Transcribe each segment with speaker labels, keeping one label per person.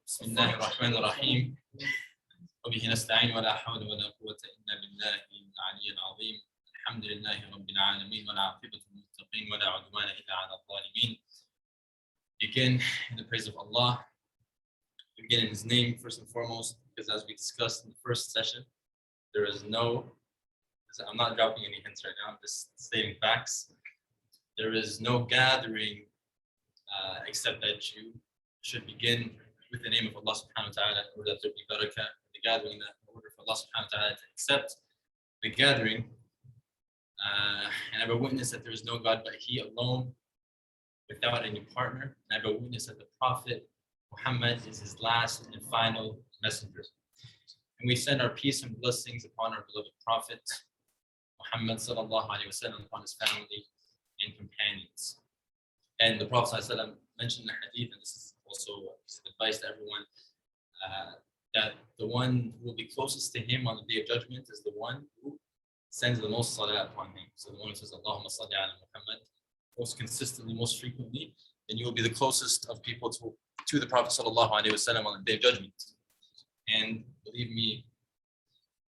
Speaker 1: بسم الله الرحمن الرحيم وبه نستعين ولا حول ولا قوة إلا بالله العلي العظيم الحمد لله رب العالمين والعاقبة للمتقين ولا عدوان إلا على الظالمين. Begin in the praise of Allah. Begin in His name first and foremost, because as we discussed in the first session, there is no, I'm not dropping any hints right now, I'm just stating facts. There is no gathering except that you should begin with the name of Allah subhanahu wa ta'ala, or that there be barakah in the gathering, that in order for Allah subhanahu wa ta'ala to accept the gathering. And I bear witness that there is no God but He alone, without any partner. And I bear witness that the Prophet Muhammad is his last and final messenger. And we send our peace and blessings upon our beloved Prophet Muhammad sallallahu alaihi wasallam, upon his family and companions. And the Prophet sallallahu alaihi wasallam mentioned in the hadith, and this is also advice to everyone, that the one who will be closest to him on the Day of Judgment is the one who sends the most salah upon him. So the one who says, Allahumma salli ala Muhammad, most consistently, most frequently, then you will be the closest of people to the Prophet sallallahu alaihi wasallam on the Day of Judgment. And believe me,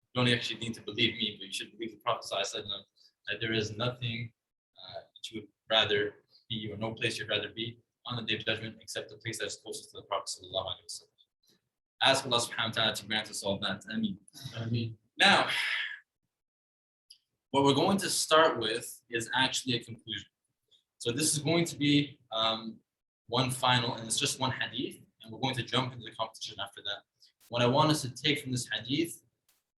Speaker 1: you don't actually need to believe me, but you should believe the Prophet sallallahu alaihi wasallam, that there is nothing that you would rather be, or no place you'd rather be on the Day of Judgment except the place that is closest to the Prophet sallallahu alaihi wasallam. Ask Allah subhanahu wa ta'ala to grant us all that. Ameen. Ameen. Now, what we're going to start with is actually a conclusion. So this is going to be one final, and it's just one hadith, and we're going to jump into the competition after that. What I want us to take from this hadith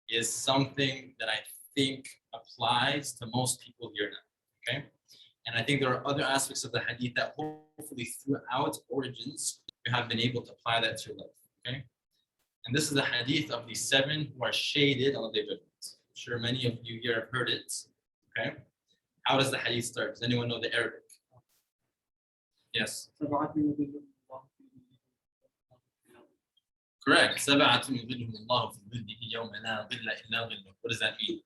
Speaker 1: is something that I think applies to most people here now, okay? And I think there are other aspects of the hadith that hopefully throughout origins, you have been able to apply that to your life, okay? And this is the hadith of the 7 who are shaded on the Day of Judgment. I'm sure many of you here have heard it, okay? How does the hadith start? Does anyone know the Arabic? Yes. Correct. سبعة يظلهم الله في ظله يوم لا ظل إلا ظله. What does that mean?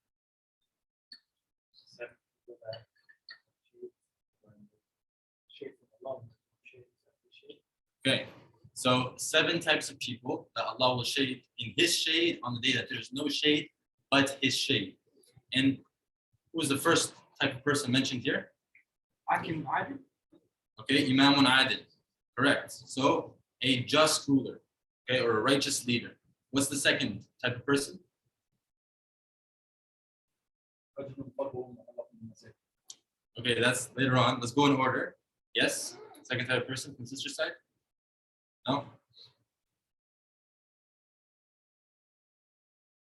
Speaker 1: Okay. So 7 types of people that Allah will shade in His shade on the day that there is no shade but His shade. And who is the first type of person mentioned here?
Speaker 2: Hakim Adil.
Speaker 1: Okay, Imamun Adil. Correct. So a just ruler, okay, or a righteous leader. What's the second type of person? Okay, that's later on. Let's go in order. Yes. Second type of person from sister side? No?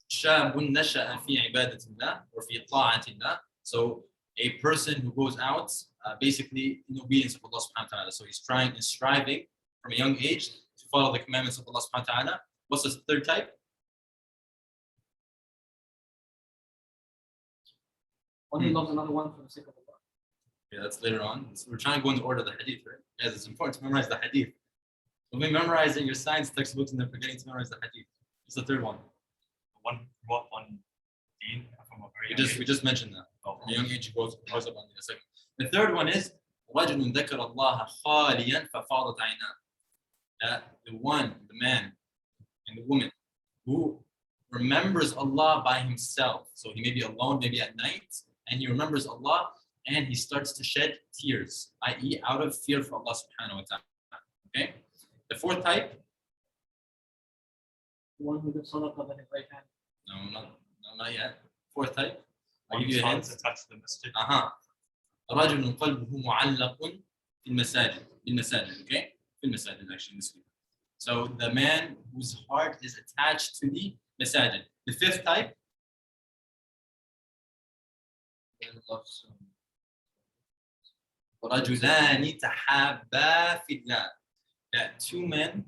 Speaker 1: شاب نشأ في عبادة الله or في طاعة الله. So a person who goes out basically in obedience of Allah subhanahu wa ta'ala. So he's trying and striving from a young age to follow the commandments of Allah subhanahu wa ta'ala. What's the third type?
Speaker 2: One who loves another one for the sake of Allah.
Speaker 1: Yeah, that's later on. So we're trying to go in the order of the hadith, right? Yes, it's important to memorize the hadith. When we memorizing your science textbooks and then forgetting to memorize the hadith. What's the third one?
Speaker 3: One deen from a very
Speaker 1: We just mentioned that. From a young age he grows up on the second. The third one is رَجُلٌ ذَكَرَ اللَّهَ خَالِيًا فَفَاضَتْ عَيْنَاهُ. That the man and the woman who remembers Allah by himself. So he may be alone, maybe at night, and he remembers Allah and he starts to shed tears, i.e. out of fear for Allah subhanahu wa ta'ala. Okay? The fourth type?
Speaker 2: The one who gives sadaqah with his right hand.
Speaker 1: No, not yet. Fourth type? I'll
Speaker 3: one
Speaker 1: give you a hint.
Speaker 3: to touch the masjid.
Speaker 1: رجل قلبه معلق في المساجد. Okay? في المساجد actually in this week. So the man whose heart is attached to the masajid. The fifth type? رجلان تحابا في الله. That 2 men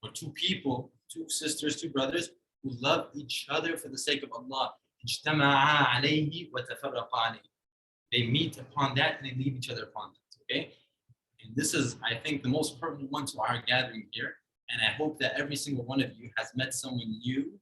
Speaker 1: or 2 people, 2 sisters, 2 brothers who love each other for the sake of Allah. اجتمعا عليه وتفرقا عليه. They meet upon that and they leave each other upon that. Okay? And this is, I think, the most pertinent one to our gathering here. And I hope that every single one of you has met someone new,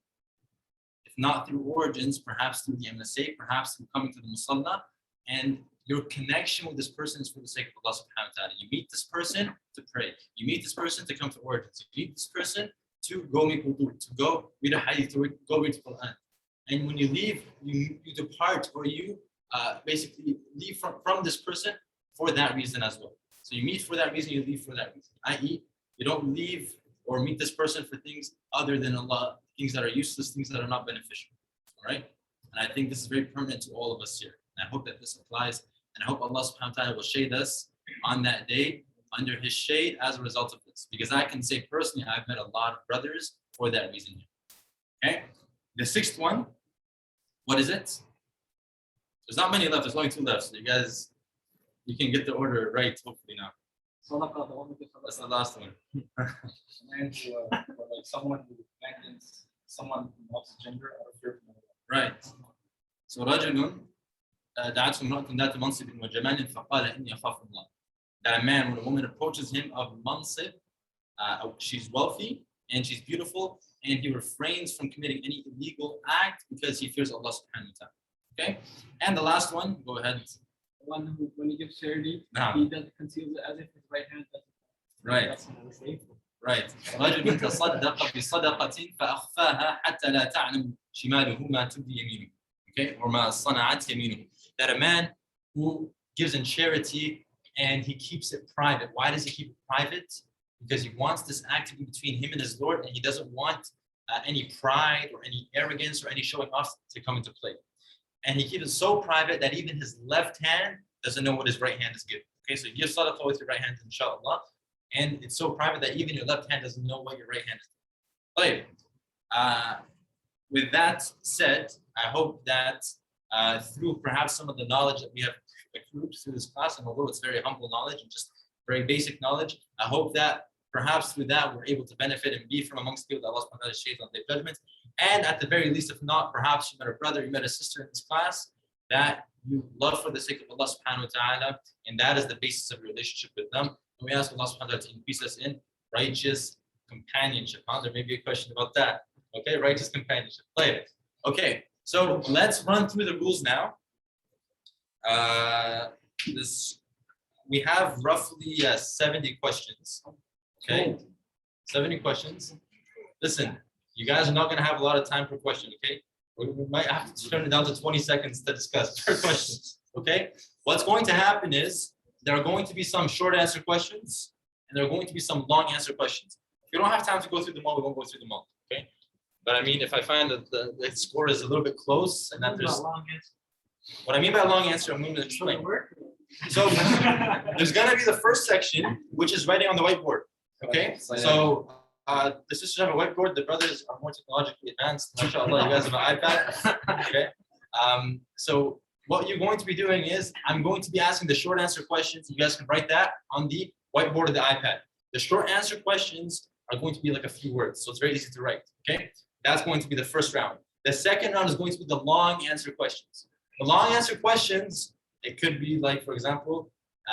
Speaker 1: if not through origins, perhaps through the MSA, perhaps through coming to the Musalla, and your connection with this person is for the sake of Allah subhanahu wa ta'ala. You meet this person to pray. You meet this person to come to origins. You meet this person to go make wudu, to go read a hadith, to go read the Quran. And when you leave, you depart, or you basically leave from this person for that reason as well. So you meet for that reason, you leave for that reason. I.e., you don't leave or meet this person for things other than Allah, things that are useless, things that are not beneficial. All right? And I think this is very permanent to all of us here. And I hope that this applies. And I hope Allah subhanahu wa ta'ala will shade us on that day under His shade as a result of this. Because I can say personally, I've met a lot of brothers for that reason. Okay? The sixth one, what is it? There's not many left. There's only 2 left. So you can get the order right, hopefully now.
Speaker 2: Sadaqah, the one who gives
Speaker 1: That's the
Speaker 2: sadaqah.
Speaker 1: last one.
Speaker 4: And for like someone who abandons someone from opposite gender out of fear from Allah.
Speaker 1: Right. So رجل دعته امرأة ذات منصب وجمال فقال إني أخاف الله. That a man, when a woman approaches him of mansib, she's wealthy and she's beautiful, and he refrains from committing any illegal act because he fears Allah subhanahu wa ta'ala. Okay? And the last one, go ahead.
Speaker 2: The one who, when he gives charity,
Speaker 1: Nah.
Speaker 2: he does conceals it as if his right hand doesn't.
Speaker 1: Right.
Speaker 2: That's another safe.
Speaker 1: Right. رجل تصدق بصدقة فأخفاها حتى لا تعلم شماله ما تبدي يمينه. Okay? Or ما صنعت يمينه. That a man who gives in charity and he keeps it private. Why does he keep it private? Because he wants this act to be between him and his Lord, and he doesn't want any pride or any arrogance or any showing off to come into play. And he keeps it so private that even his left hand doesn't know what his right hand is giving. Okay, so you give sadaqah with your right hand, inshallah, and it's so private that even your left hand doesn't know what your right hand is doing. With that said, I hope that through perhaps some of the knowledge that we have accrued through this class, and although it's very humble knowledge and just very basic knowledge, I hope that perhaps through that we're able to benefit and be from amongst people that Allah subhanahu wa ta'ala shades on their judgment. And at the very least, if not, perhaps you met a brother, you met a sister in this class that you love for the sake of Allah subhanahu wa ta'ala, and that is the basis of your relationship with them. And we ask Allah subhanahu wa ta'ala to increase us in righteous companionship. There may be a question about that. Okay, righteous companionship. Play it. Okay, so let's run through the rules now. We have roughly 70 questions. Okay, 70 questions. Listen, you guys are not going to have a lot of time per question. Okay, we might have to turn it down to 20 seconds to discuss per question. Okay, what's going to happen is there are going to be some short answer questions and there are going to be some long answer questions. If you don't have time to go through them all, we won't go through them all. Okay, but I mean, if I find that the score is a little bit close and that there's what I mean by long answer, I'm going to explain. So there's going to be the first section, which is writing on the whiteboard. Okay, so the sisters have a whiteboard. The brothers are more technologically advanced. MashaAllah, you guys have an iPad. Okay, so what you're going to be doing is I'm going to be asking the short answer questions. You guys can write that on the whiteboard of the iPad. The short answer questions are going to be like a few words, so it's very easy to write. Okay, that's going to be the first round. The second round is going to be the long answer questions. The long answer questions, it could be like, for example,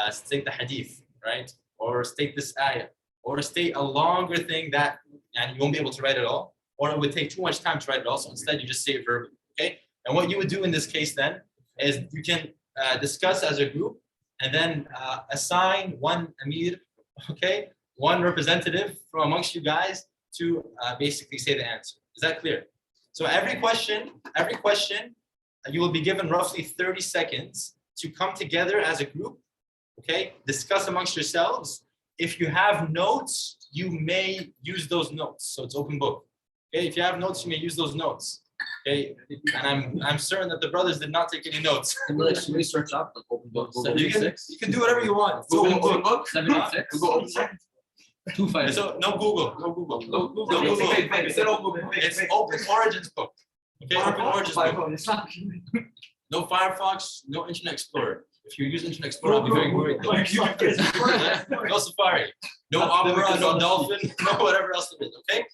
Speaker 1: state the hadith, right? Or state this ayah, or state a longer thing that and you won't be able to write it all, or it would take too much time to write it all. So instead, you just say it verbally, okay? And what you would do in this case then is you can discuss as a group and then assign one amir, okay, one representative from amongst you guys to basically say the answer. Is that clear? So every question, you will be given roughly 30 seconds to come together as a group, okay? Discuss amongst yourselves. If you have notes, you may use those notes. So it's open book. Okay, if you have notes, you may use those notes. Okay, and I'm certain that the brothers did not take any notes.
Speaker 5: Should we search up the open book?
Speaker 1: So you can do whatever you want. It's open book.
Speaker 5: 76.
Speaker 4: Google open book.
Speaker 5: 256.
Speaker 1: So no Google.
Speaker 4: No Google.
Speaker 1: No Google.
Speaker 4: It's an open book.
Speaker 1: It's Open Origins book. Okay, Open Origins book. No Firefox, no Internet Explorer. If you use Internet Explorer, I'll be very worried. No Safari, no Opera, no Dolphin, no whatever else it is, okay?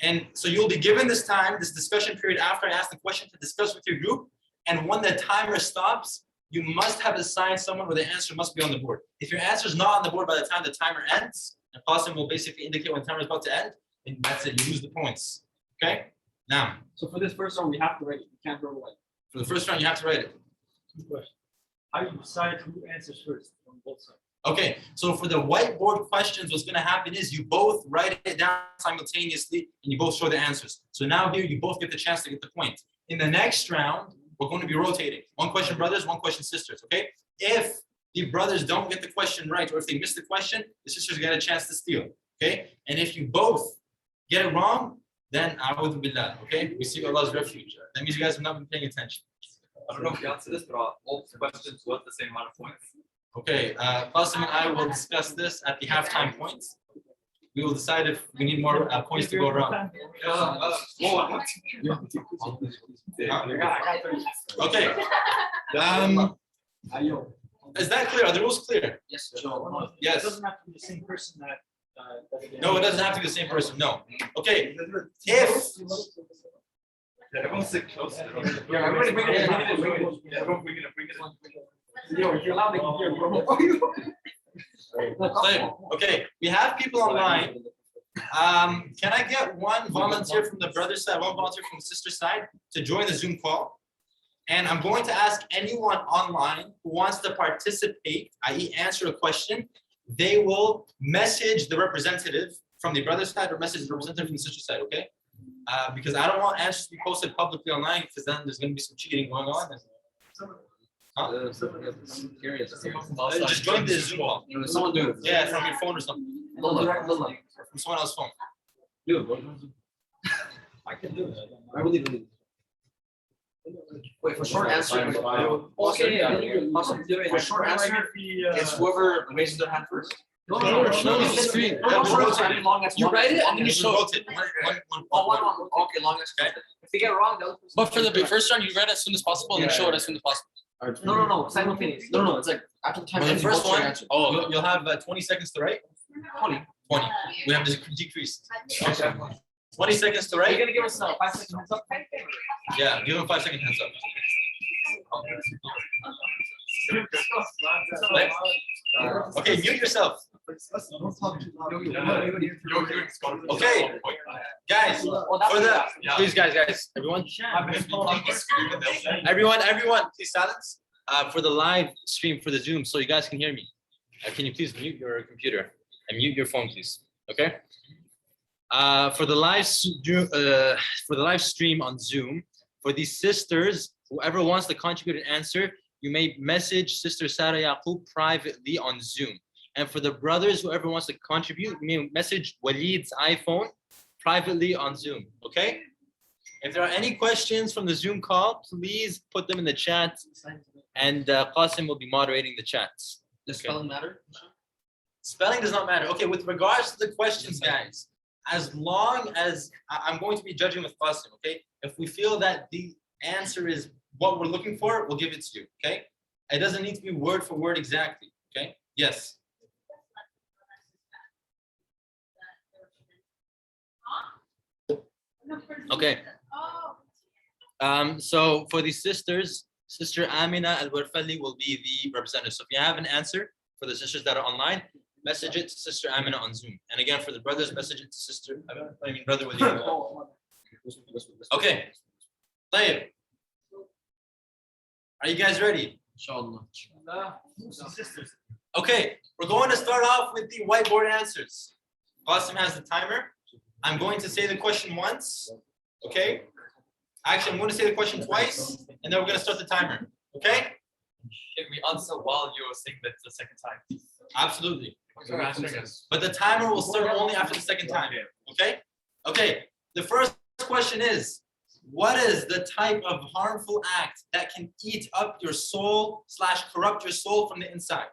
Speaker 1: And so you'll be given this time, this discussion period after I ask the question to discuss with your group. And when the timer stops, you must have assigned someone where the answer must be on the board. If your answer is not on the board by the time the timer ends, the Qasim will basically indicate when the timer is about to end, and that's it, you lose the points, okay? Now,
Speaker 2: So for this first one, we have to write it. We can't throw it away.
Speaker 1: for the first round, you have to write it.
Speaker 6: How do you decide who answers first on both sides?
Speaker 1: Okay, so for the whiteboard questions, what's going to happen is you both write it down simultaneously and you both show the answers. So now here you both get the chance to get the point. In the next round, we're going to be rotating. One question brothers, one question sisters, okay? If the brothers don't get the question right or if they miss the question, the sisters get a chance to steal, okay? And if you both get it wrong, then a'udhu billah, okay? We seek Allah's refuge. That means you guys have not been paying attention.
Speaker 5: I don't know if you answer this, but all questions worth the same amount of points.
Speaker 1: Okay, Qasim and I will discuss this at the halftime points. We will decide if we need more points to go around. Okay. Is that clear? Are the rules clear?
Speaker 5: Yes.
Speaker 1: Yes.
Speaker 2: It doesn't have to be the same person that.
Speaker 1: No, it doesn't have to be the same person. No. Okay. If
Speaker 3: Everyone sit close.
Speaker 2: Yeah, everybody bring it in.
Speaker 3: Everyone bring it in.
Speaker 2: Yo, if you're allowed, they can hear you.
Speaker 1: okay, we have people online. Can I get one volunteer from the brother side, one volunteer from the sister side to join the Zoom call? And I'm going to ask anyone online who wants to participate, i.e. answer a question, they will message the representative from the brother side or message the representative from the sister side, okay? Because I don't want answers to be posted publicly online because then there's going to be some cheating going on.
Speaker 5: Curious.
Speaker 1: Just join the Zoom call.
Speaker 5: Someone do it.
Speaker 1: Yeah, from your phone or something.
Speaker 5: Lola.
Speaker 1: Or from someone else's phone.
Speaker 5: Do it.
Speaker 2: I can do it.
Speaker 5: I believe in it. Wait, for short answer.
Speaker 2: Okay, yeah.
Speaker 5: Awesome. For short answer, it's whoever raises their hand first.
Speaker 2: No,
Speaker 1: it's screen.
Speaker 5: You write it and then you
Speaker 1: Just
Speaker 5: show
Speaker 1: vote
Speaker 5: it.
Speaker 1: it.
Speaker 5: Oh, one. Okay, long answer.
Speaker 2: If they get it wrong, they'll.
Speaker 6: But for the first round, you read as soon as possible and then show it as soon as possible.
Speaker 2: No, simultaneous.
Speaker 5: No, it's like after the time.
Speaker 1: For the
Speaker 5: ends, you
Speaker 1: first
Speaker 5: vote your
Speaker 1: one,
Speaker 5: answer.
Speaker 1: you'll have 20 seconds to write.
Speaker 5: 20.
Speaker 1: 20. We have this decreased. 20 seconds to
Speaker 2: Are you
Speaker 1: write.
Speaker 2: gonna give us 5 seconds heads up?
Speaker 1: Yeah, give them 5 second hands up. Okay, mute yourself. Okay, guys, for the please, guys, everyone, please silence. For the live stream for the Zoom, so you guys can hear me. Can you please mute your computer and mute your phone, please? Okay. For the live stream on Zoom, for these sisters, whoever wants to contribute an answer, you may message Sister Sarah Yaqub privately on Zoom. And for the brothers, whoever wants to contribute, you may message Waleed's iPhone privately on Zoom. Okay? If there are any questions from the Zoom call, please put them in the chat, and Qasim will be moderating the chats.
Speaker 5: Does spelling matter?
Speaker 1: Spelling does not matter. Okay, with regards to the questions, guys, as long as I'm going to be judging with Qasim, okay? If we feel that the answer is what we're looking for, we'll give it to you, okay? It doesn't need to be word for word exactly, okay? Yes. Okay. So for the sisters, Sister Amina Al-Warfali will be the representative. So if you have an answer for the sisters that are online, message it to Sister Amina on Zoom. And again, for the brothers, message it to Sister, Brother Waleed. Okay. طيب. Are you guys ready?
Speaker 5: Inshallah.
Speaker 1: Okay, we're going to start off with the whiteboard answers. Qasim has the timer. I'm going to say the question once, okay? Actually, I'm going to say the question twice, and then we're going to start the timer, okay?
Speaker 3: Can we answer while you're saying that the second time?
Speaker 1: Absolutely.
Speaker 3: You're answering us.
Speaker 1: But the timer will start only after the second time, okay? Okay, the first question is, what is the type of harmful act that can eat up your soul / corrupt your soul from the inside?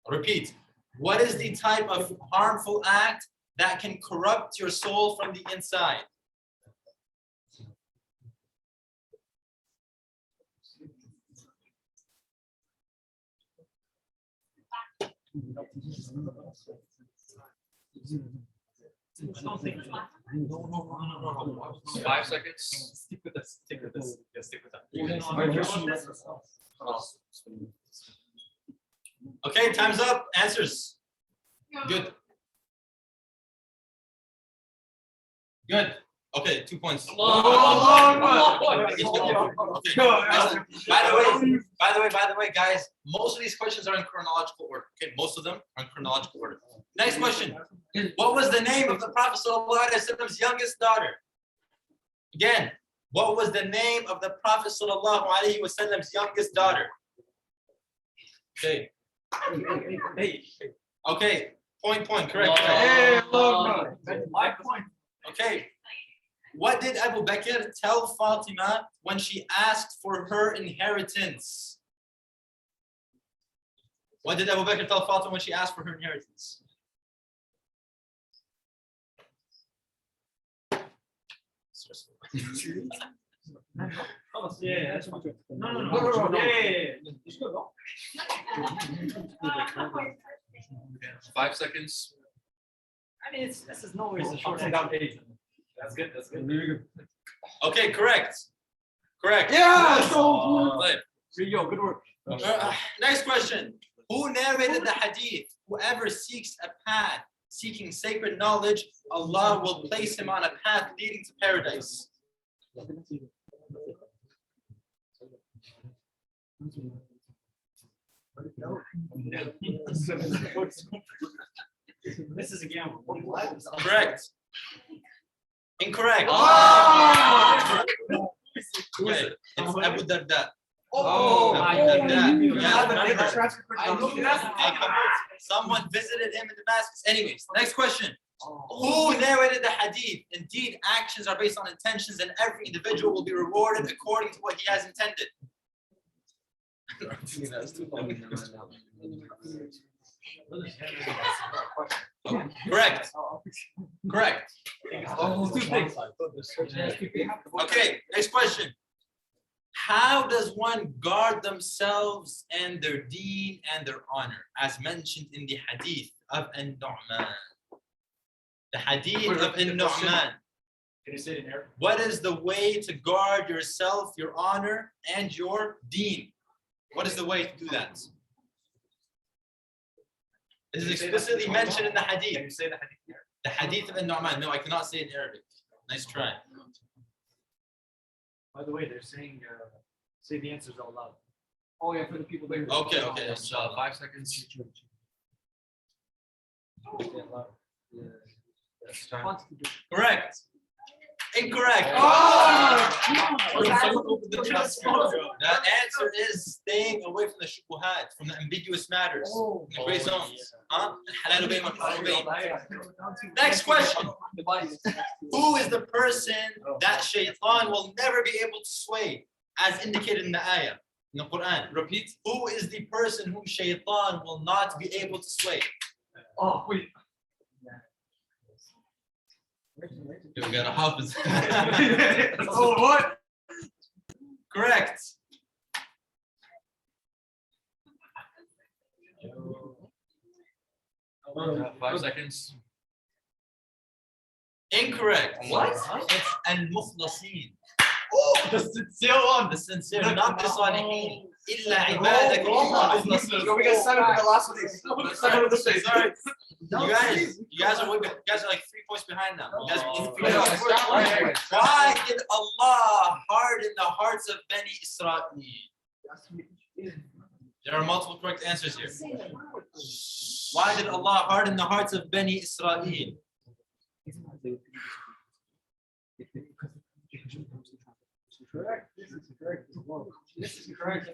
Speaker 1: I'll repeat, what is the type of harmful act that can corrupt your soul from the inside?
Speaker 3: No.
Speaker 5: 5 seconds.
Speaker 3: Stick with us. Stick with us. Yeah, stick with us.
Speaker 1: Okay, time's up. Answers. Good. Good. Okay. Okay, 2 points. Okay. By the way, guys, most of these questions are in chronological order. Okay, most of them are in chronological order. Next question. What was the name of the Prophet ﷺ's youngest daughter? Again, what was the name of the Prophet ﷺ's youngest daughter? Okay. Okay. Point. Correct.
Speaker 2: My point.
Speaker 1: Okay. What did Abu Bakr tell Fatima when she asked for her inheritance? What did Abu Bakr tell Fatima when she asked for her inheritance?
Speaker 2: Yeah. No. Yeah.
Speaker 3: 5 seconds.
Speaker 2: I mean, this is no worries. A short down page. That's good.
Speaker 1: Okay, correct.
Speaker 2: Yeah.
Speaker 1: Right.
Speaker 2: Good work.
Speaker 1: Next question. Who narrated the hadith? Whoever seeks a path, seeking sacred knowledge, Allah will place him on a path leading to paradise.
Speaker 2: This is a gamble.
Speaker 1: Correct. Incorrect. Okay. It's Abu Darda.
Speaker 2: Oh,
Speaker 1: Abu Darda.
Speaker 2: I
Speaker 1: Someone visited him in Damascus. Anyways, next question. Who narrated the hadith? Indeed, actions are based on intentions, and every individual will be rewarded according to what he has intended. Correct. Okay, next question. How does one guard themselves and their deen and their honor, as mentioned in the hadith of An-Nu'man? The hadith of An-Nu'man.
Speaker 2: Can you say it in Arabic?
Speaker 1: What is the way to guard yourself, your honor, and your deen? What is the way to do that? This is explicitly mentioned in the hadith.
Speaker 2: Can you say the hadith in Arabic?
Speaker 1: The hadith of An-Nu'man. No, I cannot say it in Arabic. Nice try.
Speaker 2: By the way, they're saying say the answers out loud. Oh yeah, for the people there.
Speaker 1: Okay.
Speaker 3: 5 seconds.
Speaker 1: Correct. Incorrect. The answer is staying away from the shubuhat, from the ambiguous matters, from the gray zones. Next question. Who is the person that shaitan will never be able to sway, as indicated in the ayah, in the Quran? Repeat. Who is the person whom shaitan will not be able to sway?
Speaker 2: Oh wait.
Speaker 1: We got a hafiz.
Speaker 2: Oh what?
Speaker 1: Correct.
Speaker 3: Five seconds.
Speaker 1: Incorrect.
Speaker 2: What?
Speaker 1: It's al-mukhlasin.
Speaker 2: The sincere one.
Speaker 1: The sincere, not the salihin. Illa ibadak al-mukhlasin.
Speaker 2: We got 7 with the last one. 7 with the stage.
Speaker 1: Sorry. You guys are like 3 points behind now. You guys why did Allah harden the hearts of Bani Israel? There are multiple correct answers here. Why did Allah harden the hearts of Bani Israel?
Speaker 2: Correct. This is correct. This is correct.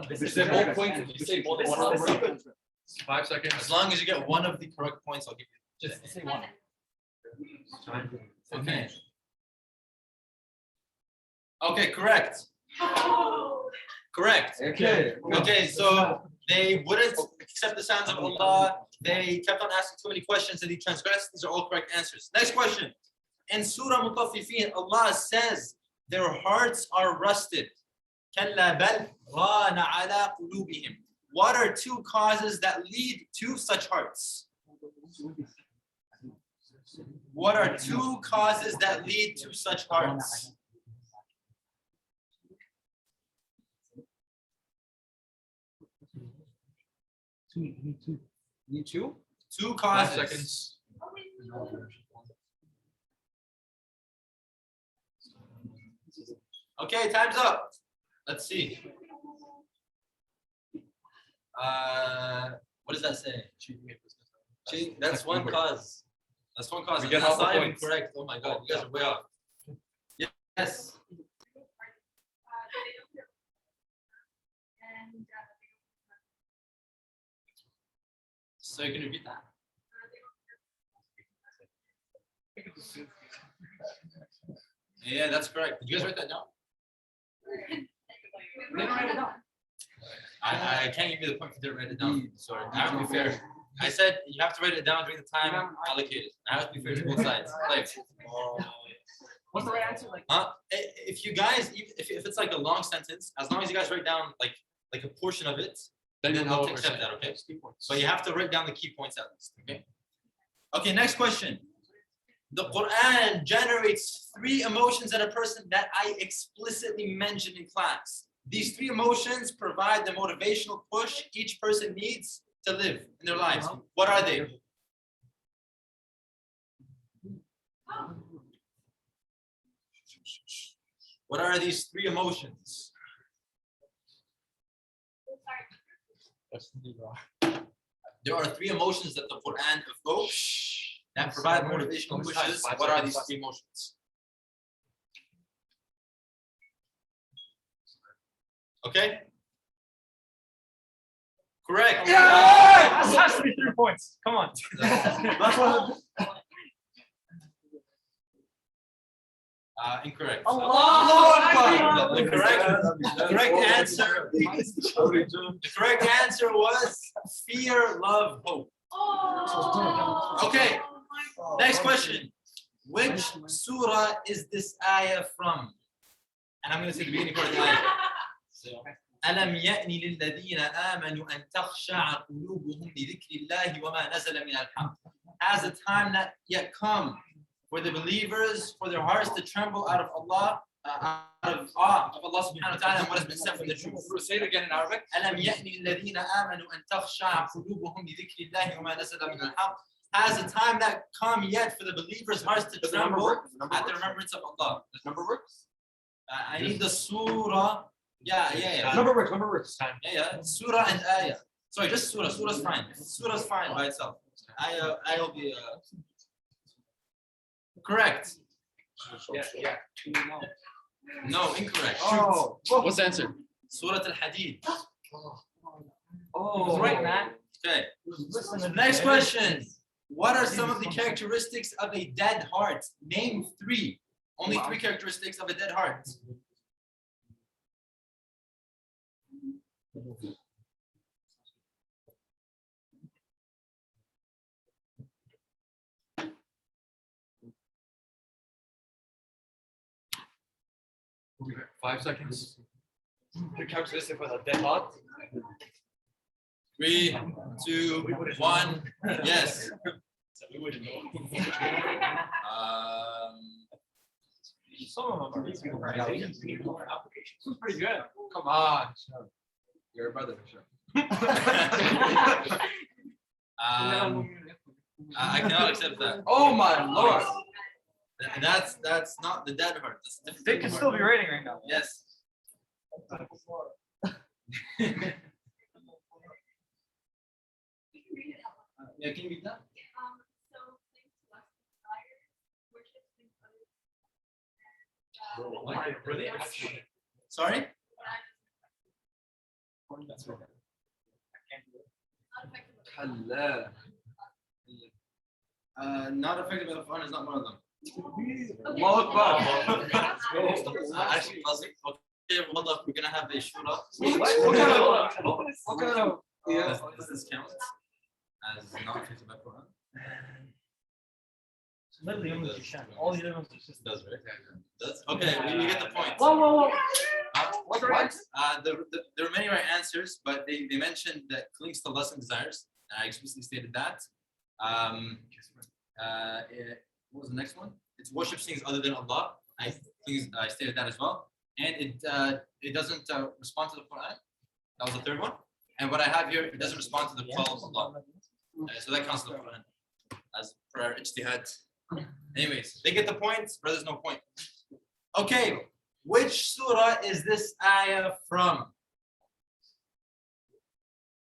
Speaker 3: You say both points. You say more than one. 5 seconds.
Speaker 1: As long as you get one of the correct points, I'll give you.
Speaker 2: Just say one.
Speaker 1: Okay. Okay, correct. Correct. Okay, so they wouldn't accept the signs of Allah. They kept on asking too many questions and they transgressed. These are all correct answers. Next question. In Surah Mutaffifin, Allah says their hearts are rusted. كَلَّا بَلْ رَانَ عَلَى قُلُوبِهِمْ. What are 2 causes that lead to such hearts? What are 2 causes that lead to such hearts?
Speaker 2: Need two?
Speaker 1: 2
Speaker 3: 5
Speaker 1: causes.
Speaker 3: seconds.
Speaker 1: Okay, time's up. Let's see. What does that say? Cheating. That's one cause. That's one cause.
Speaker 3: We
Speaker 1: And
Speaker 3: get
Speaker 1: that's
Speaker 3: half the
Speaker 1: not even
Speaker 3: points.
Speaker 1: correct. Oh my God, you guys are way off. Yes. So you can repeat that. Yeah, that's correct. Did you guys write that down? I can't give you the point if you didn't write it down. Sorry, I have to be fair. I said you have to write it down during the time allocated. I have to be fair to both sides. Like,
Speaker 2: What's the right answer? Like,
Speaker 1: if you guys, if it's like a long sentence, as long as you guys write down like a portion of it, then I'll accept that. Okay. But you have to write down the key points at least. Okay. Okay. Next question. The Quran generates 3 emotions in a person that I explicitly mentioned in class. These 3 emotions provide the motivational push each person needs to live in their lives. What are they? What are these 3 emotions? There are 3 emotions that the Quran evokes that provide motivational pushes. What are these 3 emotions? Okay? Correct.
Speaker 2: yeah! This has to be 3 points. Come on. That's what.
Speaker 1: Incorrect.
Speaker 2: Allah!
Speaker 1: The correct answer. The correct answer was fear, love, hope. Okay. Next question. Which surah is this ayah from? And I'm going to say the beginning part of the ayah. ألم يأن للذين آمنوا أن تخشع قلوبهم لذكر الله وما نزل من الحق. Has the time not yet come for the believers, for their hearts to tremble out of Allah, out of awe of Allah subhanahu wa ta'ala and what has been sent from the truth.
Speaker 3: Say it again in Arabic.
Speaker 1: ألم يأن للذين آمنوا أن تخشع قلوبهم لذكر الله وما نزل من الحق. Has the time that come yet for the believers' hearts to tremble at the remembrance of Allah?
Speaker 3: Does number works?
Speaker 1: I need the surah. Yeah.
Speaker 3: Number works.
Speaker 1: Yeah. Surah and ayah. Sorry, just surah. Surah's fine. Surah's fine by itself. Ayah will be correct.
Speaker 4: Yeah.
Speaker 1: No, incorrect.
Speaker 2: Oh.
Speaker 6: What's the answer?
Speaker 1: Surah Al-Hadid.
Speaker 2: Oh. Right, man.
Speaker 1: Okay.
Speaker 2: Listen to
Speaker 1: Next question. What are some of the characteristics of a dead heart? Name 3. Only 3 characteristics of a dead heart.
Speaker 3: We got 5 seconds.
Speaker 2: The characteristic for the dead heart.
Speaker 1: 3, 2, 1. Yes.
Speaker 2: Some of them are pretty good.
Speaker 3: Come on. You're a brother for sure.
Speaker 1: I cannot accept that.
Speaker 3: Oh my lord.
Speaker 1: That's not the dead heart. That's a different
Speaker 2: They
Speaker 1: type
Speaker 2: can
Speaker 1: of
Speaker 2: still
Speaker 1: heart.
Speaker 2: be rating right now.
Speaker 1: Yes. Yeah, can you read that?
Speaker 2: Really?
Speaker 1: Sorry? Not affected by the Quran is not one of them. Actually, okay, wallah, we're gonna have a shura.
Speaker 2: What kind of?
Speaker 1: Does this count as not affected by Quran?
Speaker 2: Literally only Kishan. All the other ones are just.
Speaker 1: Does, right? Does? Okay, we get the point.
Speaker 2: Whoa. What's the right?
Speaker 1: There are many right answers, but they mentioned that clings to lust and desires. I explicitly stated that. What was the next one? It's worships things other than Allah. I stated that as well. And it doesn't respond to the Quran. That was the third one. And what I have here, it doesn't respond to the call of Allah. So that counts to the Quran as per our ijtihad. Anyways, they get the points, brothers no point. Okay, Which surah is this ayah from?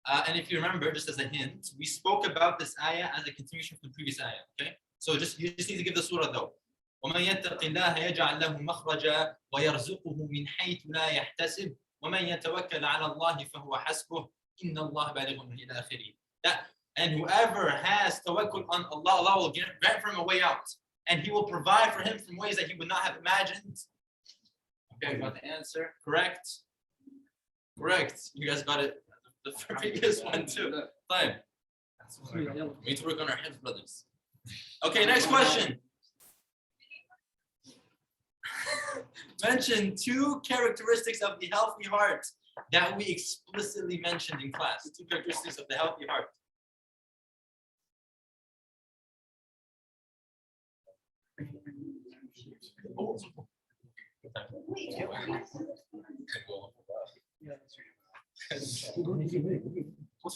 Speaker 1: And if you remember, just as a hint, we spoke about this ayah as a continuation from the previous ayah. Okay, so you just need to give the surah though. ومن يتق الله يجعل له مخرجا ويرزقه من حيث لا يحتسب ومن يتوكل على الله فهو حسبه إن الله بالغ إلى آخره. And whoever has tawakkul on Allah, Allah will grant for him a way out, and He will provide for him from ways that he would not have imagined. Okay, got the answer. Correct. Correct. You guys got it. The previous one too. Fine. We need to work on our heads, brothers. Okay, next question. Mention 2 characteristics of the healthy heart that we explicitly mentioned in class. 2 characteristics of the healthy heart.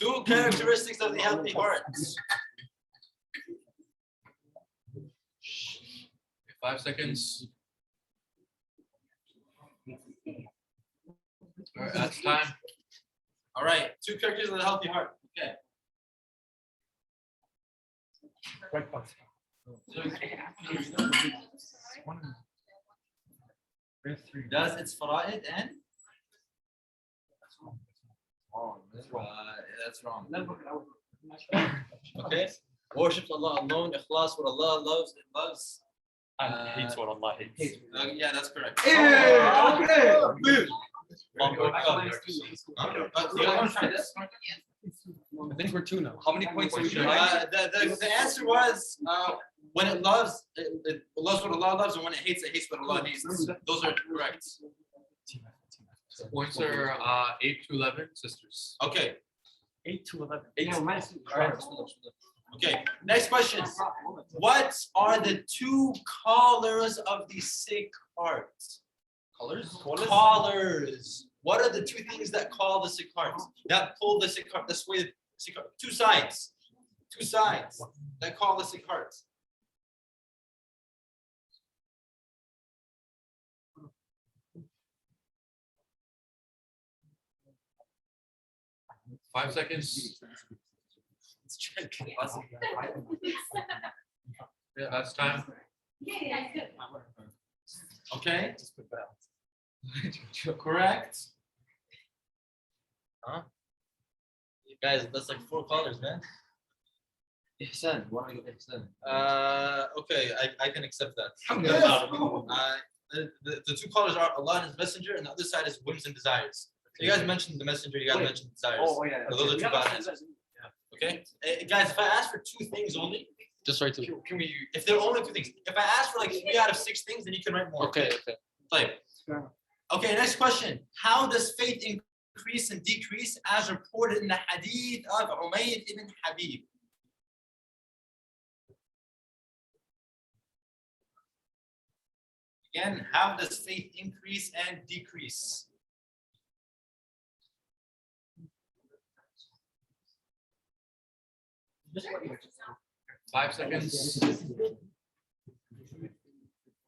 Speaker 1: Two characteristics of the healthy heart.
Speaker 3: 5 seconds. All right, that's time.
Speaker 1: All right, 2 characteristics of the healthy heart. Okay. Does its fara'id and? That's wrong. Okay. Worship Allah alone, ikhlas, what Allah loves, it loves.
Speaker 2: Hates what Allah hates.
Speaker 1: Yeah, that's correct.
Speaker 2: I think we're 2 now.
Speaker 3: How many points do we have?
Speaker 1: The answer was when it loves, it loves what Allah loves, and when it hates what Allah hates. Those are correct.
Speaker 3: Points are 8 to 11, sisters.
Speaker 1: Okay.
Speaker 2: 8 to 11.
Speaker 1: Okay. Next question. What are the 2 colors of the sick heart? Colors? Collars. What are the 2 things that call the sick heart? That pull the sick heart, that sway the sick heart. 2 sides. 2 sides that call the sick heart.
Speaker 3: Five seconds. Yeah, that's time.
Speaker 1: Okay. Correct. Huh? You guys, that's like 4 colors, man.
Speaker 5: Ihsan, what are you Ihsan?
Speaker 1: Okay, I can accept that. The 2 colors are Allah and His Messenger, and the other side is whims and desires. So you guys mentioned the Messenger, you guys mentioned desires.
Speaker 5: Oh yeah.
Speaker 1: So those are 2 valid answers. Okay, guys, if I ask for 2 things only,
Speaker 6: Just write 2.
Speaker 1: can we? If there are only 2 things, if I ask for like 3 out of 6 things, then you can write more.
Speaker 6: Okay.
Speaker 1: Like, okay, next question. How does faith increase and decrease as reported in the hadith of Umayr ibn Habib? Again, how does faith increase and decrease?
Speaker 3: Five seconds.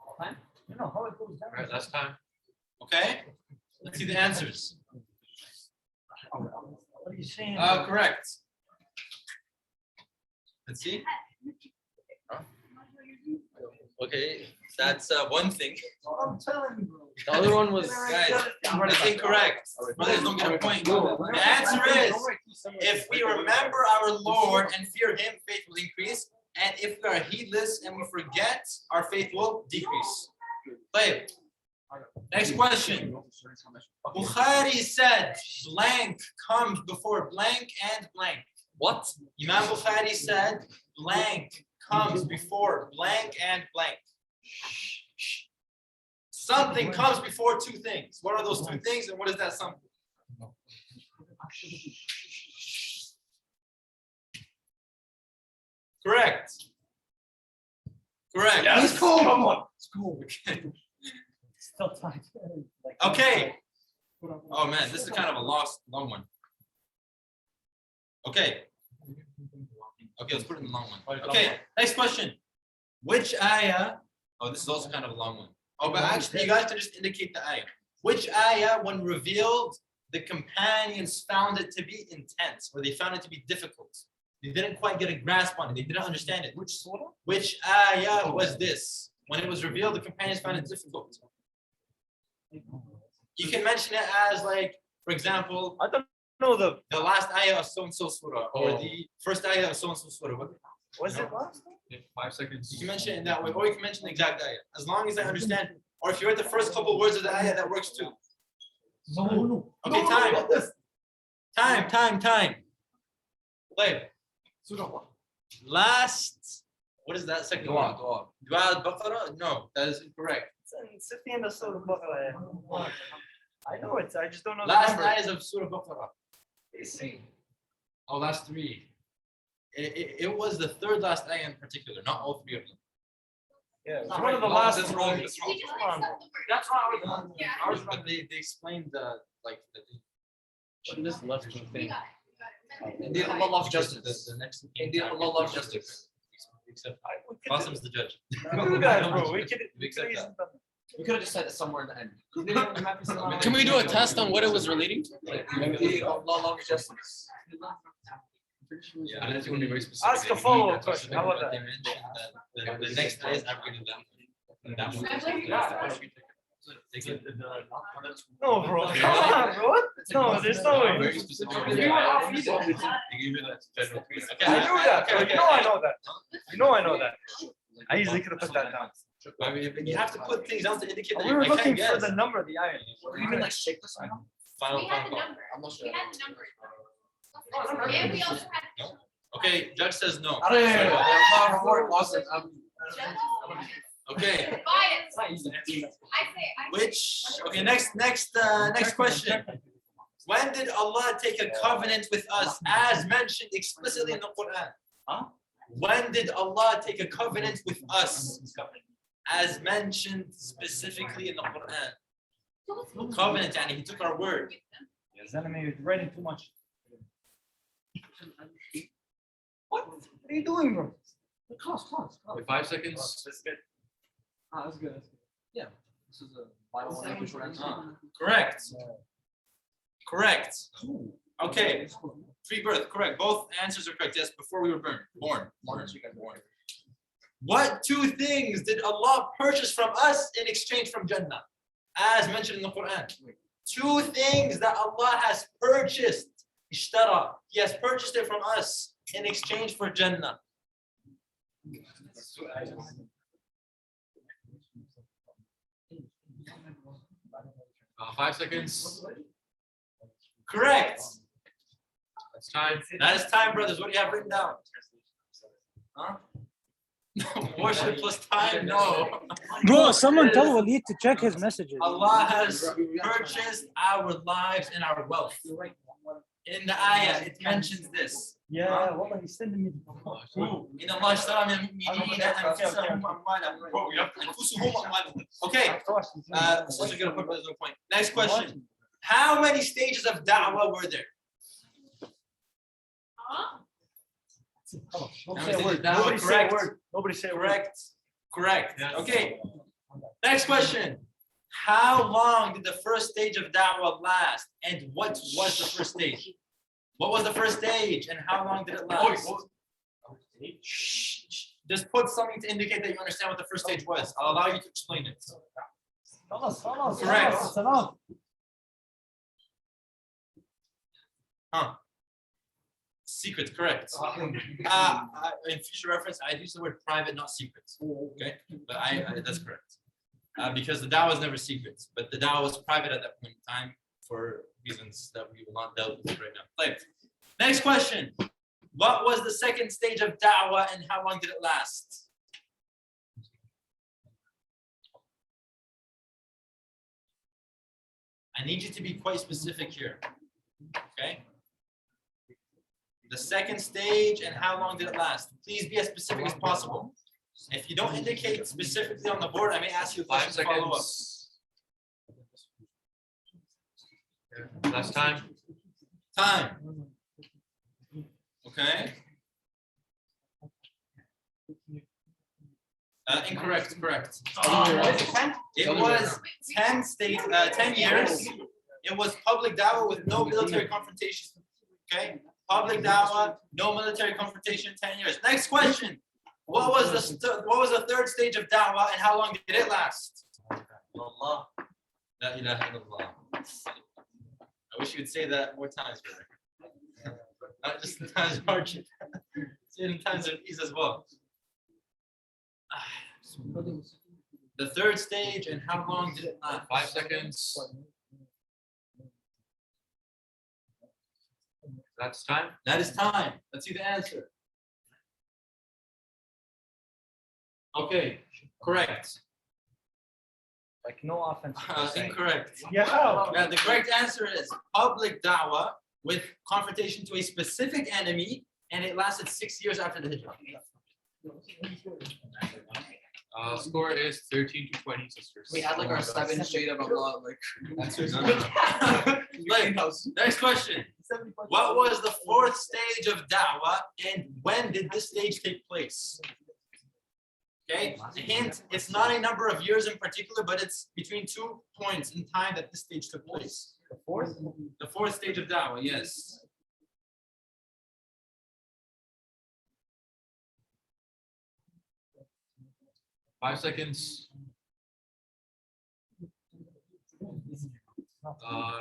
Speaker 3: All right, that's time.
Speaker 1: Okay, let's see the answers.
Speaker 2: What are you saying?
Speaker 1: Correct. Let's see. Okay, that's 1 thing.
Speaker 2: I'm telling you, bro.
Speaker 6: The other one was
Speaker 1: Guys, that's incorrect. Brothers don't get a point. The answer is, if we remember our Lord and fear Him, faith will increase. And if we are heedless and we forget, our faith will decrease. Play. Next question. Bukhari said blank comes before blank and blank.
Speaker 6: what?
Speaker 1: Imam Bukhari said blank comes before blank and blank. Something comes before 2 things. What are those 2 things, and what is that something? Correct. Correct.
Speaker 2: It's cool. Come on. It's cool. Still tight.
Speaker 1: Okay. Oh man, this is kind of a long one. Okay. Okay, let's put it in the long one. Okay, next question. Which ayah? Oh, this is also kind of a long one. Oh, but actually, you guys can just indicate the ayah. Which ayah, when revealed, the companions found it to be intense, or they found it to be difficult? They didn't quite get a grasp on it. They didn't understand it. Which surah? Which ayah was this? When it was revealed, the companions found it difficult. You can mention it as, like, for example,
Speaker 2: I don't know
Speaker 1: the last ayah of so and so surah, or the first ayah of so and so surah.
Speaker 2: was it last?
Speaker 3: 5 seconds.
Speaker 1: You can mention it in that way, or you can mention the exact ayah, as long as I understand. Or if you read the first couple words of the ayah, that works too.
Speaker 5: No.
Speaker 1: Okay, time. Wait. Last, what is that second one?
Speaker 3: Dua.
Speaker 1: Dua al-Baqarah? No, that is incorrect.
Speaker 2: It's at the end of Surah Baqarah. I know it. I just don't know the
Speaker 1: Last
Speaker 2: number.
Speaker 1: ayahs of Surah Baqarah.
Speaker 3: Oh, last 3.
Speaker 1: It was the third last ayah in particular, not all 3 of them.
Speaker 2: Yeah, it's
Speaker 3: Not
Speaker 2: one of the
Speaker 3: right.
Speaker 2: last.
Speaker 3: That's wrong. That's wrong.
Speaker 2: Come on.
Speaker 1: That's not ours, but they explained like the
Speaker 3: This left thing.
Speaker 4: Indeed, Allah loves justice.
Speaker 1: the next
Speaker 4: Indeed, Allah loves justice.
Speaker 1: Except
Speaker 2: We could
Speaker 1: Qasim's the judge.
Speaker 2: do that, bro. We could.
Speaker 1: We accept that.
Speaker 4: We could have just said it somewhere in the end.
Speaker 6: Can we do a test on what it was relating to?
Speaker 4: Indeed, Allah loves justice.
Speaker 1: Yeah, I think it would be very specific.
Speaker 2: Ask a follow-up question. How about that?
Speaker 1: They mentioned the next ayah is abrogated that one. They can-
Speaker 2: No, bro. Come on, bro. No, there's no way.
Speaker 1: Very specific.
Speaker 2: You were off
Speaker 1: They
Speaker 2: either.
Speaker 1: give you that federal case. Okay,
Speaker 2: I knew that, bro.
Speaker 1: okay,
Speaker 2: You know I
Speaker 1: okay.
Speaker 2: know that. You know I know that. I easily could have put that down.
Speaker 1: I mean, you have to put things down to indicate that
Speaker 2: We were
Speaker 1: I can't
Speaker 2: looking for
Speaker 1: guess.
Speaker 2: the number of the iron.
Speaker 4: You mean like shake this one?
Speaker 1: Final
Speaker 7: We had the
Speaker 1: call.
Speaker 7: number.
Speaker 4: I'm not sure.
Speaker 7: We had the number. And we also had.
Speaker 1: Okay, judge says no.
Speaker 4: I don't know. I'm not a word lost it.
Speaker 1: Okay,
Speaker 7: Bias. I say.
Speaker 1: which, okay, next question. When did Allah take a covenant with us as mentioned explicitly in the Quran?
Speaker 2: Huh?
Speaker 1: When did Allah take a covenant with us as mentioned specifically in the Quran? Covenant, and he took our word.
Speaker 2: Zanami, you're writing too much. What are you doing, bro? Class.
Speaker 3: Wait, 5 seconds.
Speaker 2: That's good.
Speaker 4: That's good. Yeah. This is a Bible language word.
Speaker 1: Correct. Okay, pre-birth, correct. Both answers are correct. Yes, before we were born. What 2 things did Allah purchase from us in exchange from Jannah? As mentioned in the Quran. 2 things that Allah has purchased. Ishtara. He has purchased it from us in exchange for Jannah.
Speaker 3: 5 seconds.
Speaker 1: Correct.
Speaker 3: That's time.
Speaker 1: That is time, brothers. What do you have written down? Huh? Worship plus time? No.
Speaker 8: Bro, someone tell Walid to check his messages.
Speaker 1: Allah has purchased our lives and our wealth. In the ayah, it mentions this.
Speaker 2: Yeah, wallah, he's sending me.
Speaker 1: إن الله اشترى من المؤمنين أنفسهم وأموالهم. Okay, such a good point, but there's no point. Next question. How many stages of da'wah were there?
Speaker 2: Don't say a word. Nobody say a word. Nobody say a word.
Speaker 1: Correct. Okay. Next question. How long did the first stage of da'wah last? And what was the first stage? What was the first stage and how long did it last? Shh. Just put something to indicate that you understand what the first stage was. I'll allow you to explain it. Correct. Huh. Secret, correct. In future reference, I use the word private, not secret. Okay, but that's correct. Because the da'wah was never secret, but the da'wah was private at that point in time for reasons that we will not delve into right now. Like, next question. What was the second stage of da'wah and how long did it last? I need you to be quite specific here. Okay? The second stage and how long did it last? Please be as specific as possible. If you don't indicate specifically on the board, I may ask you a
Speaker 3: 5
Speaker 1: question to follow up.
Speaker 3: seconds. Last time.
Speaker 1: Time. Okay. Incorrect. Correct. It was 10 years. It was public dawah with no military confrontation. Okay, public dawah, no military confrontation, 10 years. Next question. What was the third stage of dawah and how long did it last? Allah. La ilaha illallah. I wish you would say that more times, brother. Not just in times of hardship. Say it in times of ease as well. The third stage and how long did it last?
Speaker 3: 5 seconds. That's time.
Speaker 1: That is time. Let's see the answer. Okay, correct.
Speaker 2: Like no offense.
Speaker 1: Incorrect.
Speaker 2: Yeah.
Speaker 1: The correct answer is public da'wah with confrontation to a specific enemy, and it lasted 6 years after the hijrah.
Speaker 3: Score is 13-20, sisters.
Speaker 5: We had like our 7 shade of Allah like answers.
Speaker 1: Next question. What was the fourth stage of da'wah and when did this stage take place? Okay, the hint, it's not a number of years in particular, but it's between 2 points in time that this stage took place.
Speaker 2: The fourth?
Speaker 1: The fourth stage of da'wah, yes.
Speaker 3: Five seconds.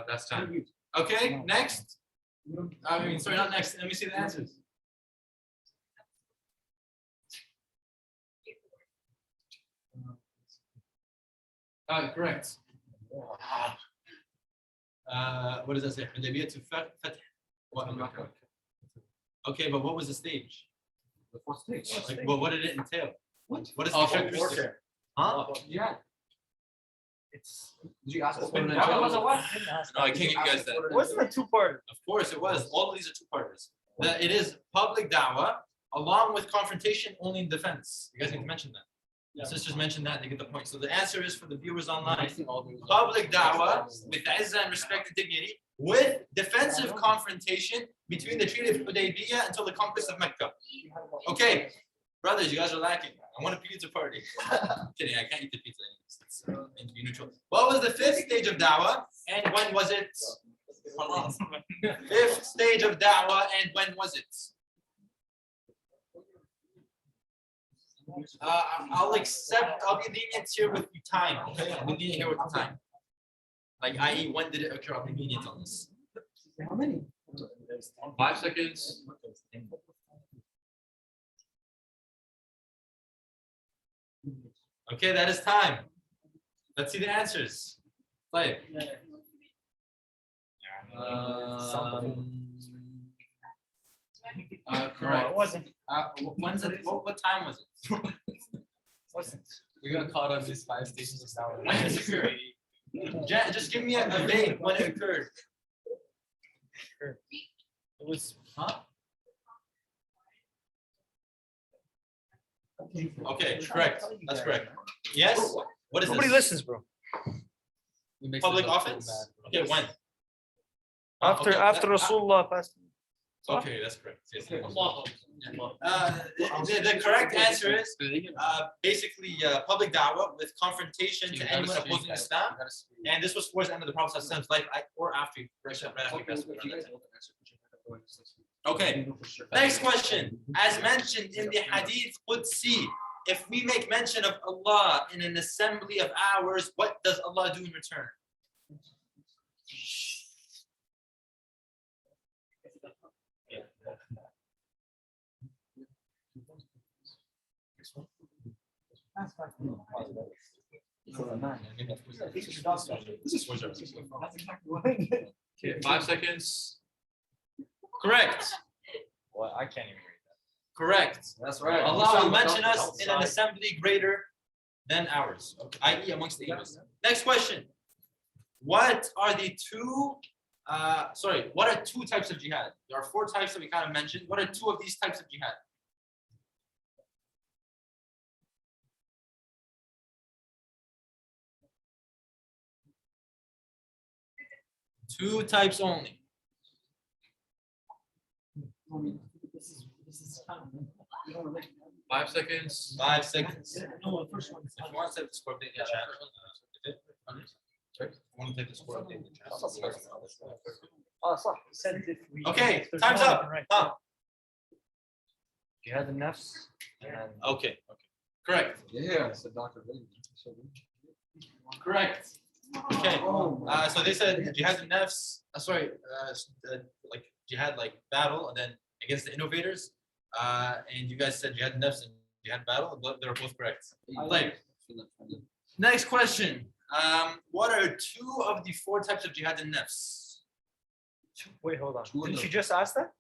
Speaker 3: That's time.
Speaker 1: Okay, next. Sorry, not next. Let me see the answers. Correct. What does that say? Hudaybiyah to Fath. Okay, but what was the stage?
Speaker 5: The fourth stage.
Speaker 1: Like, well, what did it entail? What is the
Speaker 3: warfare.
Speaker 1: Huh?
Speaker 5: Yeah.
Speaker 2: It's.
Speaker 5: Did you ask us
Speaker 2: Open
Speaker 5: what
Speaker 2: da'wah
Speaker 5: it
Speaker 2: was a what?
Speaker 1: No, I can't give you guys that.
Speaker 2: It wasn't a two-part.
Speaker 1: Of course it was. All of these are two-parters. It is public da'wah along with confrontation only in defense. You guys need to mention that. The sisters mentioned that, they get the point. So the answer is for the viewers online. Public da'wah with izzah and respect and dignity with defensive confrontation between the Treaty of Hudaybiyah until the conquest of Mecca. Okay, brothers, you guys are lacking. I want a pizza party. I'm kidding, I can't eat the pizza. It's meant to be neutral. What was the fifth stage of da'wah and when was it? Fifth stage of da'wah and when was it? I'll be lenient here with the time. Okay, I'll be lenient here with the time. Like, i.e., when did it occur? I'll be lenient on this.
Speaker 5: How many?
Speaker 3: 5 seconds.
Speaker 1: Okay, that is time. Let's see the answers. Play. Correct.
Speaker 2: It wasn't.
Speaker 1: What time was it?
Speaker 2: Wasn't.
Speaker 5: We got caught on these 5 stations of sour.
Speaker 1: Just give me a date when it occurred.
Speaker 2: It was.
Speaker 1: Huh? Okay, correct. That's correct. Yes? What is
Speaker 2: Nobody
Speaker 1: this?
Speaker 2: listens, bro.
Speaker 1: Public offense? Okay, when?
Speaker 2: After
Speaker 1: Okay,
Speaker 2: after
Speaker 1: that-
Speaker 2: Rasulullah passed.
Speaker 1: Okay, that's correct. Yes. The correct answer is basically public da'wah with confrontation to anyone opposing Islam. And this was towards the end of the Prophet's life or after he passed away. Okay, next question. As mentioned in the Hadith Qudsi, if we make mention of Allah in an assembly of ours, what does Allah do in return?
Speaker 3: Okay, 5 seconds.
Speaker 1: Correct.
Speaker 2: Well, I can't even read that.
Speaker 1: Correct.
Speaker 5: That's right.
Speaker 1: Allah will mention us in an assembly greater than ours, i.e. amongst the angels. Next question. What are the two, what are 2 types of jihad? There are 4 types that we kind of mentioned. What are 2 of these types of jihad? Two types only.
Speaker 3: 5 seconds.
Speaker 1: 5 seconds. No, the first one. If you want to take the score update in the chat, sorry, if you want to take the score update in the chat.
Speaker 2: Oh, صح. Said if we.
Speaker 1: Okay,
Speaker 2: if there's
Speaker 1: time's
Speaker 2: no, we
Speaker 1: up.
Speaker 2: can write
Speaker 1: Huh.
Speaker 2: Jihad al-Nafs and
Speaker 1: Okay, correct.
Speaker 4: Yeah, it's a Dr. Lee.
Speaker 1: Correct. Okay. So they said jihad al-nafs. Like jihad, like battle, and then against the innovators. And you guys said jihad al-nafs and jihad battle. But they're both correct. Like, next question. What are 2 of the 4 types of jihad al-nafs?
Speaker 2: wait, hold on.
Speaker 4: Two of
Speaker 2: Didn't
Speaker 4: them.
Speaker 2: you just ask that?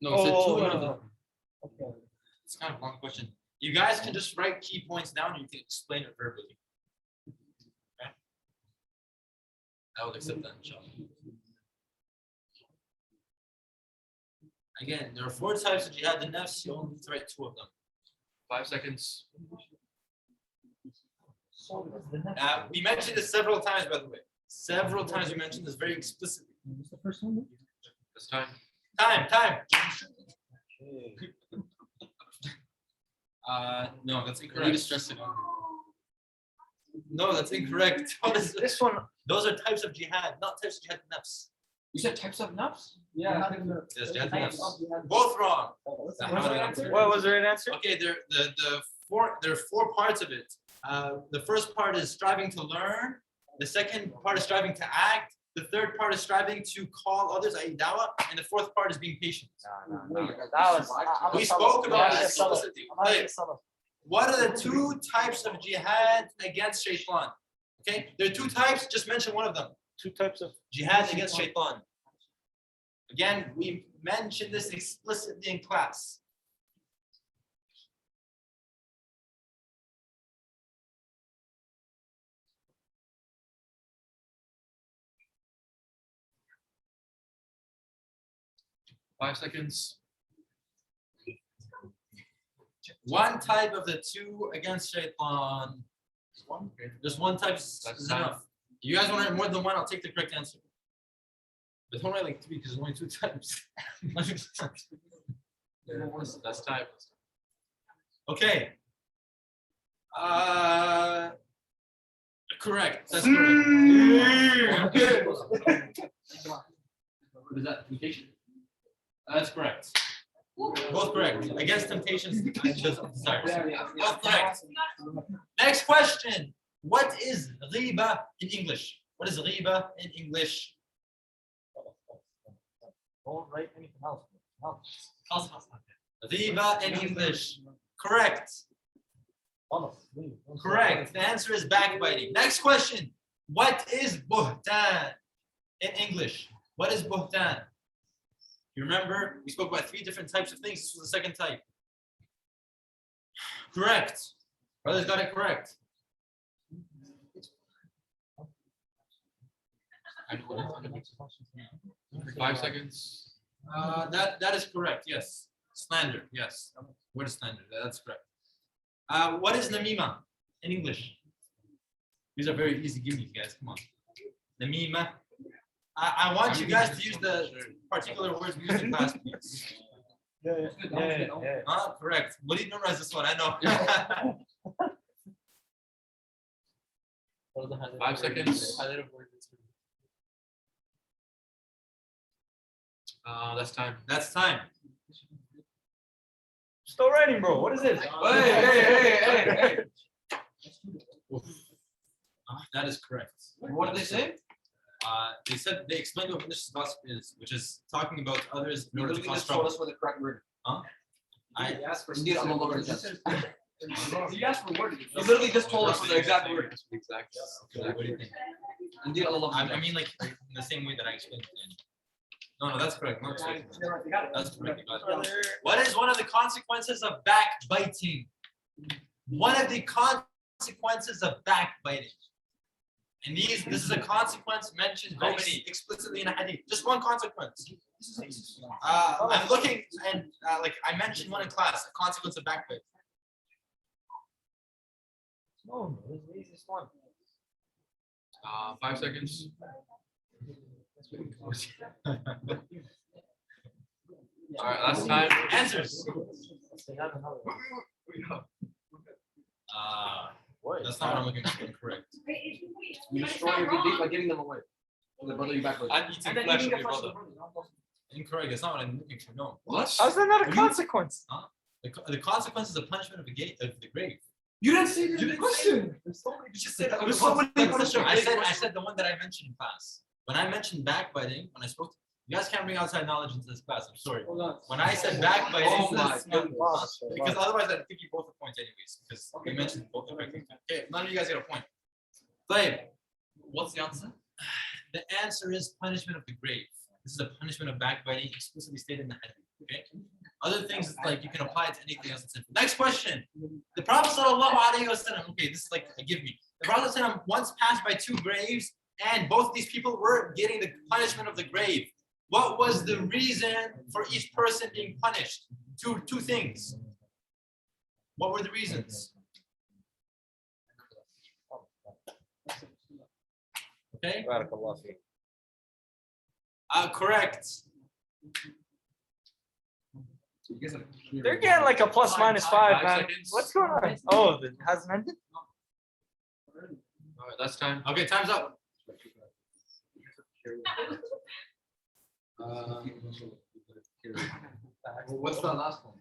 Speaker 3: No, it said 2 out of
Speaker 2: no,
Speaker 3: them.
Speaker 2: no. Okay.
Speaker 1: It's kind of a long question. You guys can just write key points down and you can explain it verbally. Okay? I will accept that, inshallah. Again, there are 4 types of jihad al-nafs. You only need to write 2 of them.
Speaker 3: 5 seconds.
Speaker 2: So this is the next.
Speaker 1: We mentioned this several times, by the way. Several times we mentioned this very explicitly.
Speaker 8: What's the first one?
Speaker 3: This time.
Speaker 1: Time. No, that's
Speaker 3: You need to
Speaker 1: incorrect.
Speaker 3: stress it.
Speaker 1: No, that's incorrect. What is
Speaker 2: This one.
Speaker 1: Those are types of jihad, not types of jihad al-nafs.
Speaker 3: You said types of nafs?
Speaker 4: Yeah.
Speaker 1: Yes, jihad al-nafs. Both wrong. That's not how they answer.
Speaker 2: What was the right answer?
Speaker 1: Okay, there are 4 parts of it. The first part is striving to learn. The second part is striving to act. The third part is striving to call others, i.e. dawah. And the fourth part is being patient.
Speaker 2: No. That was.
Speaker 1: We spoke about
Speaker 2: Yeah,
Speaker 1: this
Speaker 2: Salah.
Speaker 1: explicitly.
Speaker 2: I'm
Speaker 1: Hey,
Speaker 2: not Salah.
Speaker 1: what are the 2 types of jihad against shaitan? Okay, there are 2 types. Just mention one of them.
Speaker 2: 2 types of.
Speaker 1: Jihad against shaitan. Again, we mentioned this explicitly in class.
Speaker 3: Five seconds.
Speaker 1: One type of the 2 against shaitan. Just one type is
Speaker 3: That's
Speaker 1: enough. You guys want to write more than one? I'll take the correct answer. But don't write like 3 because there's only 2 types.
Speaker 3: That's time.
Speaker 1: Okay. Correct. That's correct.
Speaker 3: What is that? Mutation?
Speaker 1: That's correct. Both correct. Against temptations, just desires. Both correct. Next question. What is ghiba in English? What is ghiba in English?
Speaker 2: Don't write anything else. No.
Speaker 1: Ghiba in English. Correct. Correct. The answer is backbiting. Next question. What is buhtan in English? What is buhtan? You remember we spoke about 3 different types of things. This was the second type. Correct. Brothers got it correct.
Speaker 3: I know what I'm talking about. 5 seconds.
Speaker 1: That is correct. Yes. Slander. Yes. What is slander? That's correct. What is namima in English? These are very easy. Give me, guys. Come on. Namima. I want you guys to use the particular words we use in class, please.
Speaker 2: Yeah.
Speaker 1: Correct. What do you memorize this one? I know.
Speaker 3: 5 seconds. That's time.
Speaker 1: That's time.
Speaker 2: Still writing, bro. What is this?
Speaker 4: Hey.
Speaker 1: That is correct.
Speaker 4: What did they say?
Speaker 1: They said they explained what malicious gossip is, which is talking about others in
Speaker 4: You
Speaker 1: order to
Speaker 4: literally
Speaker 1: cause
Speaker 4: just told
Speaker 1: trouble.
Speaker 4: us what the correct word.
Speaker 1: I
Speaker 4: Indeed, I'm a lover.
Speaker 2: You asked for word.
Speaker 4: You literally just told us what the exact word.
Speaker 3: Exactly.
Speaker 1: what do you think?
Speaker 4: Indeed, I'm a lover.
Speaker 1: I mean, like in the same way that I explained it. No, that's correct. No, that's correct. That's correct. You got it. What is one of the consequences of backbiting? One of the consequences of backbiting. And this is a consequence mentioned very explicitly in a hadith. Just one consequence. I'm looking and like I mentioned one in class, a consequence of backbiting.
Speaker 2: No, this is the easiest one.
Speaker 3: 5 seconds. All right, last time.
Speaker 1: Answers. That's not what I'm looking for. Correct.
Speaker 3: You destroy your good deeds by giving them away. To the brother you backwards.
Speaker 1: I'm eating
Speaker 2: And then
Speaker 1: flesh
Speaker 2: eating
Speaker 1: of
Speaker 2: the
Speaker 1: your
Speaker 2: flesh of
Speaker 1: brother.
Speaker 2: the brother.
Speaker 1: Incorrect. That's not what I'm looking for. No.
Speaker 3: What?
Speaker 2: How's that not a consequence?
Speaker 1: The consequence is the punishment of the grave.
Speaker 3: You didn't say the question.
Speaker 1: You just said there's so many punishments. I said the one that I mentioned in class. When I mentioned backbiting, when I spoke, you guys can't bring outside knowledge into this class. I'm sorry.
Speaker 2: Hold on.
Speaker 1: When I said backbiting,
Speaker 3: Oh my goodness.
Speaker 1: because otherwise I'd give you both a point anyways. Because we mentioned both correctly. Okay, none of you guys get a point. But
Speaker 3: What's the answer?
Speaker 1: the answer is punishment of the grave. This is a punishment of backbiting explicitly stated in the hadith. Okay. Other things like you can apply it to anything else. Next question. The Prophet sallallahu alaihi wasallam. Okay, this is like a give me. The Prophet sallallahu alaihi wasallam once passed by two graves, and both these people were getting the punishment of the grave. What was the reason for each person being punished? Two things. What were the reasons? Okay. Correct.
Speaker 2: They're getting like a plus minus 5, man.
Speaker 3: seconds.
Speaker 2: What's going on? Oh, it hasn't ended?
Speaker 3: All right, that's time.
Speaker 1: Okay, time's up.
Speaker 3: What's the last one?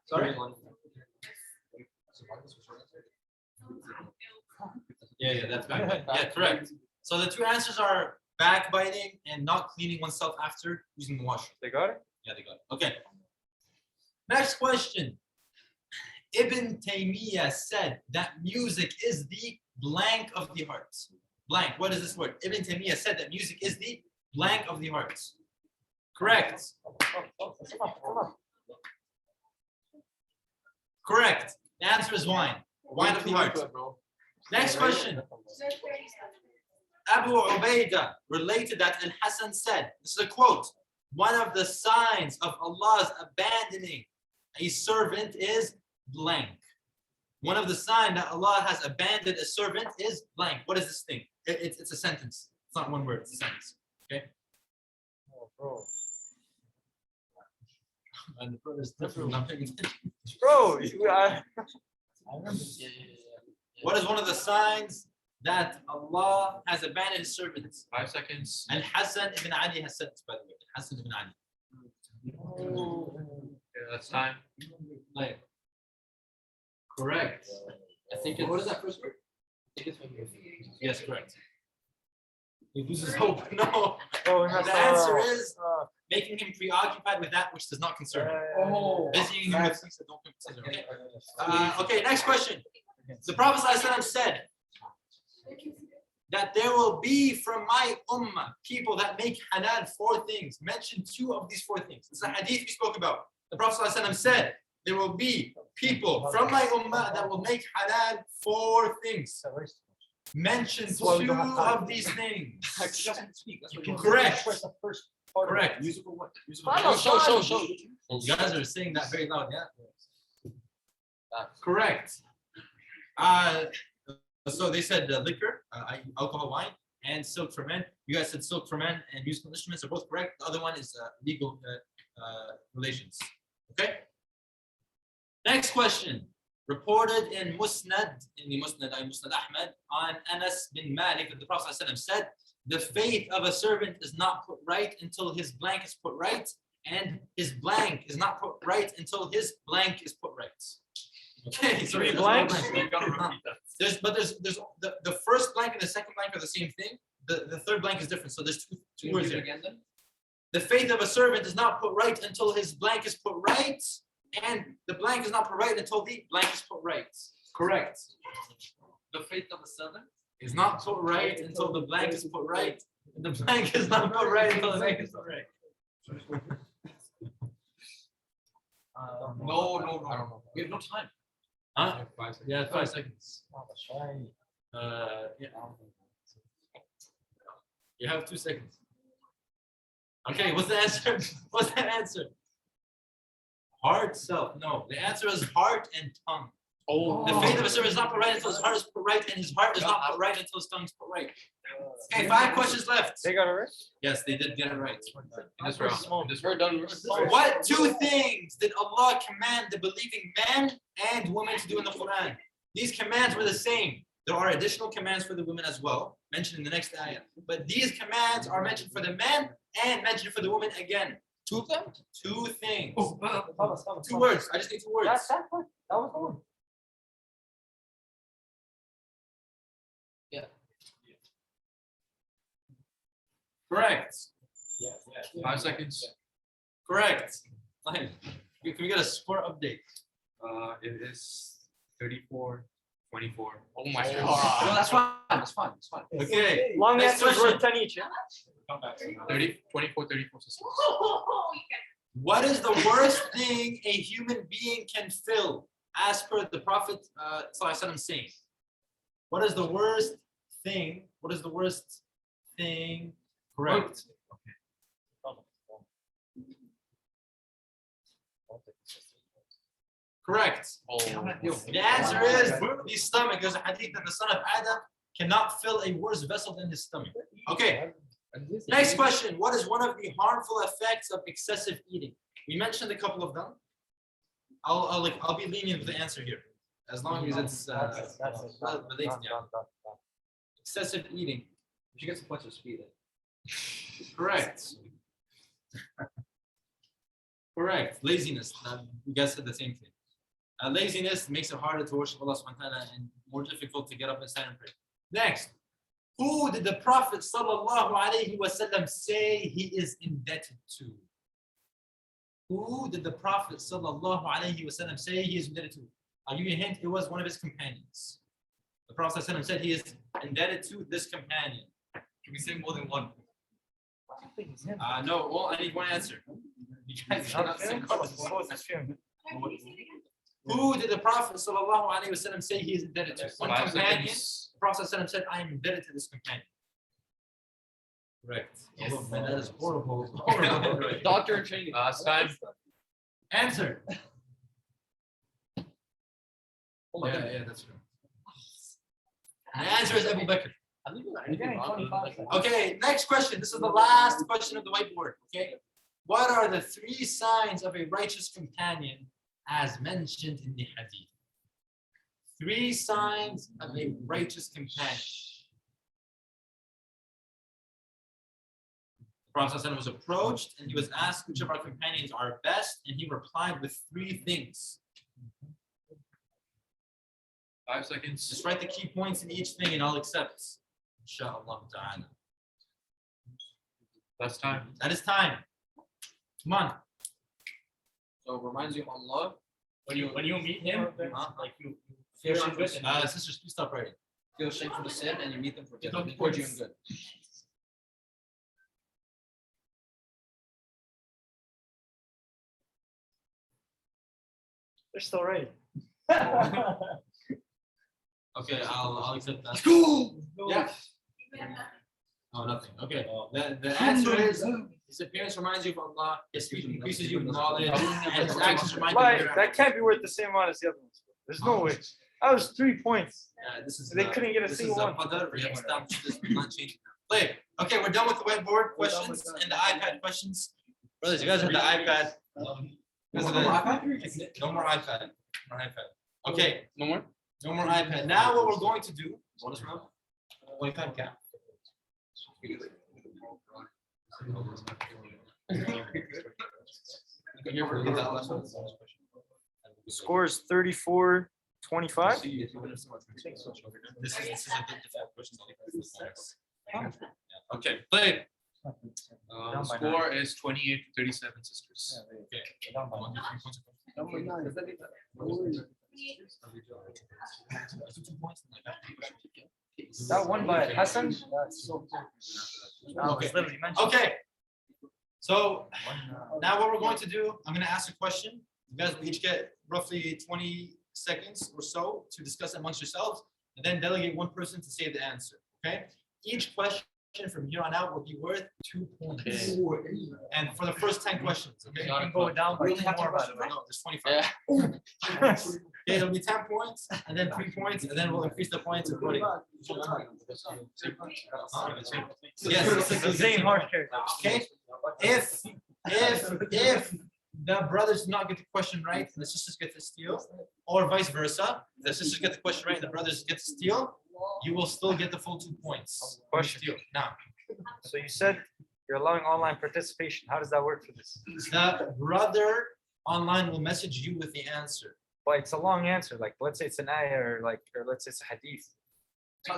Speaker 1: Sorry. Yeah, that's backbiting. Yeah, correct. So the two answers are backbiting and not cleaning oneself after using the washroom.
Speaker 2: They got it?
Speaker 1: Yeah, they got it. Okay. Next question. Ibn Taymiyyah said that music is the blank of the heart. Blank. What is this word? Ibn Taymiyyah said that music is the blank of the heart. Correct. Correct. The answer is wine. Wine of the heart. Next question. Abu Ubaidah related that Al-Hasan said, this is a quote, one of the signs of Allah's abandoning a servant is blank. One of the signs that Allah has abandoned a servant is blank. What is this thing? It's a sentence. It's not one word, it's a sentence. Okay? And the brother's different. I'm paying attention.
Speaker 2: Bro,
Speaker 1: What is one of the signs that Allah has abandoned his servants?
Speaker 3: 5 seconds.
Speaker 1: And Hassan ibn Ali has said this, by the way. Hassan ibn Ali.
Speaker 3: Yeah, that's time.
Speaker 1: Like, correct.
Speaker 3: I think it's. What is that first word? I think it's
Speaker 1: Yes, correct. He loses hope. No.
Speaker 2: Oh,
Speaker 1: The answer is making him preoccupied with that which does not concern him.
Speaker 2: Oh.
Speaker 1: Busying him with things that don't concern him. Okay? Okay, next question. The Prophet ﷺ said that there will be from my ummah people that make halal 4 things. Mention 2 of these 4 things. This is a hadith we spoke about. The Prophet ﷺ said there will be people from my ummah that will make halal 4 things. Mention 2 of these things. Correct. Correct.
Speaker 3: Musical what?
Speaker 1: Show. You guys are saying that very loud, yeah? Correct. So they said liquor, alcohol, wine, and silk for men. You guys said silk for men and musical instruments are both correct. The other one is legal relations. Okay. Next question. Reported in Musnad, Musnad Ahmad, on Anas bin Malik, that the Prophet ﷺ said, the faith of a servant is not put right until his blank is put right, and his blank is not put right until his blank is put right. Okay, so
Speaker 2: 3 blanks?
Speaker 1: There's the first blank and the second blank are the same thing. The third blank is different. So there's two words here.
Speaker 3: Again, then?
Speaker 1: The faith of a servant is not put right until his blank is put right, and the blank is not put right until the blank is put right. Correct.
Speaker 3: The faith of a servant
Speaker 1: Is not put right until the blank is put right, and the blank is not put right until the blank is put right.
Speaker 3: No. I don't know. We have no time.
Speaker 1: Huh? Yeah, 5 seconds. Yeah. You have 2 seconds. Okay, what's the answer? What's the answer? Heart, self. No, the answer is heart and tongue.
Speaker 6: Oh.
Speaker 1: The faith of a servant is not put right until his heart is put right, and his heart is not put right until his tongue is put right. Okay, 5 questions left.
Speaker 2: They got it right?
Speaker 1: Yes, they did get it right.
Speaker 3: In this round.
Speaker 6: We're done.
Speaker 1: What 2 things did Allah command the believing man and women to do in the Quran? These commands were the same. There are additional commands for the women as well, mentioned in the next ayah. But these commands are mentioned for the men and mentioned for the women again.
Speaker 6: 2 of them?
Speaker 1: 2 things.
Speaker 2: Oh,
Speaker 1: 2 words. I just need 2 words.
Speaker 2: That was the one.
Speaker 1: Correct.
Speaker 3: 5 seconds.
Speaker 1: Correct. Fine. Can we get a score update?
Speaker 3: It is 34, 24.
Speaker 6: Oh my
Speaker 5: No,
Speaker 6: god.
Speaker 5: that's fine. That's fine. That's fine.
Speaker 1: Okay.
Speaker 2: Long
Speaker 1: Next
Speaker 2: answers
Speaker 1: question.
Speaker 2: worth 10 each. Yeah?
Speaker 3: 24, 34 sisters.
Speaker 1: What is the worst thing a human being can feel, as per the Prophet ﷺ saying? What is the worst thing? What is the worst thing? Correct. Correct.
Speaker 6: Oh.
Speaker 1: The answer is the stomach. There's a hadith that the son of Adam cannot fill a worse vessel than his stomach. Okay. Next question. What is one of the harmful effects of excessive eating? We mentioned a couple of them. I'll be lenient with the answer here, as long as it's related. Yeah. Excessive eating.
Speaker 5: You get some points for speed.
Speaker 1: Correct. Correct. Laziness. You guys said the same thing. Laziness makes it harder to worship Allah subhanahu wa ta'ala and more difficult to get up and stand and pray. Next. Who did the Prophet sallallahu alaihi wasallam say he is indebted to? Who did the Prophet sallallahu alaihi wasallam say he is indebted to? I'll give you a hint. It was one of his companions. The Prophet sallallahu alaihi wasallam said he is indebted to this companion.
Speaker 3: Can we say more than one?
Speaker 1: No. Well, I need one answer. You guys cannot say Who did the Prophet sallallahu alaihi wasallam say he is indebted to? One
Speaker 3: 5
Speaker 1: companion.
Speaker 3: seconds.
Speaker 1: The Prophet sallallahu said, "I am indebted to this companion." Correct.
Speaker 3: Yes.
Speaker 1: Oh, man, that is horrible. Horrible.
Speaker 6: Doctor in training.
Speaker 3: It's time.
Speaker 1: Answer.
Speaker 5: Oh my
Speaker 1: Yeah,
Speaker 5: God.
Speaker 1: yeah, that's true. And the answer is Abu Bakr. Okay, next question. This is the last question of the whiteboard. Okay. What are the 3 signs of a righteous companion as mentioned in the hadith? 3 signs of a righteous companion. The Prophet ﷺ was approached and he was asked which of our companions are best, and he replied with 3 things.
Speaker 3: 5 seconds.
Speaker 1: Just write the key points in each thing and I'll accept. Inshallah ta'ala.
Speaker 3: Last time.
Speaker 1: That is time. Come on.
Speaker 5: So it reminds you of Allah.
Speaker 2: When you meet him, like you
Speaker 5: Feel shame for sin.
Speaker 1: Sisters, please stop writing.
Speaker 5: Feel shame for the sin, and you meet them for
Speaker 1: Don't
Speaker 5: towards you in
Speaker 1: points.
Speaker 5: good.
Speaker 2: they're still right.
Speaker 1: Okay, I'll accept that.
Speaker 5: Yeah.
Speaker 1: Oh, nothing. Okay. The answer is his appearance reminds you of Allah, his speech increases you with knowledge, and his actions remind you of
Speaker 2: Why?
Speaker 1: your
Speaker 2: That can't be worth the same amount as the other ones. There's no way. That was 3 points.
Speaker 1: This is
Speaker 2: They couldn't get a
Speaker 1: this
Speaker 2: single
Speaker 1: is
Speaker 2: one.
Speaker 1: qadar. We have established this. We're not changing that. Play. Okay, we're done with the whiteboard questions and the iPad questions. Brothers, you guys have the iPad. No more iPad. No more iPad. Okay,
Speaker 6: No more?
Speaker 1: no more iPad. Now what we're going to do, what is wrong? Wi-Fi cap.
Speaker 2: Score is 34-25.
Speaker 1: This is a bit difficult question. Okay, play.
Speaker 3: Score is 28 to 37 sisters.
Speaker 1: Okay.
Speaker 2: That one by Hassan.
Speaker 1: Okay. Okay. So now what we're going to do, I'm going to ask a question. You guys will each get roughly 20 seconds or so to discuss it amongst yourselves, and then delegate one person to say the answer. Okay. Each question from here on out will be worth 2 points. And for the first 10 questions, okay?
Speaker 2: You can go down by 2 more, by the way.
Speaker 1: No, there's 25. Okay, it'll be 10 points, and then 3 points, and then we'll increase the points accordingly. Yes, this is the
Speaker 2: Zayn harsh character.
Speaker 1: Okay, if the brothers do not get the question right, and the sisters get to steal, or vice versa, the sisters get the question right, and the brothers get to steal, you will still get the full 2 points.
Speaker 2: Question.
Speaker 1: Steal. Now,
Speaker 2: So you said you're allowing online participation. How does that work for this?
Speaker 1: the brother online will message you with the answer.
Speaker 2: But it's a long answer. Like let's say it's an ayah or let's say it's a hadith.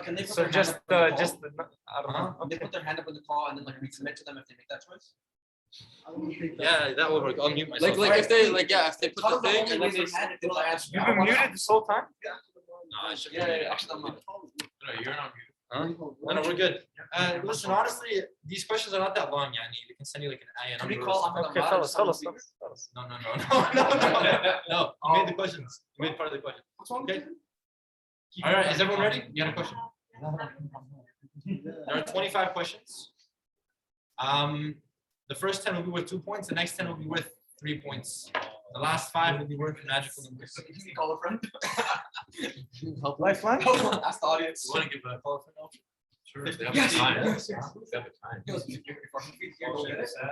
Speaker 5: Can they put
Speaker 2: So
Speaker 5: their hand
Speaker 2: just
Speaker 5: up in the
Speaker 2: just
Speaker 5: call?
Speaker 2: I don't know.
Speaker 5: They put their hand up in the call and then like we submit to them if they make that choice.
Speaker 1: Yeah, that will work. I'll mute myself.
Speaker 6: Like if they if they put
Speaker 5: Call
Speaker 6: the
Speaker 5: them
Speaker 6: thing
Speaker 5: only
Speaker 6: and then
Speaker 5: raise
Speaker 6: they.
Speaker 5: their hand if they don't answer.
Speaker 2: You've been muted this whole time.
Speaker 1: No, I should
Speaker 5: Yeah, actually, I'm not.
Speaker 1: No, you're not muted. Huh? No, we're good. Listen, honestly, these questions are not that long, Yani. We can send you like an ayah
Speaker 5: Can we
Speaker 1: number.
Speaker 5: call Ahmed
Speaker 2: Okay,
Speaker 5: Ahmad
Speaker 2: fellas,
Speaker 5: and
Speaker 2: fellas,
Speaker 5: someone
Speaker 2: fellas.
Speaker 1: No. No, you made the questions. You made part of the question.
Speaker 5: What's wrong
Speaker 1: Okay.
Speaker 5: with you?
Speaker 1: All right, is everyone ready? You got a question? There are 25 questions. The first 10 will be worth 2 points. The next 10 will be worth 3 points. The last 5 will be worth magical numbers.
Speaker 5: Can we call a friend?
Speaker 2: Lifeline.
Speaker 5: Ask the audience.
Speaker 1: You want to give a call for now?
Speaker 3: Sure.
Speaker 5: Yes.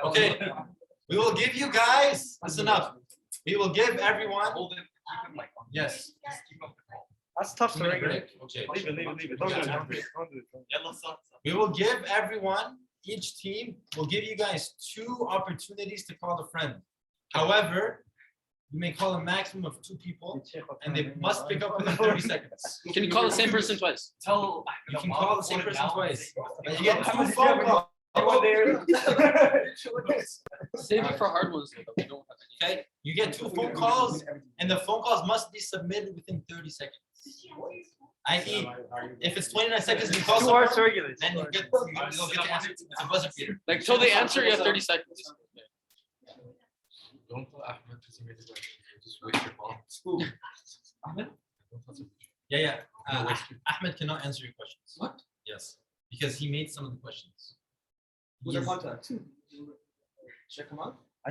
Speaker 1: Okay, we will give you guys, listen up. We will give everyone.
Speaker 5: Hold it. Keep it like on.
Speaker 1: Yes.
Speaker 5: Just keep up the call.
Speaker 2: That's tough to
Speaker 1: Minute
Speaker 2: regulate.
Speaker 1: break. Okay.
Speaker 2: Leave it. Don't do it. Don't do it. Don't do it.
Speaker 1: We will give everyone, each team will give you guys 2 opportunities to call a friend. However, you may call a maximum of 2 people and they must pick up within 30 seconds.
Speaker 6: Can you call the same person twice?
Speaker 5: Tell.
Speaker 1: You can call the same person twice. And you get 2 phone calls.
Speaker 6: Save it for hard ones. Though. We don't have any.
Speaker 1: Okay, you get 2 phone calls and the phone calls must be submitted within 30 seconds. I.e., if it's 29 seconds, you call
Speaker 2: Too hard to
Speaker 1: someone,
Speaker 2: regulate.
Speaker 1: then you'll get the answer. It's a buzzer beater.
Speaker 6: Like till they answer, you have 30 seconds.
Speaker 3: Don't tell Ahmed to submit it. Just waste your call.
Speaker 1: Yeah. Ahmed cannot answer your questions.
Speaker 5: What?
Speaker 1: Yes, because he made some of the questions.
Speaker 5: Who's our contact? Check him out.
Speaker 2: I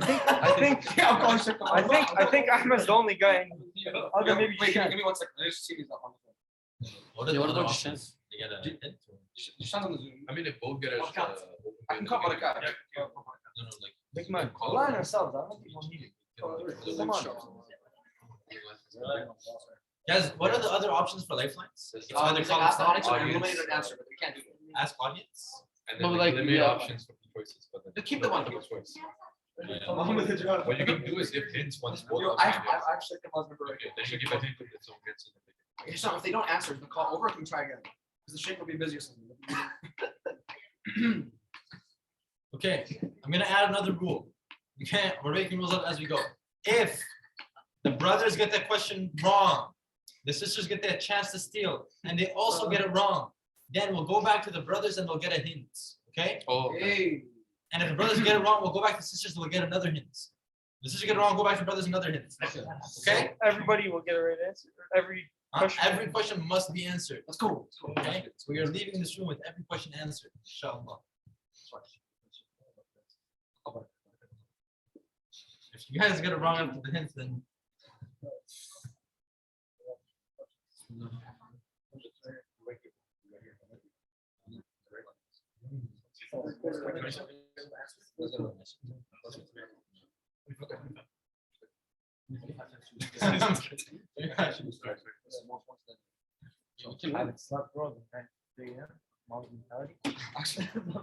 Speaker 2: think
Speaker 5: Yeah, I'm calling Sheikh Kamal.
Speaker 2: I think Ahmed's the only guy. Other maybe
Speaker 5: Wait,
Speaker 2: Shan.
Speaker 5: give me 1 second. Let's see if he's not on the phone.
Speaker 1: What
Speaker 6: Yeah, what
Speaker 1: the
Speaker 6: are those
Speaker 1: options? They get a hint or-
Speaker 5: Just on the Zoom.
Speaker 3: I mean, if both get a.
Speaker 5: I can come on a guy.
Speaker 1: No, like.
Speaker 2: Big man.
Speaker 3: Call
Speaker 2: Line
Speaker 3: it.
Speaker 2: ourselves. I don't think we'll need it. Come on.
Speaker 1: Guys, what are the other options for lifelines? It's either
Speaker 5: He's
Speaker 1: call
Speaker 5: like, ask the
Speaker 1: a
Speaker 5: audience or
Speaker 1: friend,
Speaker 5: eliminate an answer, but we can't do that.
Speaker 1: ask audience.
Speaker 3: And
Speaker 6: No,
Speaker 3: then
Speaker 6: but like,
Speaker 3: limit
Speaker 6: yeah.
Speaker 3: options for the choices, but then.
Speaker 5: Just keep the one.
Speaker 3: Keep choice.
Speaker 1: Yeah.
Speaker 3: What you can do is give hints once both.
Speaker 5: Yo,
Speaker 3: of them
Speaker 5: I've
Speaker 3: get it.
Speaker 5: Sheikh Kamal's number right
Speaker 3: Okay, then you give a hint if it's okay, so that they can-
Speaker 5: here. If they don't answer, the call over, can we try again? Because the Sheikh will be busy or something.
Speaker 1: Okay, I'm gonna add another rule. Okay, we're making rules up as we go. If the brothers get that question wrong, the sisters get their chance to steal, and they also get it wrong, then we'll go back to the brothers and they'll get a hint. Okay?
Speaker 3: Oh,
Speaker 5: Hey.
Speaker 1: And if the brothers get it wrong, we'll go back to the sisters and we'll get another hint. The sisters get it wrong, go back to the brothers, another hint. Okay?
Speaker 2: Everybody will get a right answer. Every question.
Speaker 1: Every question must be answered.
Speaker 5: Let's go.
Speaker 1: Okay? So we are leaving this room with every question answered. Inshallah. If you guys get it wrong after the hints, then
Speaker 6: We can have it.
Speaker 2: It's not wrong. Right? Yeah. Mom's mentality.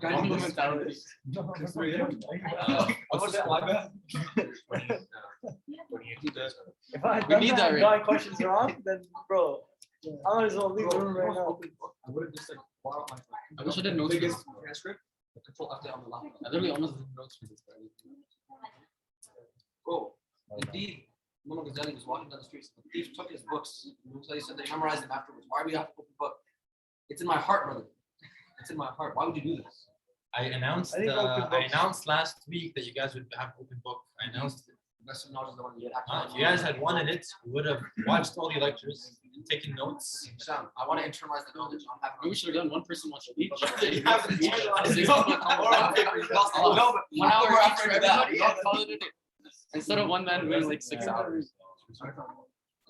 Speaker 6: Mom's mentality.
Speaker 2: If I
Speaker 6: We need that, right?
Speaker 2: got questions wrong, then bro, I might as well leave the room right now.
Speaker 5: I would have just like borrowed my.
Speaker 6: I wish I did notes for
Speaker 5: biggest
Speaker 6: this.
Speaker 5: transcript. The control F on the left.
Speaker 6: I literally almost did notes for this.
Speaker 5: Bro, the thief, Muhammad Ghazali was walking down the streets. The thief took his books. He said they memorized them afterwards. Why do we have to open the book? It's in my heart, brother. It's in my heart. Why would you do this?
Speaker 1: I announced
Speaker 2: I think open
Speaker 1: I
Speaker 2: books.
Speaker 1: announced last week that you guys would have open book. I announced it.
Speaker 5: Best of knowledge is the one you get.
Speaker 1: If you guys had wanted it, you would have watched all the lectures, taken notes.
Speaker 5: Sam, I want to internalize the knowledge. I'm having.
Speaker 6: Maybe we should have done one person watch each.
Speaker 1: You haven't internalized it.
Speaker 5: No, but
Speaker 6: 1 hour
Speaker 5: we're
Speaker 6: each
Speaker 5: after
Speaker 6: for
Speaker 5: that.
Speaker 6: everybody. Yeah, call it a day. Instead of one man doing like 6 hours.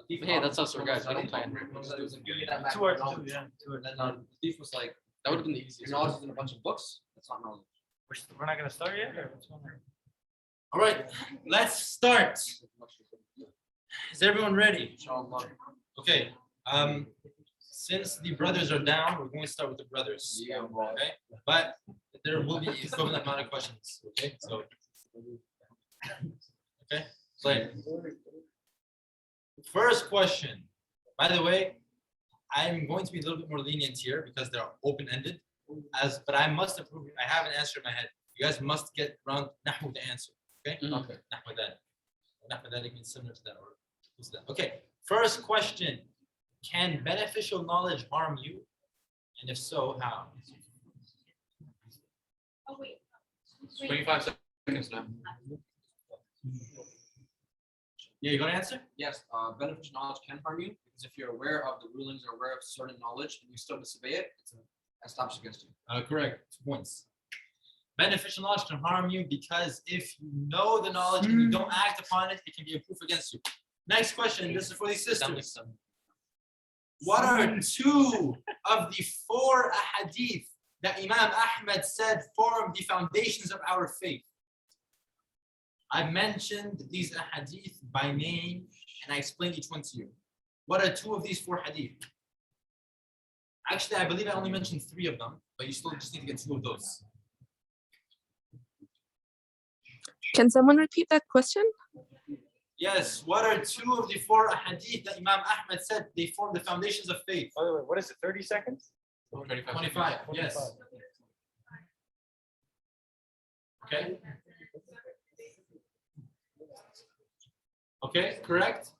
Speaker 6: Hey, that's us, we're guys, we don't plan.
Speaker 2: Too hard to do, yeah.
Speaker 5: And then the thief was like,
Speaker 6: That would have been the
Speaker 5: your
Speaker 6: easiest.
Speaker 5: knowledge is in a bunch of books. That's not knowledge.
Speaker 2: We're not gonna start yet, or what's going on?
Speaker 1: All right, let's start. Is everyone ready?
Speaker 5: Inshallah.
Speaker 1: Okay. Since the brothers are down, we're going to start with the brothers.
Speaker 5: Yeah,
Speaker 1: Okay, but there will be equivalent amount of questions. Okay, so. Okay, play. First question. By the way, I'm going to be a little bit more lenient here because they're open-ended. But I must approve. I have an answer in my head. You guys must get around nahwu the answer. Okay.
Speaker 6: Mhm.
Speaker 1: Okay. Nahwu that. Nahwu that means similar to that or close to that. Okay. First question. Can beneficial knowledge harm you? And if so, how?
Speaker 7: Oh, wait.
Speaker 3: 25 seconds now.
Speaker 1: Yeah, you got an answer?
Speaker 5: Yes, beneficial knowledge can harm you because if you're aware of the rulings or aware of certain knowledge and you still disobey it, it's established against you.
Speaker 1: Correct. 2 points. Beneficial knowledge can harm you because if you know the knowledge and you don't act upon it, it can be a proof against you. Next question. This is for these sisters. What are 2 of the 4 ahadith that Imam Ahmad said form the foundations of our faith? I mentioned these ahadith by name and I explained each one to you. What are 2 of these 4 hadith? Actually, I believe I only mentioned 3 of them, but you still just need to get 2 of those.
Speaker 9: Can someone repeat that question?
Speaker 1: Yes, what are 2 of the 4 ahadith that Imam Ahmad said they form the foundations of faith?
Speaker 2: By the way, what is it, 30 seconds?
Speaker 1: 25, yes. Okay. Okay, correct?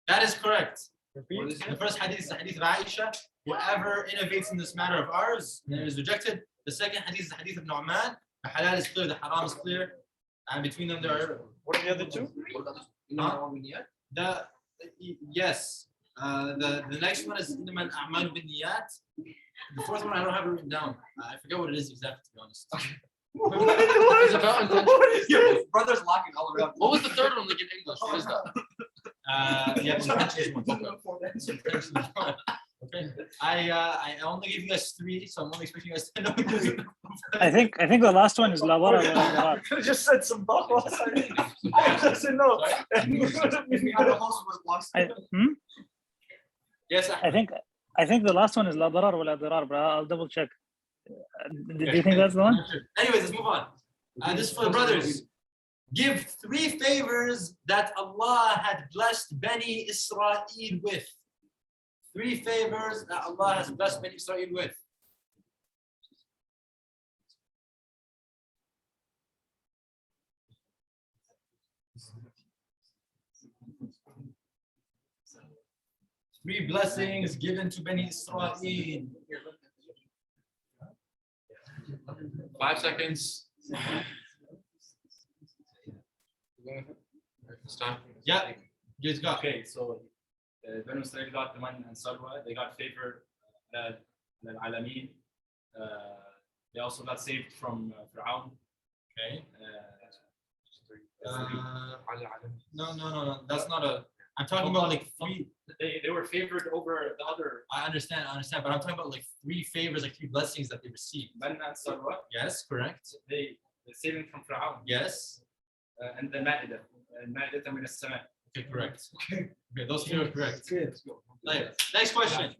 Speaker 1: That is correct.
Speaker 5: What is
Speaker 1: The
Speaker 5: it?
Speaker 1: first hadith is the hadith of Aisha. Whoever innovates in this matter of ours is rejected. The second hadith is the hadith of Nu'man. The halal is clear, the haram is clear. And between them there are
Speaker 2: What are the other 2?
Speaker 5: What about this? You know what we need?
Speaker 1: the yes. The next one is Innamal A'malu Binniyat. The fourth one I don't have it written down. I forget what it is exactly, to be honest.
Speaker 6: It's about intention.
Speaker 5: Brothers locking all around.
Speaker 6: What was the third one like in English? What is that?
Speaker 1: Yeah, intentions one. Okay. I only gave you guys 3, so I'm only expecting you guys to know 3.
Speaker 8: I think the last one is La Bara wa La Darar.
Speaker 2: Could have just said some buff last time. I said no.
Speaker 1: Yes,
Speaker 8: I think the last one is La Darar wa La Darar, but I'll double check. Do you think that's the one?
Speaker 1: Anyways, let's move on. This is for the brothers. Give 3 favors that Allah had blessed Bani Israel with. 3 favors that Allah has blessed Bani Israel with. Three blessings given to Bani Israel.
Speaker 3: 5 seconds. It's time.
Speaker 1: Yeah, you got.
Speaker 4: Okay, so Banu Israel got the man and Salwa. They got favor al-Alamin. They also got saved from Fir'aun.
Speaker 1: Okay. No. That's not a. I'm talking about like 3.
Speaker 4: They were favored over the other.
Speaker 1: I understand, but I'm talking about like 3 favors, like 3 blessings that they received.
Speaker 4: Man and Salwa.
Speaker 1: Yes, correct.
Speaker 4: They saved him from Fir'aun.
Speaker 1: Yes.
Speaker 4: And the Ma'idah. Ma'idah min as-sama'.
Speaker 1: Okay, correct. Okay, those 3 are correct. Like, next question.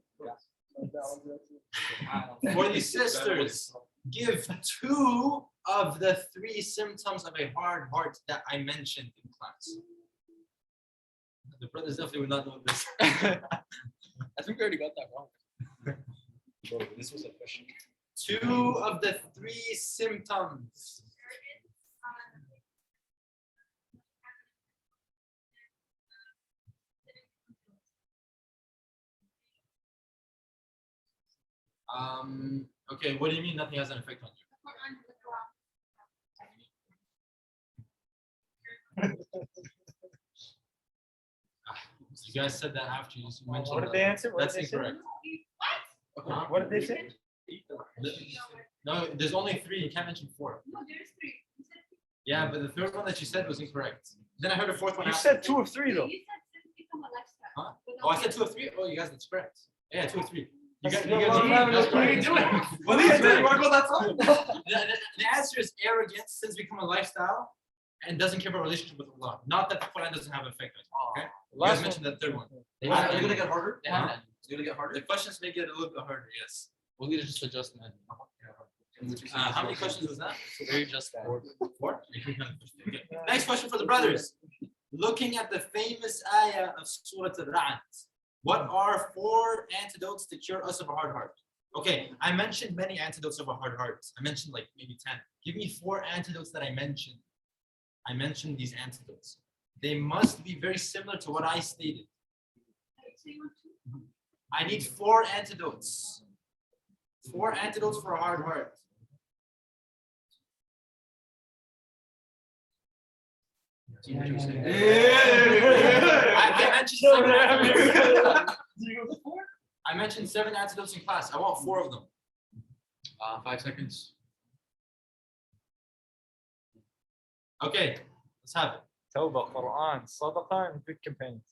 Speaker 1: For the sisters, give 2 of the 3 symptoms of a hard heart that I mentioned in class. The brothers definitely would not know this.
Speaker 6: I think we already got that wrong.
Speaker 4: This was a question.
Speaker 1: 2 of the 3 symptoms. Okay, what do you mean nothing has an effect on you? You guys said that after you mentioned
Speaker 2: What did
Speaker 1: that.
Speaker 2: they answer? What
Speaker 1: That's
Speaker 2: did they say?
Speaker 1: incorrect.
Speaker 2: What did they say?
Speaker 1: No, there's only 3. You can't mention 4.
Speaker 7: No, there's 3. You said
Speaker 1: Yeah, but the third one that you said was incorrect. Then I heard a 4th one.
Speaker 2: You
Speaker 1: after.
Speaker 2: said 2 of 3 though.
Speaker 7: You said since become a lifestyle.
Speaker 1: Huh?
Speaker 7: Without
Speaker 1: Oh, I said
Speaker 7: it.
Speaker 1: 2 of 3. Oh, you guys, that's correct. Yeah, 2 of 3. You
Speaker 2: That's
Speaker 1: guys,
Speaker 2: what
Speaker 1: you
Speaker 2: I'm
Speaker 1: guys,
Speaker 2: having.
Speaker 1: that's
Speaker 2: What are you
Speaker 1: correct.
Speaker 2: doing?
Speaker 1: What are you doing? You want to go that song? The answer is arrogance since become a lifestyle and doesn't care about relationship with Allah. Not that the Quran doesn't have an effect on you. Okay? You guys mentioned that third one.
Speaker 5: They have, they're gonna get harder. They
Speaker 1: Huh?
Speaker 5: have. It's gonna get harder.
Speaker 1: The questions may get a little bit harder. Yes.
Speaker 6: We'll need to just adjust that.
Speaker 1: How many questions was that?
Speaker 6: Very just that.
Speaker 1: 4. Okay. Next question for the brothers. Looking at the famous ayah of Surah Al-Ra'd, what are 4 antidotes to cure us of a hard heart? Okay, I mentioned many antidotes of a hard heart. I mentioned like maybe 10. Give me 4 antidotes that I mentioned. I mentioned these antidotes. They must be very similar to what I stated.
Speaker 7: So you want to?
Speaker 1: I need 4 antidotes. 4 antidotes for a hard heart. I mentioned 7 antidotes. I mentioned 7 antidotes in class. I want 4 of them.
Speaker 6: 5 seconds.
Speaker 1: Okay, let's have it.
Speaker 2: Tawbah, Quran, Sadaqah, and good companions.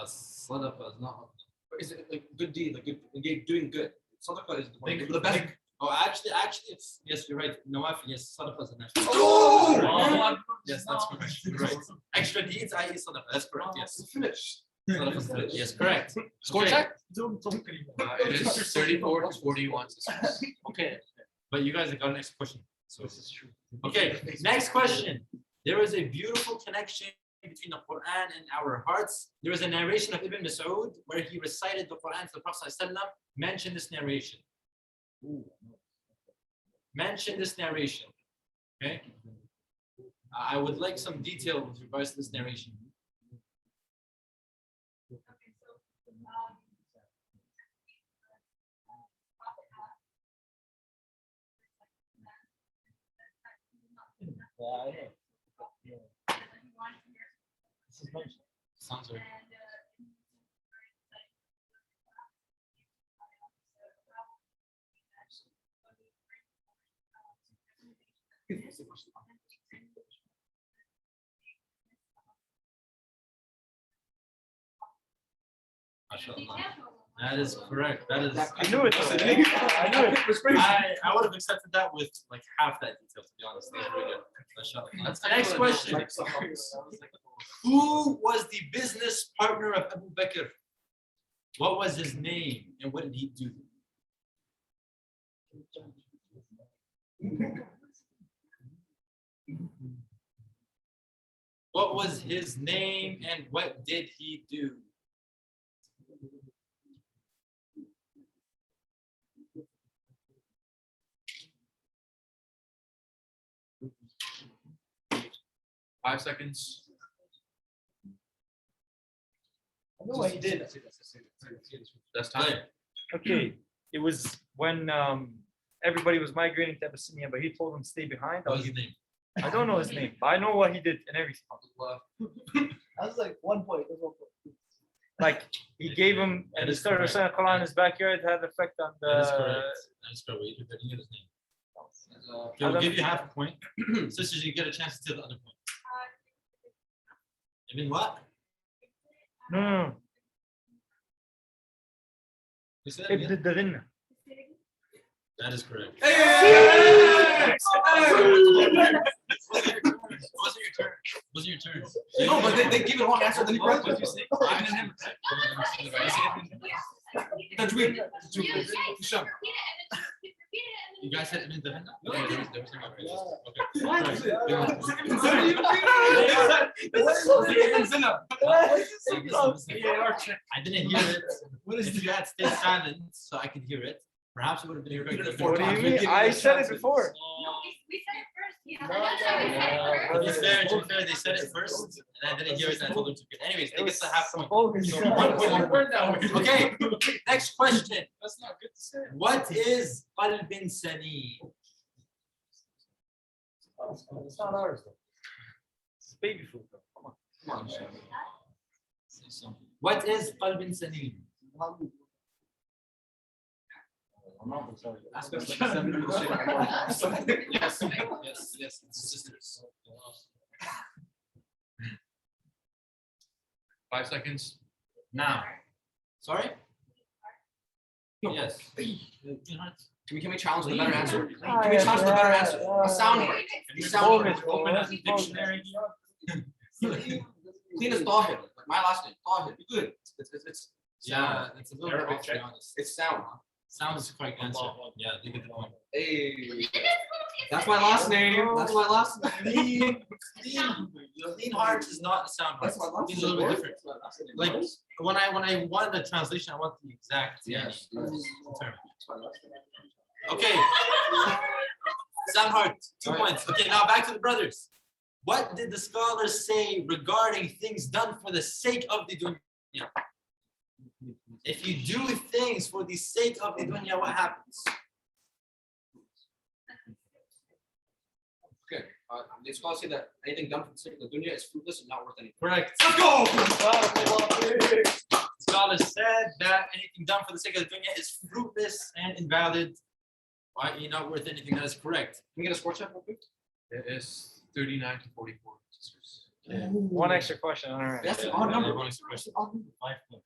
Speaker 1: Sadaqah is not.
Speaker 5: Is it like good deed, like good, doing good? Sadaqah is
Speaker 1: Think-
Speaker 5: the best.
Speaker 1: Oh, actually, it's yes, you're right. Nawafil, yes, sadaqah is an extra.
Speaker 5: Oh!
Speaker 1: Yes, that's correct. You're right. Extra deeds, i.e. sadaqah. That's correct. Yes.
Speaker 5: Finish.
Speaker 1: Sadaqah is correct. Yes, correct.
Speaker 6: Score
Speaker 1: Okay.
Speaker 6: check? It is 34 to 41.
Speaker 1: Okay, but you guys have got an next question. So this is true. Okay, next question. There is a beautiful connection between the Quran and our hearts. There is a narration of Ibn Mas'ud where he recited the Quran to the Prophet ﷺ. Mention this narration. Mention this narration. Okay. I would like some detail with regards to this narration.
Speaker 7: Okay, so
Speaker 1: Sounds right. MashaAllah. That is correct. That is.
Speaker 2: I knew it. I knew it.
Speaker 1: I would have accepted that with like half that detail, to be honest. That was really good. MashaAllah. That's the next question. Who was the business partner of Abu Bakr? What was his name and what did he do? What was his name and what did he do?
Speaker 6: Five seconds.
Speaker 2: I know what he did.
Speaker 6: That's time.
Speaker 2: Okay, it was when everybody was migrating to Abyssinia, but he told them stay behind.
Speaker 1: What was his name?
Speaker 2: I don't know his name, but I know what he did and everything.
Speaker 10: That's like 1 point. That's 1 point.
Speaker 2: Like he gave him,
Speaker 1: That
Speaker 2: and he
Speaker 1: is
Speaker 2: started
Speaker 1: correct.
Speaker 2: reciting Quran in his backyard. Had effect on
Speaker 1: That is correct.
Speaker 2: the.
Speaker 1: That is correct. Wait, I didn't get his name. Okay, we'll give you half a point. Sisters, you get a chance to the other point. Ibn what?
Speaker 2: No.
Speaker 1: You said it
Speaker 2: Ibn
Speaker 1: again?
Speaker 2: Darinna.
Speaker 1: That is correct. Wasn't your turn. Wasn't your turn.
Speaker 5: No, but they give it wrong answer, then he
Speaker 1: What
Speaker 5: corrects
Speaker 1: did you
Speaker 5: it.
Speaker 1: say? I'm in him.
Speaker 5: Tajweed.
Speaker 7: Hisham.
Speaker 1: You guys said Ibn Darinna? No, there was no Okay. I didn't hear it. If you had stayed silent so I could hear it, perhaps it would have been correct.
Speaker 2: What do you mean? I said it before.
Speaker 7: No, we said it first. Yeah.
Speaker 1: To be fair, they said it first, and I didn't hear it, and I told them to get. Anyways, they get the half point. So 1 point. Okay, next question.
Speaker 6: That's not good to say.
Speaker 1: What is qalbin sani?
Speaker 10: It's not ours though.
Speaker 2: It's baby food. Though. Come on.
Speaker 5: Come on.
Speaker 1: Say something. What is qalb salim?
Speaker 5: Ask us like 7 minutes straight in the morning.
Speaker 1: Yes, it's sisters.
Speaker 6: 5 seconds.
Speaker 1: Now.
Speaker 5: Sorry?
Speaker 1: Yes.
Speaker 5: Can we challenge the better answer? Can we challenge the better answer? A sound word. A sound word.
Speaker 1: Open a dictionary.
Speaker 5: Clean as Tahir. Like my last name. Tahir. Be good. It's
Speaker 1: Yeah, it's a little bit
Speaker 4: Arabic,
Speaker 1: off, to be
Speaker 4: right?
Speaker 1: honest.
Speaker 5: it's sound. Huh?
Speaker 1: Sounds correct answer. Yeah, you get the point.
Speaker 5: Hey. That's my last name. That's my last name.
Speaker 1: Clean heart is not a sound.
Speaker 5: That's my last
Speaker 1: It's a little bit
Speaker 5: name.
Speaker 1: different. Like when I want the translation, I want the exact
Speaker 5: Yes.
Speaker 1: term. Okay. Sound heart, 2 points. Okay, now back to the brothers. What did the scholars say regarding things done for the sake of the dunya? If you do things for the sake of the dunya, what happens?
Speaker 5: Okay. The scholars say that anything done for the sake of the dunya is fruitless and not worth anything.
Speaker 1: Correct.
Speaker 5: Let's go.
Speaker 1: Scholars said that anything done for the sake of the dunya is fruitless and invalid. Why not worth anything? That is correct.
Speaker 5: Can we get a score check real quick?
Speaker 6: It is 39 to 44, sisters.
Speaker 2: One extra question. All right.
Speaker 5: That's an odd number.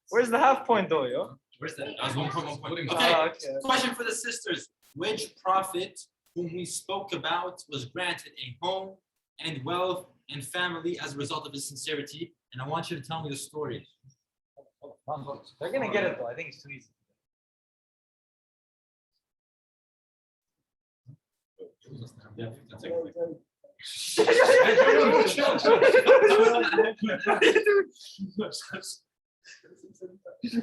Speaker 2: Where's the half point though, yo?
Speaker 1: Where's that? That was 1 point, 1 point.
Speaker 2: Ah,
Speaker 1: Okay.
Speaker 2: okay.
Speaker 1: Question for the sisters. Which prophet whom we spoke about was granted a home and wealth and family as a result of his sincerity? And I want you to tell me the story.
Speaker 2: They're gonna get it though. I think it's too easy.
Speaker 1: Yeah, 15 seconds.
Speaker 5: Is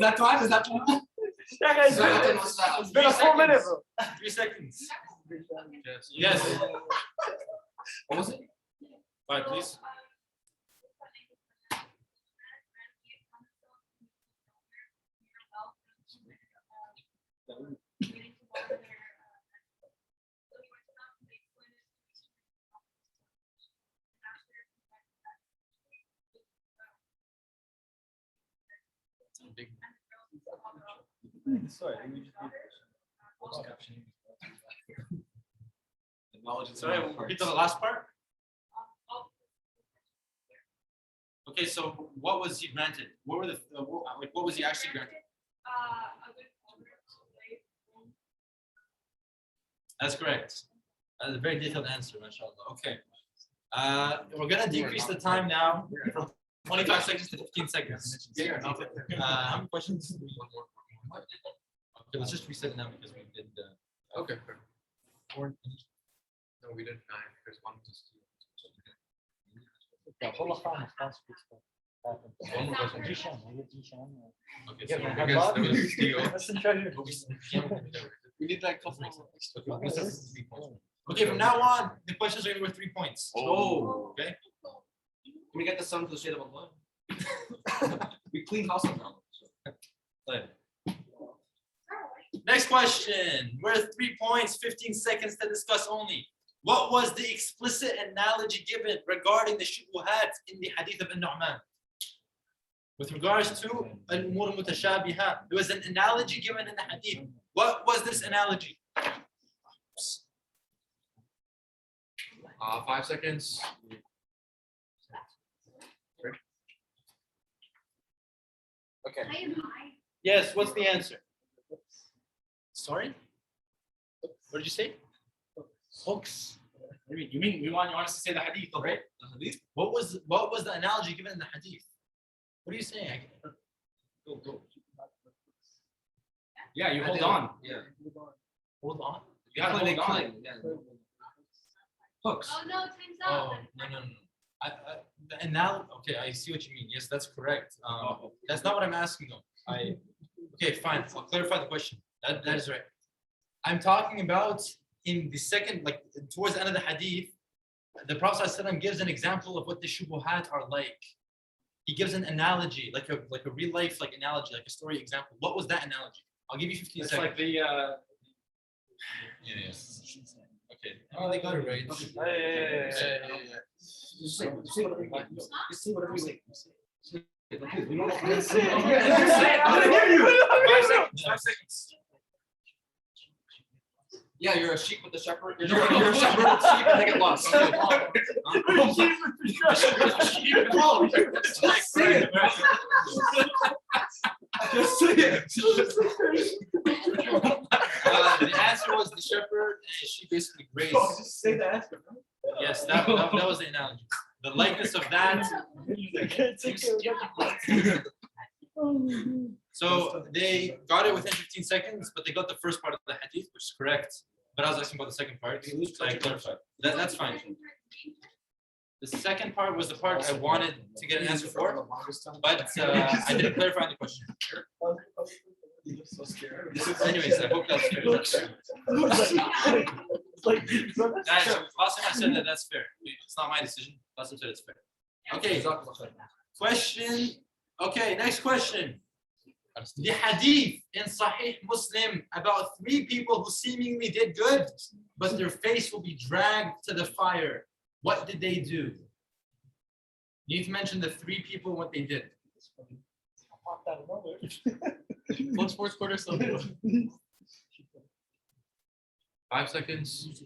Speaker 5: that time? Is that time?
Speaker 2: Yeah, guys, it's been a full minute, bro.
Speaker 1: 3 seconds.
Speaker 6: Yes.
Speaker 1: Yes.
Speaker 5: What was it?
Speaker 1: 5, please.
Speaker 2: Sorry,
Speaker 1: Sorry, repeat the last part. Okay, so what was he granted? What were the what was he actually granted? That's correct. That's a very detailed answer, mashallah. Okay. We're gonna decrease the time now from 25 seconds to 15 seconds. How many questions? Okay, let's just reset it now because we did.
Speaker 6: Okay. Fair. No, we did 9 because one was 2.
Speaker 1: Okay,
Speaker 2: Yeah,
Speaker 1: so
Speaker 2: man.
Speaker 6: Because there was Theo.
Speaker 2: That's in treasure.
Speaker 5: We need that couple.
Speaker 1: Okay, from now on, the questions are going to be worth 3 points.
Speaker 5: Oh.
Speaker 1: Okay.
Speaker 5: Can we get the sun for the shade of Allah? We clean house up now.
Speaker 1: Next question. Worth 3 points, 15 seconds to discuss only. What was the explicit analogy given regarding the shubuhat in the hadith of An-Nu'man? With regards to al-umur mutashabiha, there was an analogy given in the hadith. What was this analogy?
Speaker 6: 5 seconds.
Speaker 1: Okay. Yes, what's the answer? Sorry? What did you say? Hooks.
Speaker 4: You mean you want us to say the hadith, right?
Speaker 1: The hadith? What was the analogy given in the hadith? What are you saying? Go.
Speaker 4: Yeah, you hold on.
Speaker 5: Yeah.
Speaker 1: Hold on.
Speaker 4: You gotta hold on.
Speaker 5: Yeah. Hooks.
Speaker 7: Oh, no, time's
Speaker 1: Oh,
Speaker 7: up.
Speaker 1: no. And now, okay, I see what you mean. Yes, that's correct. That's not what I'm asking though. Okay, fine. I'll clarify the question. That is right. I'm talking about in the second, like towards the end of the hadith, the Prophet ﷺ gives an example of what the shubuhat are like. He gives an analogy, like a real life like analogy, like a story example. What was that analogy? I'll give you 15
Speaker 4: It's
Speaker 1: seconds.
Speaker 4: like the
Speaker 1: Yes. Okay. Oh, they got it right.
Speaker 2: Yeah.
Speaker 5: Just say whatever you want. Just say whatever you want.
Speaker 4: Five seconds.
Speaker 5: Yeah, you're a sheep with the shepherd. You're a shepherd with sheep and they get lost.
Speaker 10: Just say it. Just say it.
Speaker 1: The answer was the shepherd, and she basically grazed.
Speaker 10: Just say the answer.
Speaker 1: Yes, that was the analogy. The likeness of that. So they got it within 15 seconds, but they got the first part of the hadith, which is correct. But I was asking about the second part. So I clarified. That's fine. The second part was the part I wanted to get an answer for, but I didn't clarify the question.
Speaker 10: So scared.
Speaker 1: Anyways, I hope that's fair. Last time I said that's fair. It's not my decision. Last time I said it's fair. Okay. Question. Okay, next question. The hadith in Sahih Muslim about 3 people who seemingly did good, but their face will be dragged to the fire. What did they do? You need to mention the 3 people, what they did.
Speaker 6: One sports quarter, so 5 seconds.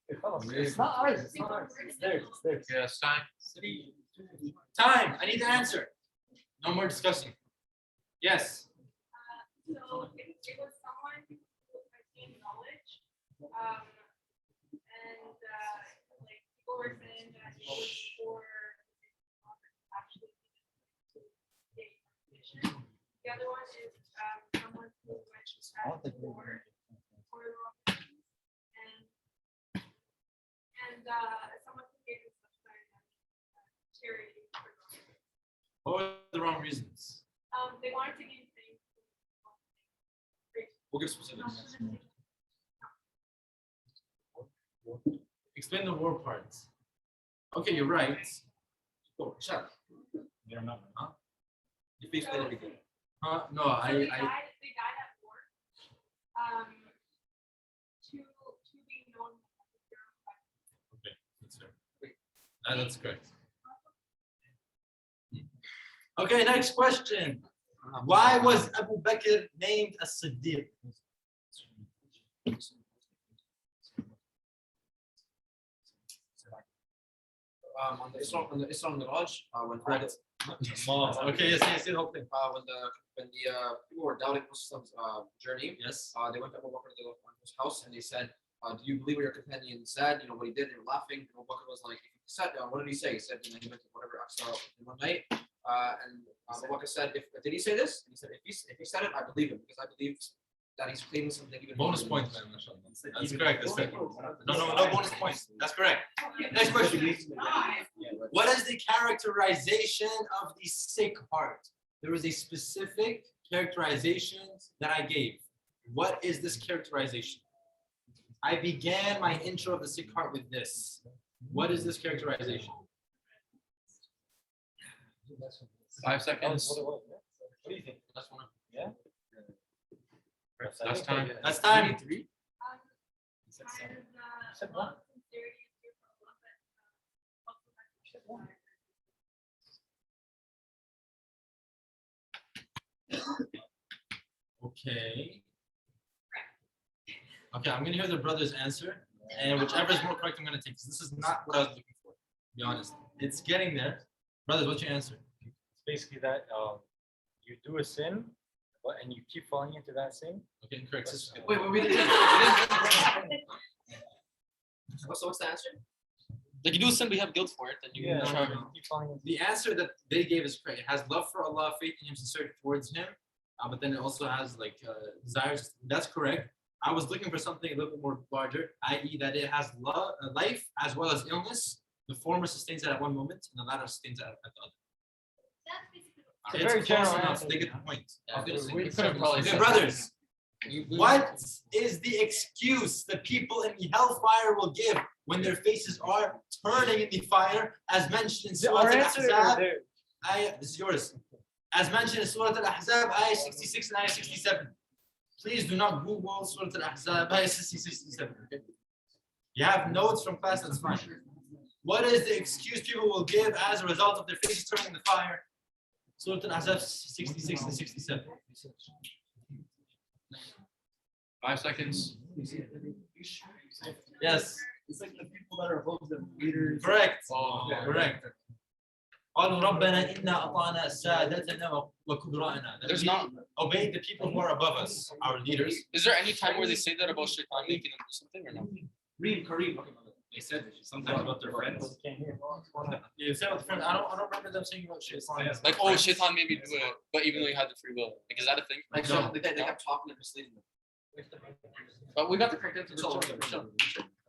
Speaker 2: It's not ours. It's not ours. It's theirs. It's theirs.
Speaker 6: Yeah, it's time.
Speaker 1: Time. I need to answer. No more discussing. Yes.
Speaker 7: So it was someone who attained knowledge, and like people were saying that it was for actually get information. The other one is someone who went for the wrong reasons, and someone who gave some kind of charity for the wrong reasons.
Speaker 1: What were the wrong reasons?
Speaker 7: They wanted to gain things.
Speaker 1: We'll give specifics. Explain the war parts. Okay, you're right. Oh, shut up. You remember, huh? You please explain everything. Huh? No,
Speaker 7: They
Speaker 1: I.
Speaker 7: died at war. To be known as a hero.
Speaker 1: Okay, that's fair. That's correct. Okay, next question. Why was Abu Bakr named as Siddiq?
Speaker 5: On the Isra Miraj, when
Speaker 1: Okay, yes, the whole thing.
Speaker 5: when the people were doubting Muslims' journey,
Speaker 1: Yes.
Speaker 5: they went to Abu Bakr his house and they said, "Do you believe what your companion said? You know what he did." They were laughing. And Abu Bakr was like, "If he said, what did he say?" He said, "You know, he went to whatever Aqsa in one night." And Abu Bakr said, "Did he say this?" And he said, "If he said it, I believe him because I believe that he's claiming something even more
Speaker 1: Bonus
Speaker 5: than
Speaker 1: point,
Speaker 5: this."
Speaker 1: man. mashallah. That's correct. That's correct. No bonus points. That's correct. Next question. What is the characterization of the sick heart? There was a specific characterization that I gave. What is this characterization? I began my intro of the sick heart with this. What is this characterization?
Speaker 6: 5 seconds.
Speaker 2: What do you think?
Speaker 1: Last one.
Speaker 2: Yeah.
Speaker 6: That's time.
Speaker 1: That's time.
Speaker 7: Kind of
Speaker 2: Said one.
Speaker 7: sincerity is here for Allah, but also
Speaker 1: Okay. Okay, I'm gonna hear the brother's answer, and whichever is more correct, I'm gonna take. 'Cause this is not what I was looking for. To be honest, it's getting there. Brothers, what's your answer?
Speaker 2: It's basically that you do a sin, and you keep falling into that sin.
Speaker 1: Okay, incorrect. This is good.
Speaker 5: Wait, we didn't. What's the answer?
Speaker 3: Like you do a sin, but you have guilt for it, then you
Speaker 2: Yeah,
Speaker 3: try
Speaker 2: you keep falling into.
Speaker 1: The answer that they gave is correct. It has love for Allah, faith in Him, sincerity towards Him, but then it also has like desires. That's correct. I was looking for something a little bit more larger, i.e., that it has love, life as well as illness. The former sustains it at one moment, and the latter sustains it at the other.
Speaker 7: that's basically
Speaker 1: Okay,
Speaker 2: very
Speaker 1: it's close
Speaker 2: general
Speaker 1: enough.
Speaker 2: answer,
Speaker 1: They get
Speaker 2: yeah.
Speaker 1: the point.
Speaker 3: You could have probably
Speaker 1: Okay,
Speaker 3: said
Speaker 1: brothers, what is the excuse the people in the hellfire will give when their faces are turning in the fire, as mentioned in Surah
Speaker 2: Our answer is
Speaker 1: Al-Ahzab?
Speaker 2: there.
Speaker 1: This is yours. As mentioned in Surah Al-Ahzab, ayah 66 and ayah 67. Please do not Google Surah Al-Ahzab by 67. Okay? You have notes from class, that's fine. What is the excuse people will give as a result of their faces turning the fire? Surah Al-Ahzab 66 and 67.
Speaker 6: 5 seconds.
Speaker 1: Yes,
Speaker 10: It's like the people that are opposed to leaders.
Speaker 1: correct.
Speaker 6: Oh.
Speaker 1: Correct. قالوا ربنا إنا أطعنا سادتنا وكبراءنا. That
Speaker 3: There's
Speaker 1: we
Speaker 3: not-
Speaker 1: obeyed the people who are above us, our leaders.
Speaker 3: Is there any time where they say that about Shaitan making them do something or no?
Speaker 4: Reem Kareem. They said sometimes about their friends.
Speaker 1: You said with friends, I don't remember them saying about Shaitan.
Speaker 3: Like, oh, Shaitan made me do it, but even though you had the free will. Like, is that a thing?
Speaker 5: Like, so they kept talking and misleading them.
Speaker 3: But we got the correct answer.
Speaker 5: So,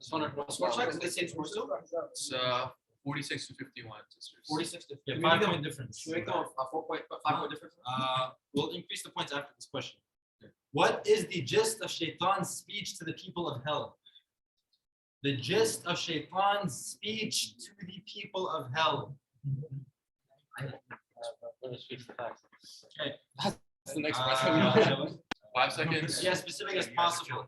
Speaker 3: Just wanted to
Speaker 5: What check did they say tomorrow still?
Speaker 6: It's 46 to 51, sisters.
Speaker 5: 46 to.
Speaker 1: Yeah,
Speaker 5: Can we
Speaker 1: 5
Speaker 5: make them-
Speaker 1: point difference.
Speaker 5: Should we make them a 5 point difference?
Speaker 1: We'll increase the points after this question. What is the gist of Shaitan's speech to the people of hell? The gist of Shaitan's speech to the people of hell. Okay.
Speaker 3: That's the next question.
Speaker 6: 5 seconds.
Speaker 1: Be as specific as possible.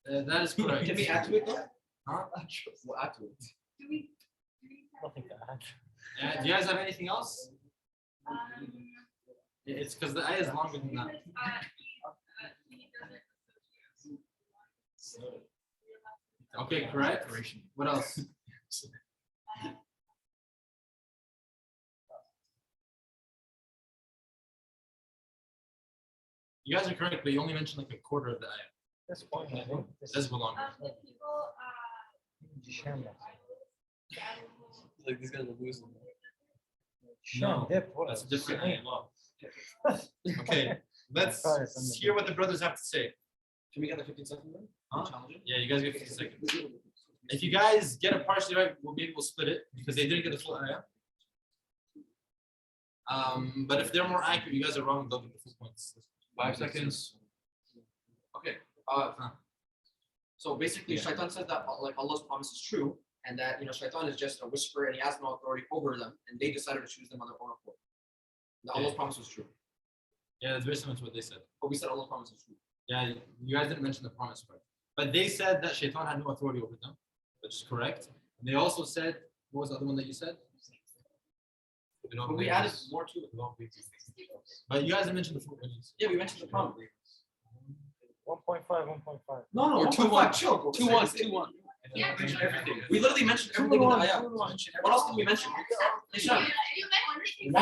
Speaker 1: That is correct.
Speaker 5: Can we add to it though?
Speaker 1: Huh?
Speaker 5: We'll add to it.
Speaker 1: Do you guys have anything else? It's because the ayah is longer than that. Okay, correct. What else? You guys are correct, but you only mentioned like a quarter of the ayah.
Speaker 2: This point, I think.
Speaker 1: This will longer.
Speaker 3: Like, these guys are losing.
Speaker 1: No, that's a different ayah. Okay, let's hear what the brothers have to say.
Speaker 5: Can we get the 15 seconds then?
Speaker 1: Huh?
Speaker 5: Challenge it?
Speaker 1: Yeah, you guys get 50 seconds. If you guys get it partially right, we'll be able to split it because they didn't get the full ayah. But if they're more accurate, you guys are wrong, they'll get the full points.
Speaker 6: 5 seconds.
Speaker 5: Okay. So basically, Shaitan said that like Allah's promise is true, and that Shaitan is just a whisperer, and he has no authority over them, and they decided to choose them on their own accord. That Allah's promise was true,
Speaker 1: Yeah, that's very similar to what they said.
Speaker 5: but we said Allah's promise is true.
Speaker 1: Yeah, you guys didn't mention the promise part. But they said that Shaitan had no authority over them, which is correct. And they also said, what was the other one that you said?
Speaker 5: But we added more to it.
Speaker 1: But you guys didn't mention the full points.
Speaker 5: Yeah, we mentioned the promise.
Speaker 2: 1.5, 1.5.
Speaker 5: No, no,
Speaker 3: Or
Speaker 5: 2-1. Chill.
Speaker 3: 2-1, 2-1.
Speaker 5: Everything. We literally mentioned everything in the ayah. What else did we mention? Nishan.
Speaker 2: I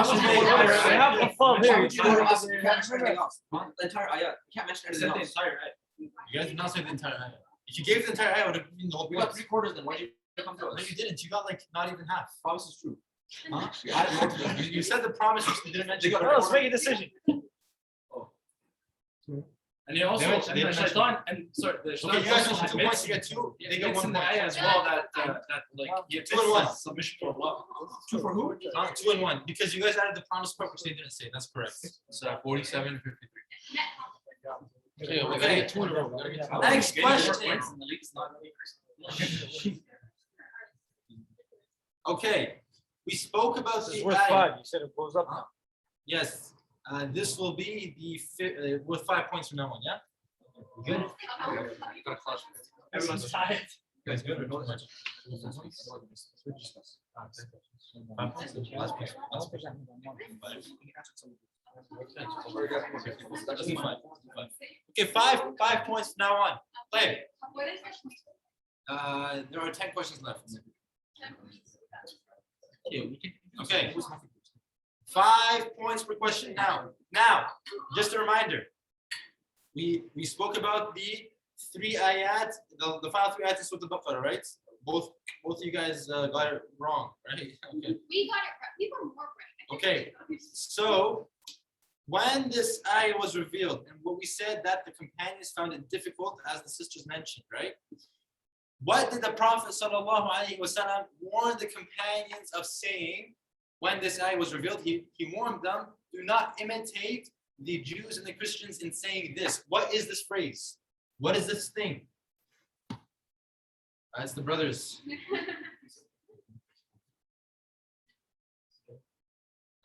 Speaker 2: have the phone here.
Speaker 5: You can't mention anything else. The entire ayah. You can't mention anything
Speaker 1: The
Speaker 5: else.
Speaker 1: entire ayah. You guys did not say the entire ayah. If you gave the entire ayah, it would have been the whole
Speaker 5: We got
Speaker 1: point.
Speaker 5: 3/4 then. Why did you come to
Speaker 1: No,
Speaker 5: us?
Speaker 1: you didn't. You got like not even half.
Speaker 5: Promise is true.
Speaker 1: Huh?
Speaker 5: We added more to that.
Speaker 1: You said the promise, which you didn't mention.
Speaker 5: They got
Speaker 2: Well, let's make a decision.
Speaker 4: And you also,
Speaker 1: They mentioned-
Speaker 4: and the
Speaker 1: they
Speaker 4: Shaitan, and sorry, the
Speaker 1: Okay,
Speaker 4: Shaitan
Speaker 1: you guys
Speaker 4: also
Speaker 1: mentioned 2
Speaker 4: admits-
Speaker 1: points, you get 2. They get
Speaker 4: admits
Speaker 1: 1
Speaker 4: in the
Speaker 1: point.
Speaker 4: ayah as well that like he
Speaker 1: 2 and 1.
Speaker 4: admits submission to Allah.
Speaker 5: 2 for who?
Speaker 1: 2 and 1. Because you guys added the promise part, which they didn't say. That's correct.
Speaker 6: It's 47 to 53.
Speaker 3: Okay, we gotta
Speaker 1: Okay.
Speaker 3: get 2 in a row. We gotta get 2 in a row.
Speaker 1: Next
Speaker 4: Getting more
Speaker 1: question.
Speaker 4: points in the league is not
Speaker 1: Okay, we spoke about
Speaker 2: This is
Speaker 1: the
Speaker 2: worth
Speaker 1: ayah.
Speaker 2: 5. You said it goes up now.
Speaker 1: Yes, this will be the worth 5 points from now on. Yeah. Good.
Speaker 4: everyone's tired.
Speaker 1: You guys good or not much? 5 points. Last piece. Last piece. That doesn't 5. Okay, 5 points from now on. Play.
Speaker 7: What is this?
Speaker 1: There are 10 questions left. Okay. 5 points per question now. Now, just a reminder. We spoke about the 3 ayat, the final 3 ayats with the Baqarah, right? Both of you guys got it wrong, right? Okay.
Speaker 7: We got it right. We were more right.
Speaker 1: Okay. So when this ayah was revealed, and what we said that the companions found it difficult, as the sisters mentioned, right? What did the Prophet ﷺ warn the companions of saying when this ayah was revealed? He warned them, do not imitate the Jews and the Christians in saying this. What is this phrase? What is this thing? That's the brothers.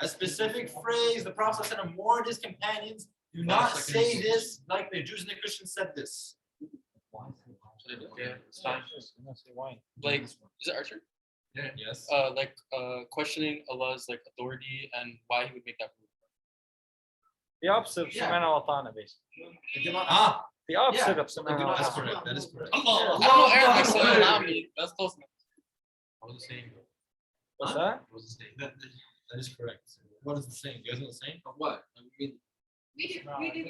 Speaker 1: A specific phrase. The Prophet ﷺ warned his companions, do not say this like the Jews and the Christians said this.
Speaker 6: Yeah, it's fine.
Speaker 3: Like, is it Archer?
Speaker 1: Yes.
Speaker 3: Like questioning Allah's like authority and why he would make that rule.
Speaker 2: The opposite of
Speaker 1: Yeah.
Speaker 2: Samana wa Ta'ana, basically.
Speaker 1: Ah,
Speaker 2: The opposite
Speaker 1: Yeah.
Speaker 2: of Samana wa
Speaker 1: that's
Speaker 2: Ta'ana.
Speaker 1: correct. That is correct.
Speaker 3: I don't know Arabic, so allow me. That's close enough.
Speaker 6: What was the saying?
Speaker 2: What's that?
Speaker 6: What was the saying?
Speaker 1: That is correct. What is the saying? You guys know the saying?
Speaker 5: Of what? I mean,
Speaker 7: We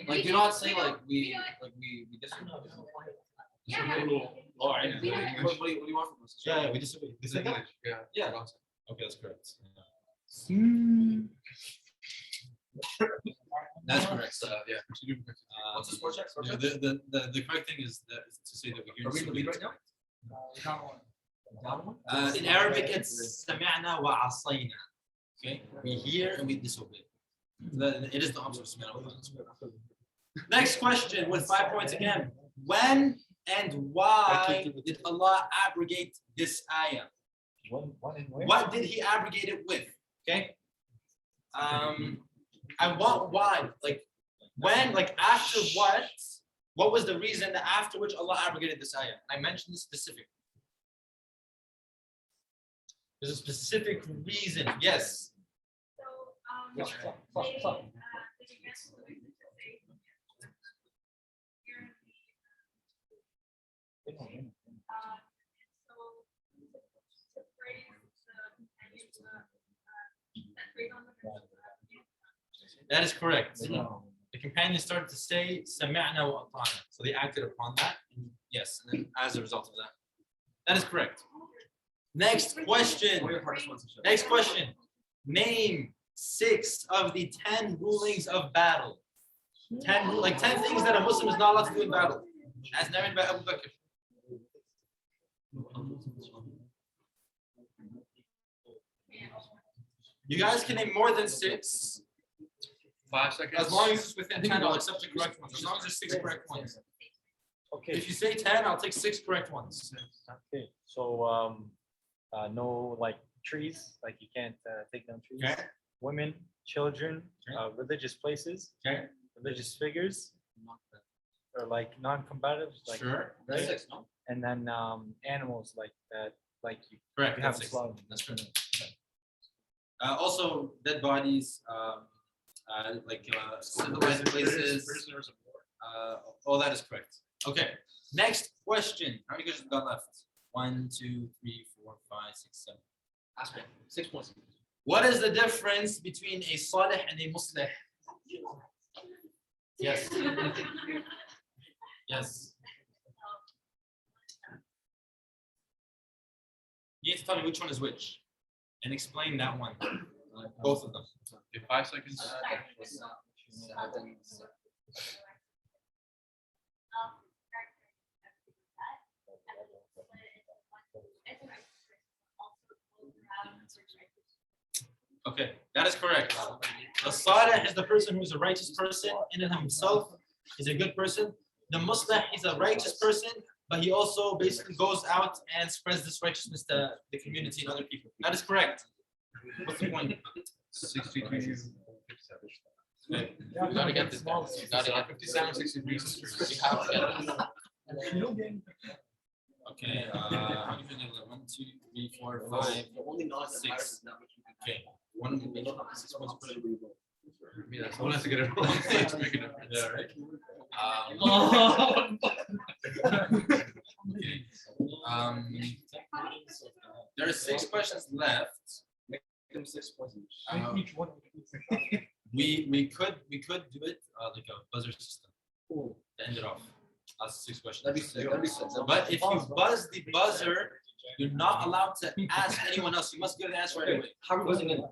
Speaker 5: like, do not say like we disagree.
Speaker 1: All right.
Speaker 7: We don't-
Speaker 5: What do you want from us?
Speaker 1: Yeah, we disagree.
Speaker 6: Is it English? Yeah.
Speaker 5: Yeah.
Speaker 1: Okay, that's correct. That's correct.
Speaker 6: Yeah.
Speaker 5: What's the sport check?
Speaker 1: Yeah, the correct thing is that is to say that we hear.
Speaker 5: Are we in the lead right now?
Speaker 1: In Arabic, it's سمعنا وعصينا. Okay, we hear and we disobey. It is the opposite of سمعنا وعصينا. Next question with 5 points again. When and why did Allah abrogate this ayah? What did He abrogate it with? Okay. I want why, like when, like after what? What was the reason that after which Allah abrogated this ayah? I mentioned this specifically. There's a specific reason. Yes.
Speaker 7: So,
Speaker 10: Yeah,
Speaker 7: they,
Speaker 10: stop.
Speaker 7: they began to say, here in the, so to praise that phrase on the
Speaker 1: That is correct. The companions started to say سمعنا وأطعنا. So they acted upon that. And yes, and then as a result of that. That is correct. Next question.
Speaker 5: What are your hardest ones to show?
Speaker 1: Next question. Name 6 of the 10 rulings of battle. 10 things that a Muslim is not allowed to do in battle. As narrated by Abu Bakr. You guys can name more than 6.
Speaker 6: 5 seconds.
Speaker 1: As long as it's within 10, I'll accept the correct ones. As long as there's 6 correct ones.
Speaker 2: Okay.
Speaker 1: If you say 10, I'll take 6 correct ones.
Speaker 2: Okay. So no like trees, like you can't take down trees.
Speaker 1: Okay.
Speaker 2: Women, children,
Speaker 1: Okay.
Speaker 2: religious places,
Speaker 1: Okay.
Speaker 2: religious figures, or like non-combative, like
Speaker 1: Sure.
Speaker 5: That's
Speaker 2: right?
Speaker 5: 6, no?
Speaker 2: And then animals like that, like you
Speaker 1: Correct.
Speaker 2: You
Speaker 1: That's
Speaker 2: have
Speaker 1: 6.
Speaker 2: slaughtered.
Speaker 1: That's correct. Also, dead bodies, civilized places.
Speaker 6: Prisoners of war.
Speaker 1: All that is correct. Okay. Next question. How many questions we got left? 1, 2, 3, 4, 5, 6, 7.
Speaker 5: Ask me. 6 points.
Speaker 1: What is the difference between a salih and a muslih? Yes. Yes. You need to tell me which one is which, and explain that one. Both of them.
Speaker 6: Okay, 5 seconds.
Speaker 1: Okay, that is correct. The salih is the person who is a righteous person in and of himself, is a good person. The muslih is a righteous person, but he also basically goes out and spreads this righteousness to the community and other people. That is correct. What's the point?
Speaker 6: 63.
Speaker 1: Okay.
Speaker 3: You gotta get this down. You gotta get
Speaker 6: 57, 63.
Speaker 3: You have to get this.
Speaker 1: Okay, how do you feel about 1, 2, 3, 4, 5,
Speaker 5: The only knowledge that
Speaker 1: 6.
Speaker 5: matters is not what you can
Speaker 1: Okay, one of the 6 points per.
Speaker 6: Yeah, someone has to get it wrong. To make a difference.
Speaker 1: Yeah, right. Okay. There are 6 questions left.
Speaker 5: Make them 6 points each.
Speaker 2: each one.
Speaker 1: We could do it like a buzzer system to end it off. That's 6 questions.
Speaker 5: That'd be sick. That'd be sick.
Speaker 1: But if you buzz the buzzer, you're not allowed to ask anyone else. You must give the answer right away.
Speaker 5: How are we buzzing in?
Speaker 6: Or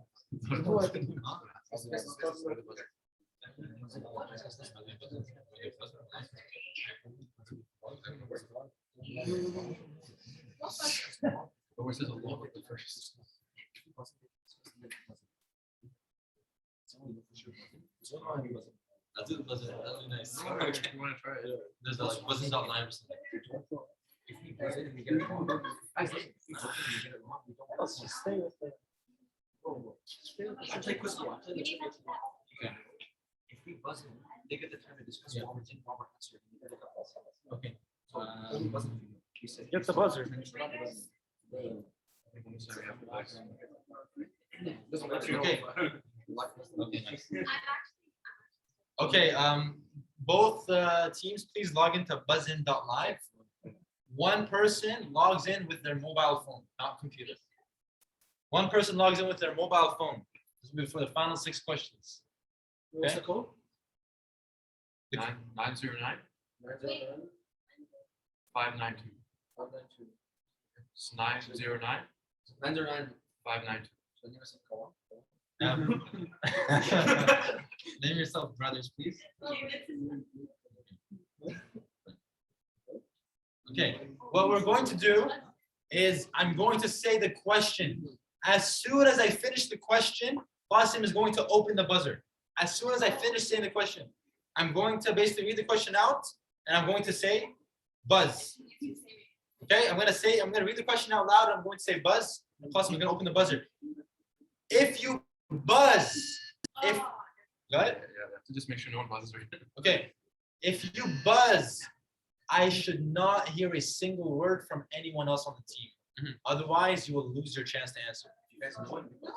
Speaker 6: it says a law with the first.
Speaker 1: That's it, buzzer. That'll be nice.
Speaker 6: You want to try it?
Speaker 1: There's like buzzing.line or something.
Speaker 5: If we buzz it and we get it wrong, guys, listen, if we buzz it and we get it wrong, we don't
Speaker 2: Let's just stay with it.
Speaker 5: I play quiz more. I play the trivia tomorrow. If we buzz in, they get the time to discuss
Speaker 1: Yeah.
Speaker 5: what we're thinking, what we're answering. We get it up.
Speaker 1: Okay.
Speaker 5: So only buzz in. We say-
Speaker 2: Get the buzzer.
Speaker 5: Doesn't matter.
Speaker 1: Okay.
Speaker 5: Luck.
Speaker 1: Okay, nice.
Speaker 7: I'm actually.
Speaker 1: Okay, both teams, please log into buzzin.live. One person logs in with their mobile phone, not computer. One person logs in with their mobile phone. This will be for the final 6 questions.
Speaker 5: What's the code?
Speaker 6: 909 592. It's 909
Speaker 5: 909.
Speaker 6: 592.
Speaker 5: So give us a call.
Speaker 1: Name yourself, brothers, please. Okay, what we're going to do is I'm going to say the question. As soon as I finish the question, Qasim is going to open the buzzer. As soon as I finish saying the question, I'm going to basically read the question out and I'm going to say buzz. Okay, I'm going to read the question out loud. I'm going to say buzz. And Qasim is going to open the buzzer. If you buzz, if got it?
Speaker 6: Yeah, to just make sure no one buzzes.
Speaker 1: Okay, if you buzz, I should not hear a single word from anyone else on the team. Otherwise, you will lose your chance to answer.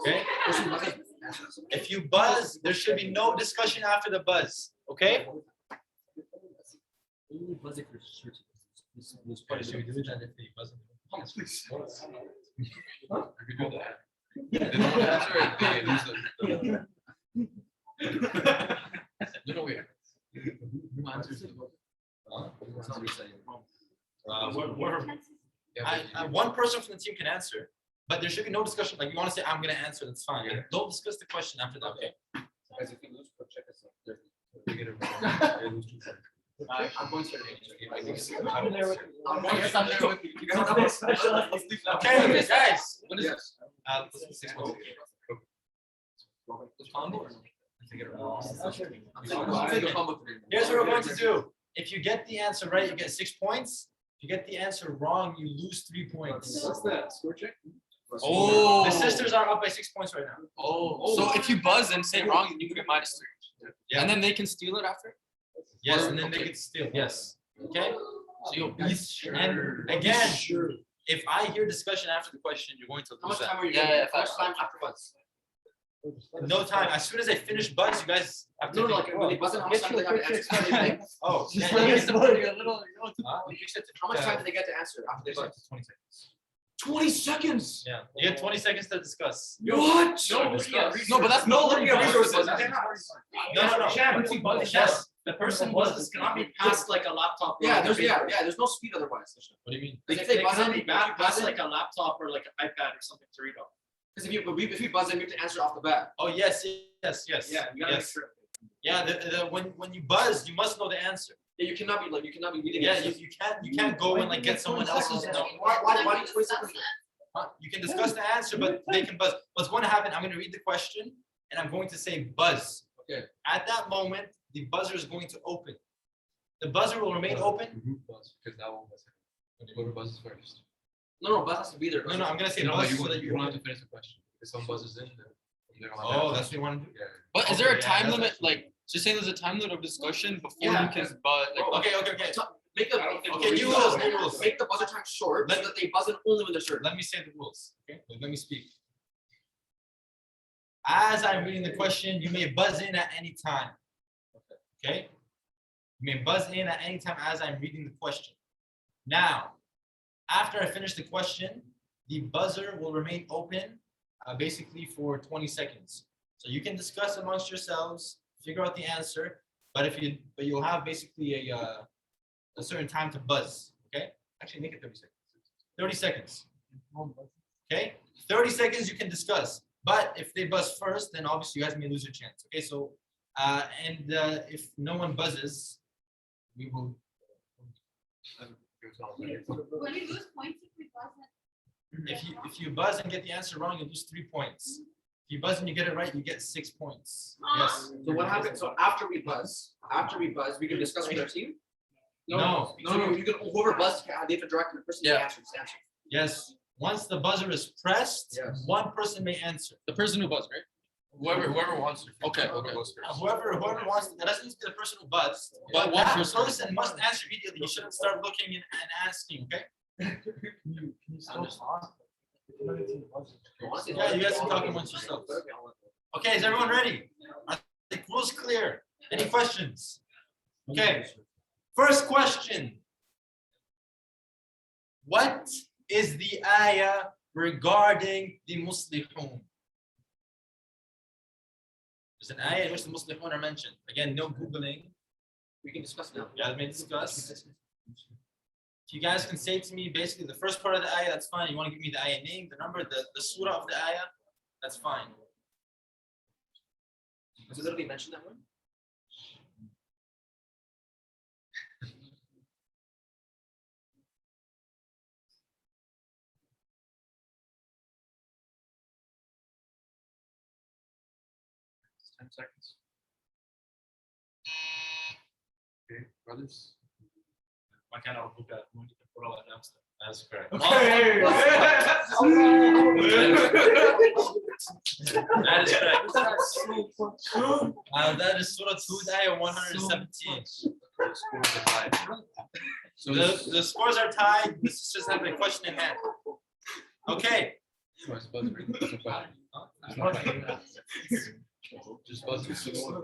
Speaker 1: Okay? If you buzz, there should be no discussion after the buzz. Okay?
Speaker 5: Only buzz if you're certain.
Speaker 1: What, should we do that if they buzz?
Speaker 6: I could do that. They don't answer it, they lose the. No, wait. Who answers the vote?
Speaker 1: One person from the team can answer, but there should be no discussion. Like you want to say, I'm going to answer, that's fine.
Speaker 6: Yeah.
Speaker 1: Don't discuss the question after that. Okay?
Speaker 5: Guys, if you lose, go check us out.
Speaker 6: They get it wrong. They lose 2 points.
Speaker 5: I'm going to start.
Speaker 6: I think it's-
Speaker 5: I'm there with you. I'm there with you. You guys have a special.
Speaker 1: Okay, guys. What is
Speaker 5: Yes.
Speaker 1: this? 6 points.
Speaker 5: Combo or no?
Speaker 6: They get it wrong.
Speaker 5: I'm taking a combo today.
Speaker 1: Here's what we're going to do. If you get the answer right, you get 6 points. If you get the answer wrong, you lose 3 points.
Speaker 5: What's that? Score check?
Speaker 3: Oh.
Speaker 1: The sisters are up by 6 points right now.
Speaker 3: Oh, so if you buzz and say wrong, you can get -3.
Speaker 1: Yeah.
Speaker 3: And then they can steal it after?
Speaker 1: Yes, and then they get steal. Yes. Okay.
Speaker 3: So you'll be sure.
Speaker 1: And again, if I hear discussion after the question, you're going to
Speaker 5: How
Speaker 1: lose
Speaker 5: much
Speaker 1: that.
Speaker 5: time are you?
Speaker 3: Yeah,
Speaker 5: getting?
Speaker 3: yeah,
Speaker 5: How much time after buzz?
Speaker 1: No time. As soon as I finish buzz, you guys have to.
Speaker 5: No,
Speaker 1: think.
Speaker 5: like when they buzz in, how much time do they have to answer?
Speaker 1: Oh,
Speaker 10: Just
Speaker 1: yeah,
Speaker 10: let
Speaker 1: you
Speaker 10: us
Speaker 1: get
Speaker 10: know
Speaker 1: the-
Speaker 10: you're a little.
Speaker 5: How much time do they get to answer after they buzz?
Speaker 1: 20 seconds.
Speaker 5: 20 seconds.
Speaker 1: Yeah, you get 20 seconds to discuss.
Speaker 5: What?
Speaker 3: No, but that's
Speaker 5: No,
Speaker 3: not
Speaker 5: looking at resources.
Speaker 1: No.
Speaker 4: Yes, the person buzzes cannot be past like a laptop. or
Speaker 5: Yeah,
Speaker 4: like a paper.
Speaker 5: there's no speed otherwise.
Speaker 1: What do you mean?
Speaker 5: Because if
Speaker 4: They
Speaker 5: they buzz in,
Speaker 4: cannot be
Speaker 5: if you
Speaker 4: past
Speaker 5: buzz in,
Speaker 4: like a laptop or like an iPad or something to read off.
Speaker 5: because if you buzz in, we have to answer off the bat.
Speaker 1: Oh, yes.
Speaker 4: Yeah, you gotta make
Speaker 1: Yes.
Speaker 4: sure.
Speaker 1: Yeah, when you buzz, you must know the answer.
Speaker 5: Yeah, you cannot be reading.
Speaker 1: Yeah,
Speaker 5: answers.
Speaker 1: you can't go and like get someone else's. No.
Speaker 5: Why do you 20 seconds?
Speaker 1: You can discuss the answer, but they can buzz. What's going to happen? I'm going to read the question, and I'm going to say buzz.
Speaker 5: Okay.
Speaker 1: At that moment, the buzzer is going to open. The buzzer will remain open.
Speaker 6: Group buzz, because that one was. Whoever buzzes first.
Speaker 5: No, buzz has to be there.
Speaker 1: No, I'm going to say
Speaker 6: No,
Speaker 1: buzz
Speaker 6: you
Speaker 1: so that
Speaker 6: you don't have to finish the question. If someone buzzes in, then from there on.
Speaker 1: Oh, that's what you want to do.
Speaker 6: Yeah.
Speaker 3: But is there a
Speaker 1: Okay, yeah,
Speaker 3: time
Speaker 1: that's
Speaker 3: limit?
Speaker 1: actually-
Speaker 3: Like, just say there's a time limit of discussion before
Speaker 5: Yeah.
Speaker 3: you can buzz. Like,
Speaker 1: Okay.
Speaker 5: Make the
Speaker 1: New rules.
Speaker 5: Make the buzzer time short so that they buzz in only when they're certain.
Speaker 1: Let me say the rules. Okay. Let me speak. As I'm reading the question, you may buzz in at any time. Okay. You may buzz in at any time as I'm reading the question. Now, after I finish the question, the buzzer will remain open basically for 20 seconds. So you can discuss amongst yourselves, figure out the answer, but you'll have basically a certain time to buzz. Okay? Actually, make it 30 seconds. 30 seconds. Okay? 30 seconds you can discuss. But if they buzz first, then obviously you guys may lose your chance. Okay, so if no one buzzes, we will.
Speaker 7: Will we lose points if we buzz it?
Speaker 1: If you buzz and get the answer wrong, you lose 3 points. If you buzz and you get it right, you get 6 points. Yes.
Speaker 5: So what happens? So after we buzz, we can discuss with our team.
Speaker 1: No.
Speaker 5: You can whoever buzzed, they have to direct the person to
Speaker 3: Yeah.
Speaker 5: answer.
Speaker 1: Yes. Once the buzzer is pressed,
Speaker 5: Yes.
Speaker 1: one person may answer.
Speaker 3: The person who buzzed, right? Whoever wants to. Okay.
Speaker 1: Whoever wants, that doesn't need to be the person who buzzed,
Speaker 3: But
Speaker 1: but
Speaker 3: one
Speaker 1: that
Speaker 3: person-
Speaker 1: person must answer immediately. You shouldn't start looking and asking, okay?
Speaker 10: Can you still talk?
Speaker 1: Yeah, you guys can talk amongst yourselves. Okay, is everyone ready? Are the rules clear? Any questions? Okay, first question. What is the ayah regarding the Muslihun? There's an ayah in which the Muslihun are mentioned. Again, no Googling.
Speaker 5: We can discuss now.
Speaker 1: You guys may discuss. If you guys can say to me basically the first part of the ayah, that's fine. You want to give me the ayah name, the number, the surah of the ayah, that's fine.
Speaker 5: Does it literally mention that one?
Speaker 6: It's 10 seconds. Okay, brothers.
Speaker 4: ما كان ربك مهلك القرى وأهلها.
Speaker 1: That's correct.
Speaker 2: Okay.
Speaker 1: That is correct. That is Surah Hud, ayah 117.
Speaker 3: So
Speaker 1: The scores are tied. Let's just have a question in hand. Okay.
Speaker 3: Just buzz.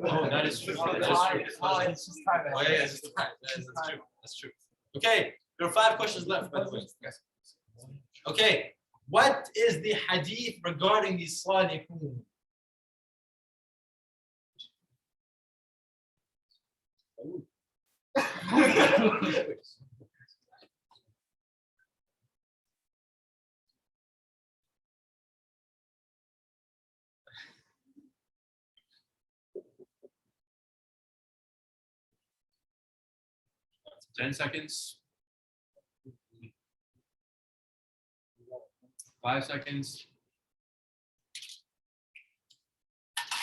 Speaker 1: Oh, that is true. That is true. Oh, yeah, it's just time. That's true. That's true. Okay. There are 5 questions left, by the way. Okay. What is the hadith regarding the Salihun?
Speaker 3: Ten seconds. 5 seconds.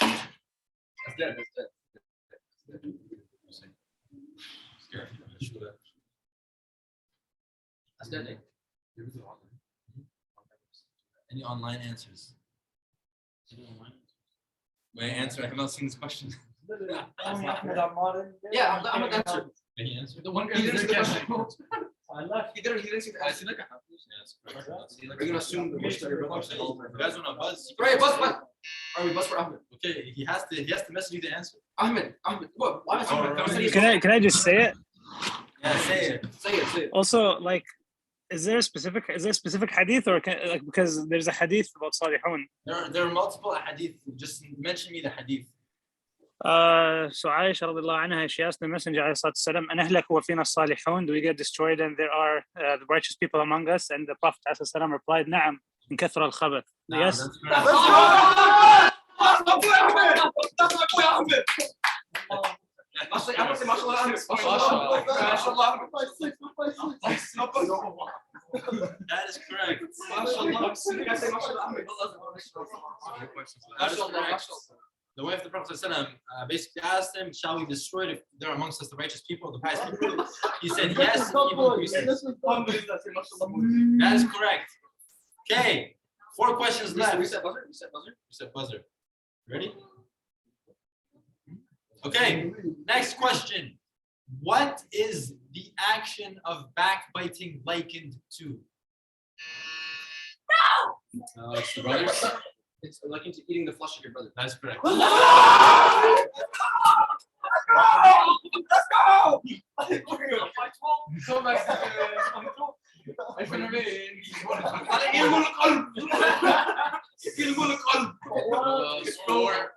Speaker 5: That's dead. That's dead.
Speaker 1: Any online answers? May I answer? I have not seen this question.
Speaker 5: Yeah, I'm an answer.
Speaker 1: Any answer?
Speaker 5: The one he didn't see the question.
Speaker 10: I left.
Speaker 5: He didn't see the answer. Are you gonna assume the question your brother said?
Speaker 1: You guys want to buzz?
Speaker 5: Right, buzz. Are we buzz for Ahmed?
Speaker 1: Okay, he has to message you the answer.
Speaker 5: Ahmed. What? Why is he?
Speaker 8: Can I just say it?
Speaker 1: Yeah, say it.
Speaker 5: Say it.
Speaker 8: Also, like, is there a specific hadith, or because there's a hadith about Salihun?
Speaker 1: There are multiple hadith. Just mention me the hadith.
Speaker 8: So Aisha radiallahu anha, she asked the Messenger alayhi salatu wasalam, "An ahlak wa fina salihun? Do we get destroyed and there are the righteous people among us?" And the Prophet alayhi salam replied, "Na'am, in kathra al-khabath." Yes.
Speaker 1: That's That is correct. The wife of the Prophet basically asked him, "Shall we destroy if they're amongst us the righteous people, the pious people?" He said, "Yes." That is correct. Okay, 4 questions left.
Speaker 5: We said buzzer.
Speaker 1: You said buzzer. Ready? Okay, next question. What is the action of backbiting likened to?
Speaker 3: It's the brothers.
Speaker 5: It's like into eating the flesh of your brother.
Speaker 1: That's correct.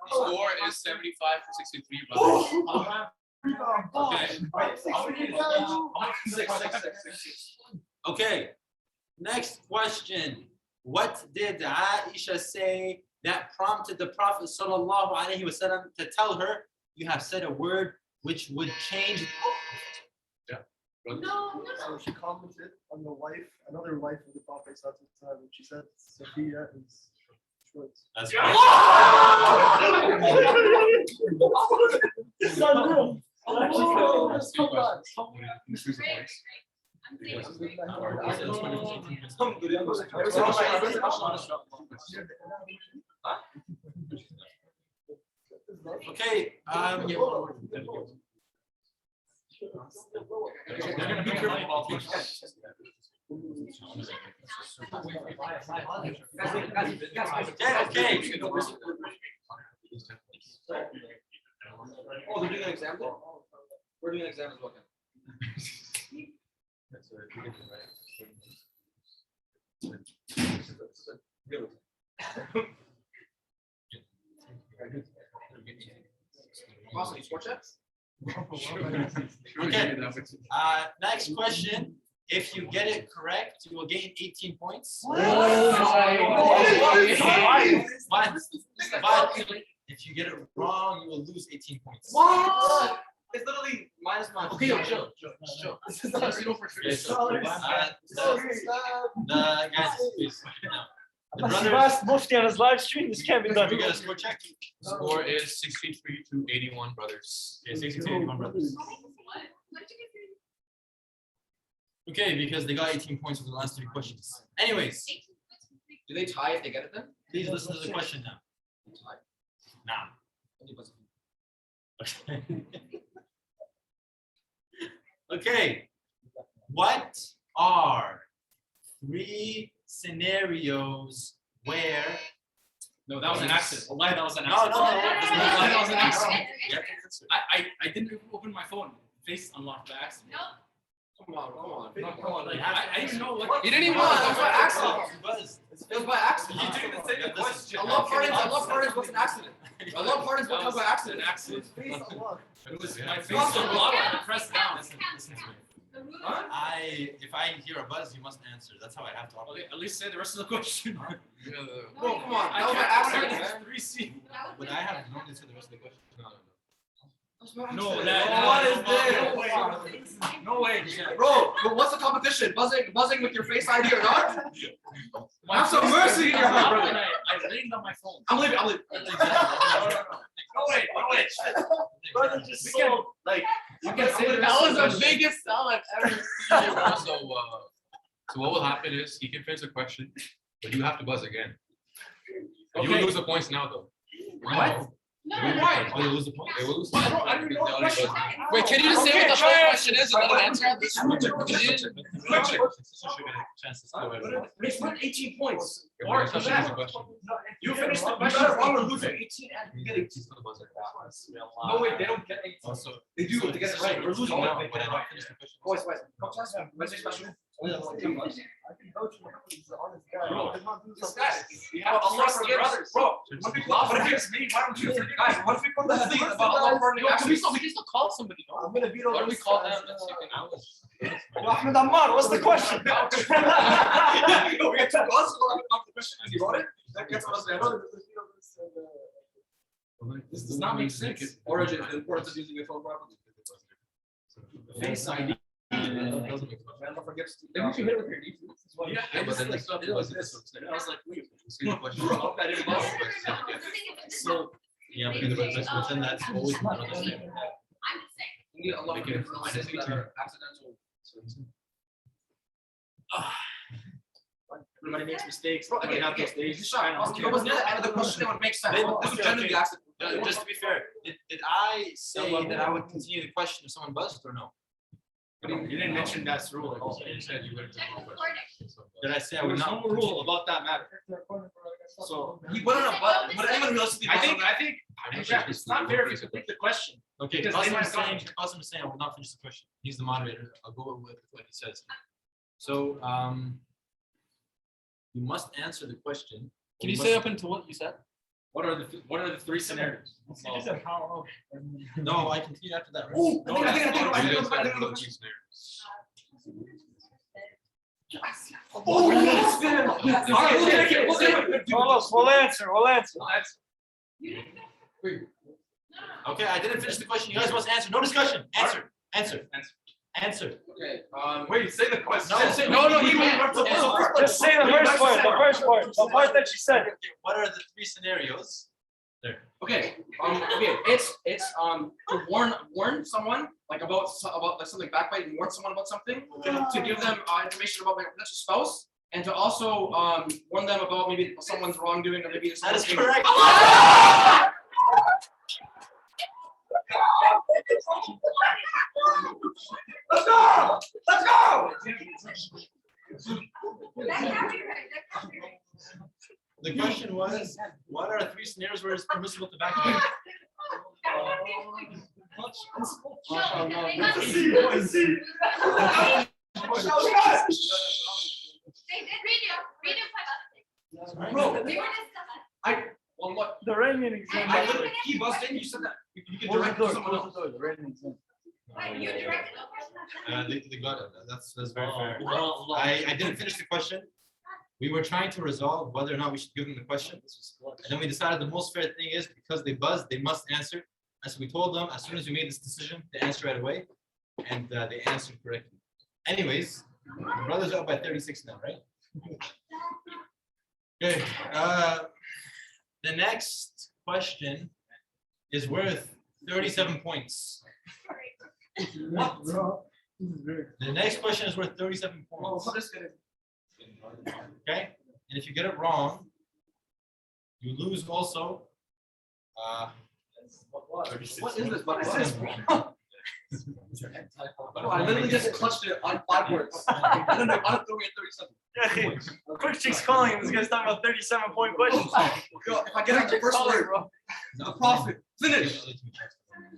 Speaker 3: Score is 75 for 63, brothers.
Speaker 1: Okay, next question. What did Aisha say that prompted the Prophet sallallahu alaihi wasallam to tell her, "You have said a word which would change"?
Speaker 10: So she commented on the wife, another wife of the Prophet ﷺ, and she said Sophia is Schwartz.
Speaker 1: That's
Speaker 7: I'm saying.
Speaker 1: Okay, okay.
Speaker 5: Oh, they're doing an exam? We're doing an exam as well. Awesome, sport checks?
Speaker 1: Okay. Next question. If you get it correct, you will gain 18 points. But if you get it wrong, you will lose 18 points.
Speaker 5: What? It's literally minus. Okay, chill.
Speaker 6: This is not zero for sure.
Speaker 1: The guys, please. The
Speaker 2: Unless you
Speaker 1: brothers,
Speaker 2: asked Mufti on his live stream, this can't be done.
Speaker 1: we got a score check.
Speaker 6: Score is 63 to 81, brothers.
Speaker 1: Okay, 62, 81 brothers. Okay, because they got 18 points for the last 3 questions. Anyways,
Speaker 5: Do they tie if they get it then?
Speaker 1: please listen to the question now. Now. Okay. What are 3 scenarios where?
Speaker 4: No, that was an accident. Wallahi, that was an
Speaker 1: No,
Speaker 4: accident.
Speaker 1: no, no.
Speaker 4: Wallahi, that was an accident.
Speaker 1: You have to answer.
Speaker 4: I didn't even open my phone. Face unlocked by accident.
Speaker 5: Come on.
Speaker 4: Like, I didn't know what.
Speaker 6: He didn't even
Speaker 5: Come on,
Speaker 6: know.
Speaker 5: that's by accident.
Speaker 1: You buzzed.
Speaker 5: It was by accident.
Speaker 4: You didn't even say the question.
Speaker 5: Allah pardons what's an accident. Allah pardons what comes by accident.
Speaker 4: An accident.
Speaker 10: Face unlocked.
Speaker 4: It was
Speaker 6: Yeah.
Speaker 4: my face unlocked. I pressed down.
Speaker 1: Listen to me. If I hear a buzz, you must answer. That's how I have to
Speaker 4: Okay,
Speaker 1: operate.
Speaker 4: at least say the rest of the question.
Speaker 5: Bro, come on.
Speaker 4: I
Speaker 5: That was by
Speaker 4: can't
Speaker 5: accident,
Speaker 4: answer
Speaker 5: man.
Speaker 4: 3C.
Speaker 1: But I have no answer to the rest of the question.
Speaker 4: No,
Speaker 5: What is this?
Speaker 4: No way.
Speaker 5: Bro, but what's the competition? Buzzing with your face ID or not? Have some mercy in your heart, brother.
Speaker 4: I leaned on my phone.
Speaker 5: I'm leaving.
Speaker 4: No way.
Speaker 2: Brother just sold.
Speaker 4: Like, you can say the
Speaker 6: That was
Speaker 4: rest
Speaker 6: the
Speaker 4: of
Speaker 6: biggest sell I've ever seen. So what will happen is he can finish the question, but you have to buzz again. You will
Speaker 4: Okay.
Speaker 6: lose the points now, though.
Speaker 4: What?
Speaker 7: No,
Speaker 1: Why? Oh, you lose the point?
Speaker 6: They will lose.
Speaker 4: I don't even know what question.
Speaker 6: Wait, can you just say what the first question is and then answer it?
Speaker 5: He's won 18 points.
Speaker 6: Or question.
Speaker 5: You finish the question wrong or losing 18 and you get 18. No way, they don't get 18.
Speaker 1: Also,
Speaker 5: They do if they get it right.
Speaker 1: we're losing now, but I don't finish the question.
Speaker 5: Boys, come to us. What's your question?
Speaker 10: I can coach him. He's an honest guy.
Speaker 5: Bro,
Speaker 10: He did not do
Speaker 5: This
Speaker 10: something.
Speaker 5: guy,
Speaker 4: You have to trust the brothers.
Speaker 5: Bro, what if it's me? Why don't you guys? What if we put the thing about Allah pardoning
Speaker 6: We
Speaker 5: accidents?
Speaker 6: can still call somebody. No?
Speaker 10: I'm gonna beat
Speaker 6: Why
Speaker 10: all
Speaker 6: don't we
Speaker 10: these
Speaker 6: call
Speaker 10: guys.
Speaker 6: them?
Speaker 2: Ahmed Ammar, what's the question?
Speaker 5: We get to us on the question as you wrote it. That gets us. I know
Speaker 4: This does not make sense.
Speaker 5: origin and the importance of using your phone properly.
Speaker 4: Face ID.
Speaker 5: Man, don't forget to.
Speaker 6: Then we should hit it with your knees.
Speaker 4: Yeah,
Speaker 6: But then that's not
Speaker 4: I was like, wait.
Speaker 5: Bro,
Speaker 4: I didn't know. So,
Speaker 1: Yeah, because within that, it's always another step.
Speaker 7: I'm just saying.
Speaker 5: You need a lot of that are accidental.
Speaker 4: everybody makes mistakes.
Speaker 5: Bro,
Speaker 4: Everybody
Speaker 5: again,
Speaker 4: have those days.
Speaker 5: It was near the end of the question that would make sense. This is genuinely accidental.
Speaker 1: Just to be fair, did I say that I would continue the question if someone buzzed or no?
Speaker 4: You didn't mention that's rule at all.
Speaker 6: You said you would.
Speaker 1: Did I say I
Speaker 4: There
Speaker 1: would
Speaker 4: was
Speaker 1: not?
Speaker 4: no rule about that matter.
Speaker 5: So he went on a button, but anyone realistically.
Speaker 4: I think it's not fair if you complete the question.
Speaker 1: Okay,
Speaker 4: Because
Speaker 1: Qasim
Speaker 4: they
Speaker 1: is
Speaker 4: might
Speaker 1: saying, Qasim is saying I will not finish the question. He's the moderator. I'll go with what he says. So, you must answer the question.
Speaker 3: Can you say up into what you said?
Speaker 4: What are the 3 scenarios?
Speaker 1: No, I continue after that. right?
Speaker 5: Oh,
Speaker 1: No,
Speaker 5: I think
Speaker 1: that's-
Speaker 5: I
Speaker 6: You
Speaker 5: know
Speaker 6: just
Speaker 5: the
Speaker 6: gotta
Speaker 5: question.
Speaker 6: do the scenarios.
Speaker 5: Oh, yes, man. All right,
Speaker 2: We'll answer.
Speaker 1: Okay, I didn't finish the question. You guys must answer. No discussion. Answer.
Speaker 5: Okay,
Speaker 4: Wait, say the question.
Speaker 2: Just say the first part, the part that she said.
Speaker 1: What are the 3 scenarios There.
Speaker 5: Okay, it's to warn someone like about like something backbiting, warn someone about something, to give them information about their potential spouse, and to also warn them about maybe someone's wrongdoing or maybe
Speaker 2: That is
Speaker 5: something.
Speaker 2: correct.
Speaker 5: Let's go! Let's go!
Speaker 1: The question was, what are 3 scenarios where it's permissible to backbite?
Speaker 5: Well, what?
Speaker 2: The Rayman exam.
Speaker 5: I literally, he buzzed in. You said that you can direct to someone else.
Speaker 2: The Rayman exam.
Speaker 1: They got it. That's very fair. I didn't finish the question. We were trying to resolve whether or not we should give them the question. And then we decided the most fair thing is because they buzzed, they must answer. And so we told them as soon as we made this decision to answer right away. And they answered correctly. Anyways, the brothers are up by 36 now, right? Okay. The next question is worth 37 points.
Speaker 10: What?
Speaker 1: The next question is worth 37 points. Okay, and if you get it wrong, you lose also.
Speaker 5: What is this? What is this? I literally just clutched it on 5 words. I don't know. I don't throw me at 37.
Speaker 2: Yeah, Quick Chick's calling him. This guy's talking about 37-point questions.
Speaker 5: Yo, if I get out the first word, bro, the profit. Finish.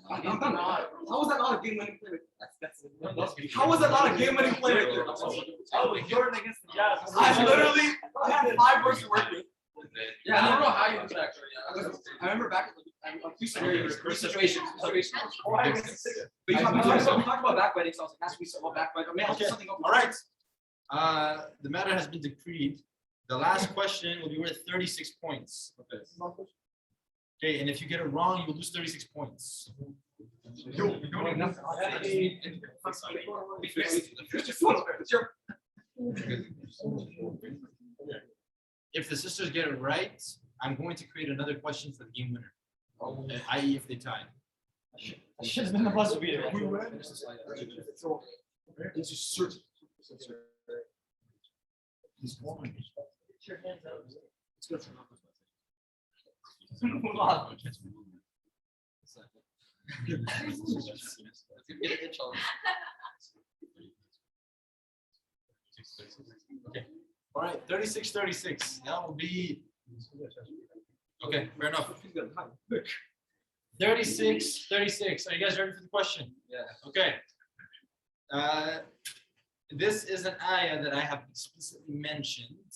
Speaker 5: I'm done. How was that not a game-winning play? How was that not a game-winning play?
Speaker 2: Oh, Jordan against the Jazz.
Speaker 5: I literally had 5 words to work with. Yeah, I don't know how you did that actually. I remember back in a few scenarios, situations. But we talked about backbiting, so I was like, has to be something about backbiting. Man,
Speaker 1: Okay.
Speaker 5: something over.
Speaker 1: All right. The matter has been decreed. The last question will be worth 36 points. Okay, and if you get it wrong, you will lose 36 points. If the sisters get it right, I'm going to create another question for the game winner, i.e. if they tie.
Speaker 2: I should have been the buzzer beater.
Speaker 1: Okay. All right, 36. That will be okay. Fair enough. 36. Are you guys ready for the question?
Speaker 5: Yeah.
Speaker 1: Okay. This is an ayah that I have explicitly mentioned,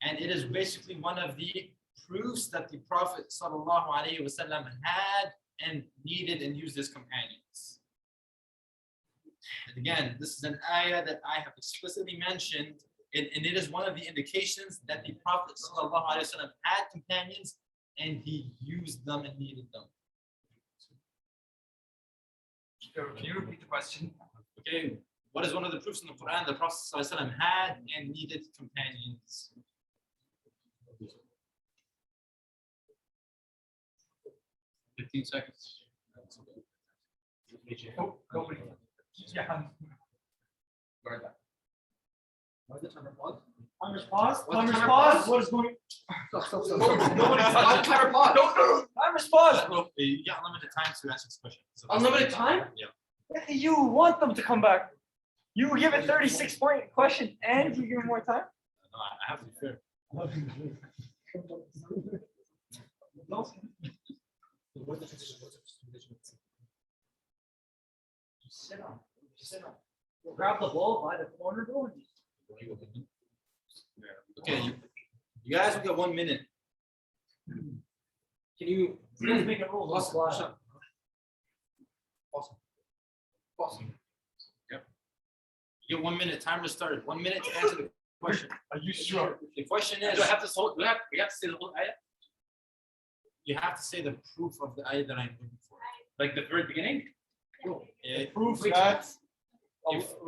Speaker 1: and it is basically one of the proofs that the Prophet ﷺ had and needed and used his companions. And again, this is an ayah that I have explicitly mentioned, and it is one of the indications that the Prophet ﷺ had companions and he used them and needed them.
Speaker 5: Can you repeat the question?
Speaker 1: Okay, what is one of the proofs in the Quran that the Prophet ﷺ had and needed companions?
Speaker 3: seconds.
Speaker 2: Oh, nobody. Yeah. Timer's pause. Timer's pause. What is going?
Speaker 5: Timer pause.
Speaker 2: Timer's pause.
Speaker 1: You got unlimited time to answer this question. So
Speaker 5: Unlimited time?
Speaker 1: Yeah.
Speaker 2: You want them to come back. You give a 36-point question and you give them more time.
Speaker 1: No, I have to be fair.
Speaker 2: Sit on. Grab the ball by the corner, bro.
Speaker 1: Okay, you guys will get 1 minute.
Speaker 5: Can you
Speaker 2: guys make a rule?
Speaker 5: Awesome.
Speaker 1: Yep. You get 1 minute. Timer started. 1 minute to answer the question.
Speaker 2: Are you sure?
Speaker 1: The question is,
Speaker 4: Do I have to hold? We have to say the whole ayah,
Speaker 1: you have to say the proof of the ayah that I'm looking for.
Speaker 4: like the very beginning.
Speaker 2: Proof that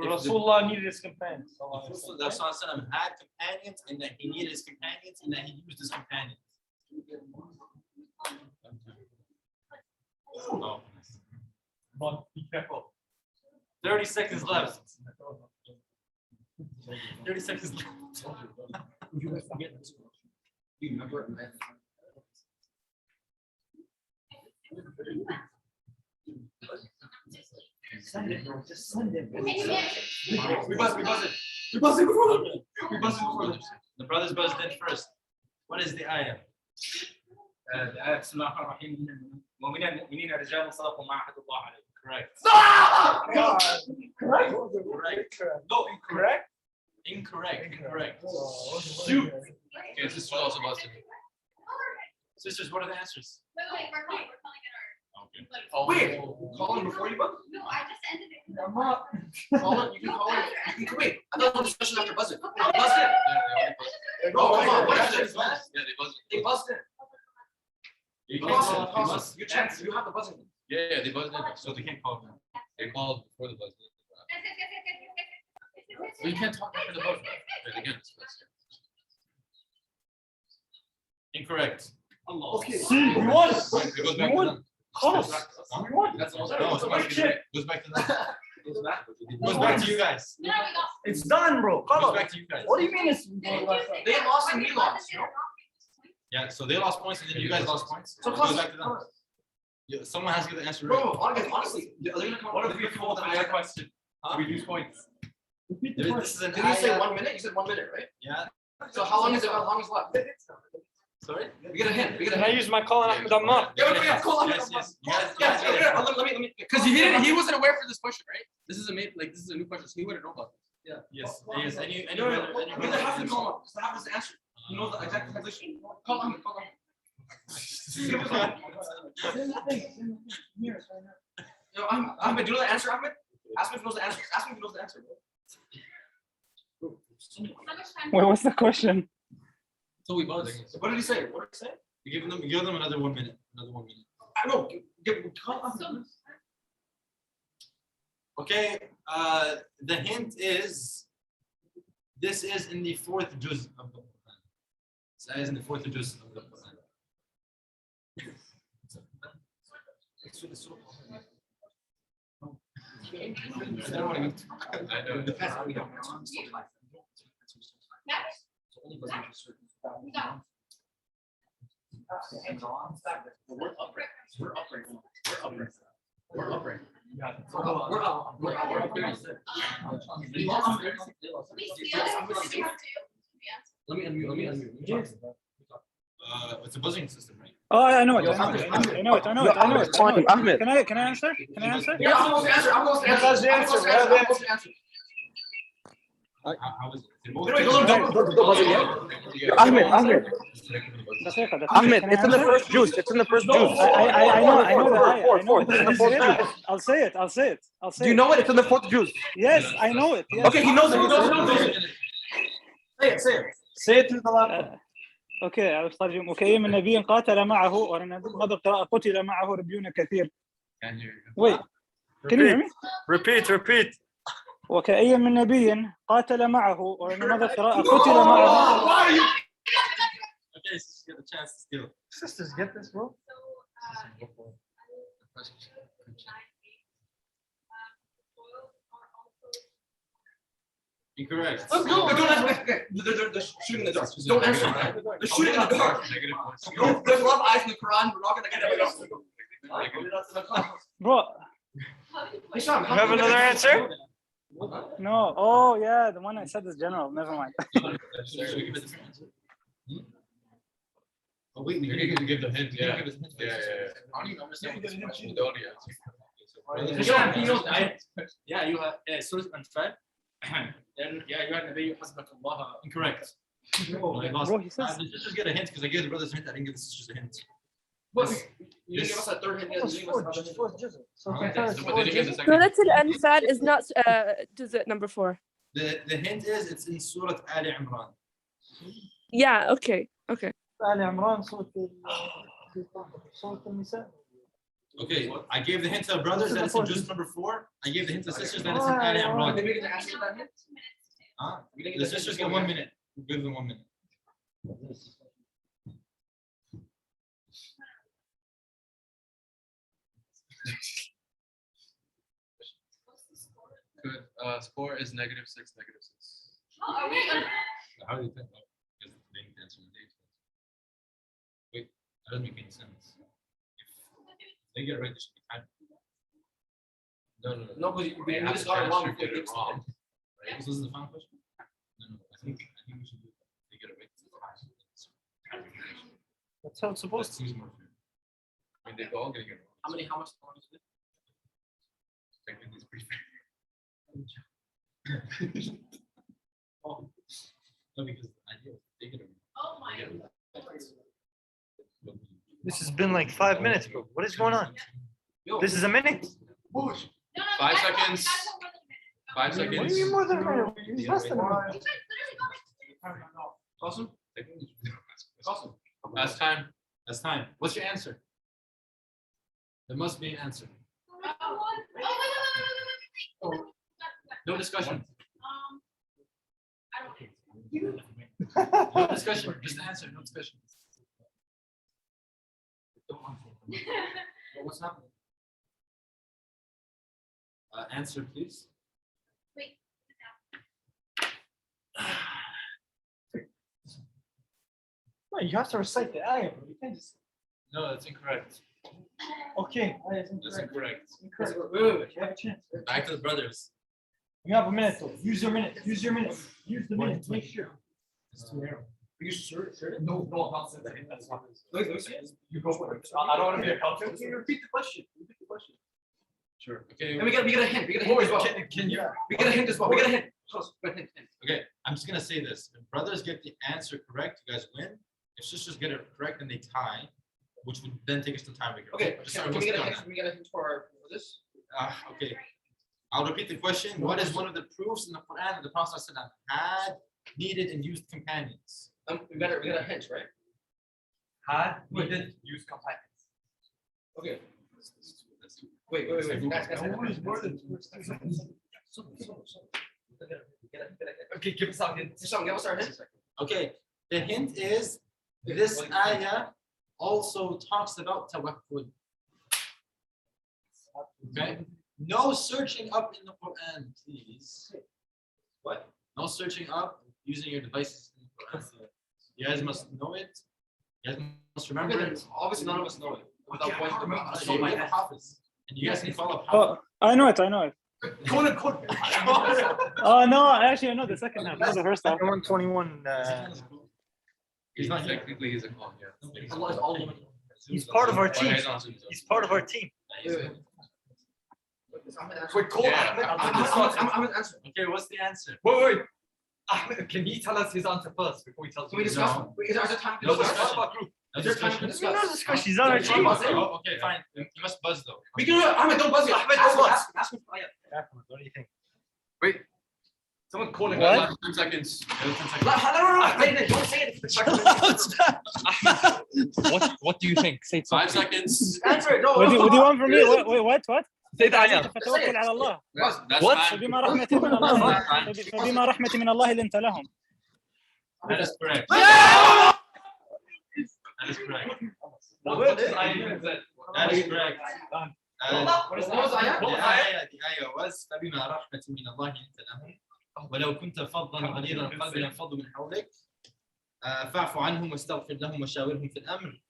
Speaker 2: Rasulullah needed his companions.
Speaker 1: The proof that Rasulullah had companions and that he needed his companions and that he used his companions. Oh.
Speaker 2: But be careful. 30 seconds left. 30 seconds left.
Speaker 5: You remember?
Speaker 2: Send it, bro. Just send it.
Speaker 5: We buzzed it. We buzzed it before them. We buzzed it before them.
Speaker 1: The brothers buzzed in first. What is the ayah?
Speaker 4: الآية بسم الله الرحمن الرحيم مؤمنين رجال صدقوا ما عهد الله عليه.
Speaker 1: Correct.
Speaker 2: Correct?
Speaker 1: Correct.
Speaker 2: No, incorrect?
Speaker 1: Incorrect.
Speaker 2: Shoot.
Speaker 3: Okay, sister also busted.
Speaker 1: Sisters, what are the answers?
Speaker 7: Wait, we're calling it our.
Speaker 1: Okay.
Speaker 3: Oh,
Speaker 5: Wait, call him before you buzz.
Speaker 7: No, I just ended it.
Speaker 2: I'm up.
Speaker 5: Call him. You can call him. You can wait. I thought it was a discussion after buzzing. Buzzed in.
Speaker 3: Yeah,
Speaker 5: Bro, come on. What is this?
Speaker 3: they buzzed.
Speaker 5: They buzzed in.
Speaker 1: You
Speaker 5: You
Speaker 1: can't
Speaker 5: buzzed
Speaker 1: call
Speaker 5: in.
Speaker 1: you must-
Speaker 5: You chance. You have the buzzing.
Speaker 3: Yeah, they buzzed in.
Speaker 1: So they can't call them.
Speaker 3: They called before the buzz. Well, you can't talk after the buzz. Right, again, it's buzzed.
Speaker 1: Incorrect.
Speaker 5: Okay.
Speaker 2: See, we won.
Speaker 3: It goes back to them.
Speaker 2: Close.
Speaker 3: Huh?
Speaker 2: We won.
Speaker 3: That's all.
Speaker 1: No, it's back to them. Goes back to them. Goes back to you guys.
Speaker 7: No, we got.
Speaker 2: It's done, bro.
Speaker 1: Goes
Speaker 2: Come
Speaker 1: back
Speaker 2: on.
Speaker 1: to you guys.
Speaker 2: What do you mean it's?
Speaker 5: They lost and we lost. No?
Speaker 1: Yeah, so they lost points and then you guys lost points.
Speaker 5: So
Speaker 1: It
Speaker 5: close.
Speaker 1: goes back to them. Yeah, someone has to get the answer
Speaker 5: Bro,
Speaker 1: right.
Speaker 5: honestly, they're gonna come
Speaker 4: What
Speaker 5: up
Speaker 4: if
Speaker 5: with
Speaker 4: we call the ayah question?
Speaker 1: Huh?
Speaker 4: We lose points.
Speaker 1: This is an
Speaker 5: Did you say
Speaker 1: ayah.
Speaker 5: 1 minute? You said 1 minute, right?
Speaker 1: Yeah,
Speaker 5: So how long is it? How long is left?
Speaker 1: sorry?
Speaker 5: We get a hint. We get a
Speaker 2: Can I
Speaker 5: hint.
Speaker 2: use my call on Ahmed Ammar?
Speaker 5: Yeah, call him.
Speaker 1: Yes, yes. You guys-
Speaker 5: Yes,
Speaker 1: you guys-
Speaker 5: let me.
Speaker 3: Because he wasn't aware for this question, right? This is a new question, so he wouldn't know about this.
Speaker 1: Yes, yes. Any
Speaker 5: No, no,
Speaker 1: brother- any
Speaker 5: we have to
Speaker 1: brother-
Speaker 5: call him. So that was the answer. He knows the exact translation. Call him. Call him. No, Ahmed, do you know the answer, Ahmed? Ask me if he knows the answer. Ask me if he knows the answer.
Speaker 7: How much time?
Speaker 8: Wait, what's the question?
Speaker 3: So we buzz.
Speaker 5: What did he say? What did he say?
Speaker 1: You give them another 1 minute. Another 1 minute.
Speaker 5: I don't know. Call Ahmed.
Speaker 1: Okay, the hint is this is in the 4th juz of the Quran. This is in the 4th juz of the Quran.
Speaker 3: I don't want to. I know.
Speaker 5: Depends how we don't know.
Speaker 7: We got.
Speaker 5: We're up right now. We're up right now. We're up right now. We're up. We're up. We lost. Let me unmute.
Speaker 1: It's a buzzing system, right?
Speaker 8: Oh, I know it. I know it.
Speaker 9: Ahmed.
Speaker 8: Can I answer? Can I answer?
Speaker 5: Yeah, I'm supposed to answer. I'm supposed to answer.
Speaker 2: That's the answer.
Speaker 5: I'm supposed to answer.
Speaker 1: How is it?
Speaker 9: Ahmed.
Speaker 8: دقيقة.
Speaker 9: Ahmed,
Speaker 8: Can I
Speaker 9: it's in the
Speaker 8: answer?
Speaker 9: first juice. It's in the first juice.
Speaker 8: I know the ayah. I know it.
Speaker 9: It's in the fourth juice.
Speaker 8: I'll say it.
Speaker 9: Do you know it? It's in the fourth juice.
Speaker 8: Yes, I know it. Yes.
Speaker 9: Okay, he knows it.
Speaker 5: Say it.
Speaker 2: Say it to the laptop.
Speaker 8: اوكي اترجم وكأي من نبي قاتل معه ونظر قراءة قتل معه ربيون كثير. Wait, can you hear me?
Speaker 2: Repeat.
Speaker 8: وكأي من نبي قاتل معه ونظر قراءة قتل معه.
Speaker 1: Okay, so you get a chance to steal.
Speaker 2: Sisters, get this, bro.
Speaker 1: Incorrect.
Speaker 5: Don't answer. They're shooting in the dark. Don't answer. They're shooting in the dark. There's a lot of eyes in the Quran. We're not gonna get it.
Speaker 8: Bro,
Speaker 5: Hisham,
Speaker 2: You have another answer?
Speaker 8: no. Oh yeah, the one I said is general. Never mind.
Speaker 1: Oh, wait,
Speaker 3: You can give the hint, yeah.
Speaker 1: Give us hints.
Speaker 3: Yeah. I don't even understand this question. The audience.
Speaker 4: Hisham, he knows the ayah. Yeah, you have Surah Al-Anfal. Then yeah, you had Nabi Hasbak Allah.
Speaker 1: Incorrect.
Speaker 8: Bro, he says.
Speaker 1: The sisters get a hint because I gave the brothers a hint. I didn't give the sisters a hint.
Speaker 5: But you didn't give us a third hint. You didn't give us another hint.
Speaker 3: But they didn't give the second.
Speaker 9: Surah Al-Anfal is not juz' number 4.
Speaker 1: The hint is it's in Surah Ali Imran.
Speaker 9: Yeah, okay.
Speaker 2: آل عمران صوت النساء.
Speaker 1: Okay, I gave the hint to the brothers that it's in juz number 4. I gave the hint to the sisters that it's in Ali Imran.
Speaker 5: Did we get to answer that hint?
Speaker 1: Huh?
Speaker 5: We didn't
Speaker 1: The
Speaker 5: get to
Speaker 1: sisters
Speaker 5: answer
Speaker 1: get 1 minute. We'll give them 1 minute.
Speaker 6: Good. Score is -6, -6.
Speaker 7: Oh, are we?
Speaker 1: How do you think? Because they need to answer the date. Wait, that doesn't make any sense. If they get it right, there should be time. No.
Speaker 5: No, but we
Speaker 6: have
Speaker 5: just
Speaker 6: to
Speaker 5: got it wrong
Speaker 6: answer,
Speaker 5: before
Speaker 6: get
Speaker 5: we
Speaker 6: it
Speaker 5: get
Speaker 6: wrong.
Speaker 5: started.
Speaker 1: Right? This is the final question? No. I think we should do it. They get it right. it's time.
Speaker 2: That's how it's supposed
Speaker 1: That
Speaker 2: to.
Speaker 1: seems more fair.
Speaker 6: I mean, they're all getting it wrong.
Speaker 5: How much time is it?
Speaker 6: Technically, it's pretty fair.
Speaker 1: Oh, no, because the idea is they get it
Speaker 7: Oh, my.
Speaker 1: They get it right.
Speaker 2: This has been like 5 minutes, bro. What is going on?
Speaker 5: Yo,
Speaker 2: This is a minute.
Speaker 7: No,
Speaker 6: 5
Speaker 7: that's
Speaker 6: seconds.
Speaker 7: that's not more than a minute.
Speaker 6: 5
Speaker 2: What do
Speaker 6: seconds.
Speaker 2: you mean more than a minute? It's less than a
Speaker 7: You
Speaker 2: minute.
Speaker 7: guys literally got
Speaker 5: Awesome. Awesome.
Speaker 6: Last time.
Speaker 1: That's time. What's your answer? There must be an answer. No discussion.
Speaker 7: I don't
Speaker 1: No discussion. Just answer. No discussion. What's happening? Answer, please.
Speaker 7: Wait.
Speaker 2: No, you have to recite the ayah, bro. You can't just.
Speaker 1: No, that's incorrect.
Speaker 2: Okay, ayah is
Speaker 1: That's
Speaker 2: incorrect.
Speaker 1: incorrect.
Speaker 2: Incorrect. You have a chance.
Speaker 1: Back to the brothers.
Speaker 2: You have a minute though. Use your minute. Use your minute. Use the minute. Make sure.
Speaker 1: It's too narrow.
Speaker 5: Are you sure?
Speaker 4: No, I'm not saying that. That's not.
Speaker 5: You go for it.
Speaker 4: I don't want to be a culture.
Speaker 5: Can you repeat the question? Repeat the question.
Speaker 1: Sure. Okay.
Speaker 5: And we get a hint. We get a hint as well.
Speaker 1: Can you?
Speaker 5: We get a hint as well. We get a hint. Close. Go ahead, hint.
Speaker 1: Okay, I'm just gonna say this. If brothers get the answer correct, you guys win. If sisters get it correct, then they tie, which would then take us to tiebreaker.
Speaker 5: Okay.
Speaker 1: Just
Speaker 5: Can
Speaker 1: sorry,
Speaker 5: we
Speaker 1: what's
Speaker 5: get a
Speaker 1: going
Speaker 5: hint?
Speaker 1: on?
Speaker 5: Can we get a hint for this?
Speaker 1: Okay. I'll repeat the question. What is one of the proofs in the Quran that the Prophet ﷺ had, needed, and used companions?
Speaker 5: We got a hint, right?
Speaker 4: Had needed use companions.
Speaker 5: Okay. Wait.
Speaker 4: Okay, give us something.
Speaker 5: Give us our hint.
Speaker 1: Okay, the hint is this ayah also talks about tawakkul. Okay, no searching up in the Quran, please. What? No searching up using your devices in the Quran. You guys must know it. You guys must remember it.
Speaker 5: Obviously, none of us know it. Without going
Speaker 1: So you have Hafiz, and you guys can follow
Speaker 8: Oh,
Speaker 1: Hafiz.
Speaker 8: I know it. I know it.
Speaker 5: Code.
Speaker 8: Oh no, actually I know the second half. Not the first half.
Speaker 2: 121.
Speaker 1: He's not here.
Speaker 6: Technically, he's a clone, yeah.
Speaker 5: Allah is all over.
Speaker 2: He's part of our
Speaker 6: Oh,
Speaker 2: team.
Speaker 6: yeah, he's on Zoom.
Speaker 2: He's part of our team.
Speaker 5: Wait, call
Speaker 6: Yeah.
Speaker 5: I'm answer.
Speaker 1: Okay, what's the answer?
Speaker 4: Wait. Ahmed, can he tell us his answer first before he tells
Speaker 5: Can we
Speaker 4: you?
Speaker 5: discuss?
Speaker 1: No.
Speaker 5: Is there time to
Speaker 1: No
Speaker 5: discuss?
Speaker 1: discussion. No
Speaker 5: Is there time to
Speaker 1: discussion.
Speaker 5: discuss?
Speaker 2: No discussion. He's on our team.
Speaker 1: Oh, okay, fine. You must buzz though.
Speaker 5: We can do it. Ahmed, don't buzz it. Ahmed, don't buzz. Ask him.
Speaker 2: What do you think?
Speaker 4: Someone calling.
Speaker 8: What?
Speaker 6: Last 10 seconds.
Speaker 5: No. Wait, don't say it.
Speaker 4: What do you think? Say
Speaker 6: 5 seconds.
Speaker 5: Answer it. No.
Speaker 8: What do you want from me? What?
Speaker 4: Say the ayah.
Speaker 8: فتوكل على الله.
Speaker 6: That's
Speaker 4: What?
Speaker 6: fine.
Speaker 8: فبما رحمة من الله فبما رحمة من الله لنت لهم.
Speaker 1: That is correct. That is correct.
Speaker 4: What is ayah?
Speaker 1: That is correct.
Speaker 5: What was the ayah?
Speaker 1: The ayah was فبما رحمة من الله لنت لهم ولو كنت فظا غليظ القلب لانفضوا من حولك فاعف عنهم واستغفر لهم وشاورهم في الأمر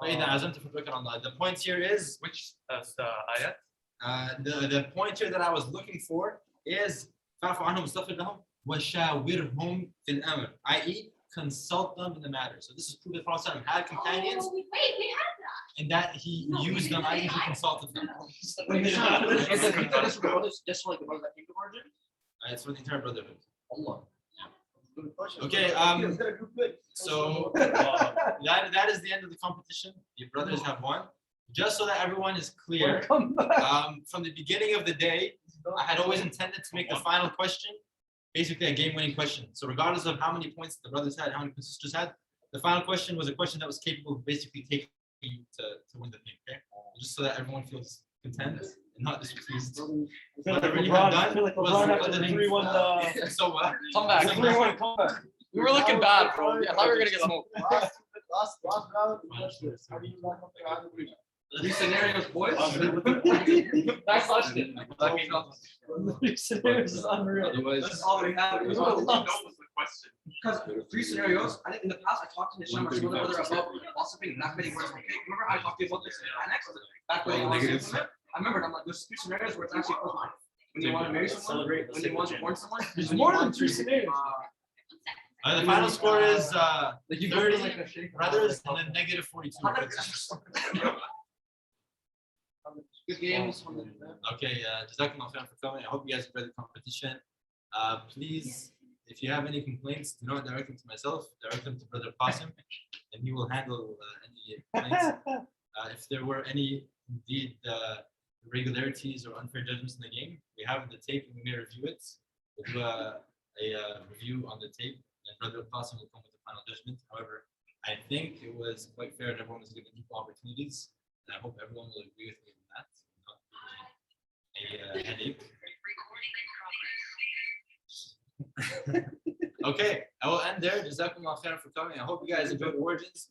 Speaker 1: فإذا عزمت فتوكل على الله. The point here is
Speaker 4: Which ayah?
Speaker 1: the pointer that I was looking for is فاعف عنهم واستغفر لهم وشاورهم في الأمر, i.e. consult them in the matter. So this is proof that Prophet ﷺ had companions
Speaker 7: Oh, wait, we had that.
Speaker 1: and that he used them, i.e. he consulted them.
Speaker 5: Is this brothers just like the brothers that came to origin?
Speaker 1: It's for the entire brotherhood.
Speaker 5: Allah.
Speaker 1: Okay, so that is the end of the competition. The brothers have won. Just so that everyone is clear, from the beginning of the day, I had always intended to make the final question basically a game-winning question. So regardless of how many points the brothers had, how many points the sisters had, the final question was a question that was capable of basically taking you to win the thing. Okay, just so that everyone feels content and not displeased. Whatever you have done was so what?
Speaker 4: Come back. We were looking bad, bro. I thought we were gonna get smoked.
Speaker 10: Last round. How do you like
Speaker 5: Three scenarios, boys.
Speaker 3: Nice question.
Speaker 2: This is unreal.
Speaker 3: Otherwise.
Speaker 5: That's all we have.
Speaker 3: What was the question?
Speaker 5: Because three scenarios, I think in the past I talked to Nisham or some other brother about philosophy and not many words. Okay, remember how I talked to you about this annex? Back when I was
Speaker 6: Negatives.
Speaker 5: I remember, I'm like, there's three scenarios where it's actually positive. When you want to marry someone, when you want to warn someone.
Speaker 2: There's
Speaker 5: when you
Speaker 2: more than
Speaker 5: want
Speaker 2: three
Speaker 5: to,
Speaker 2: scenarios.
Speaker 1: The final score is
Speaker 5: Like you go
Speaker 1: 30
Speaker 5: to like a shake.
Speaker 1: brothers and then negative 42.
Speaker 5: Good games.
Speaker 1: Okay, Jazakumullah khair for coming. I hope you guys enjoyed the competition. Please, if you have any complaints, do not direct them to myself, direct them to Brother Qasim, and he will handle any complaints. If there were any indeed irregularities or unfair judgments in the game, we have the tape and we may review it. We'll do a review on the tape, and Brother Qasim will come with the final judgment. However, I think it was quite fair and everyone was given equal opportunities, and I hope everyone will agree with me on that. Not a headache. Okay, I will end there. Jazakumullah khair for coming. I hope you guys enjoyed Origins.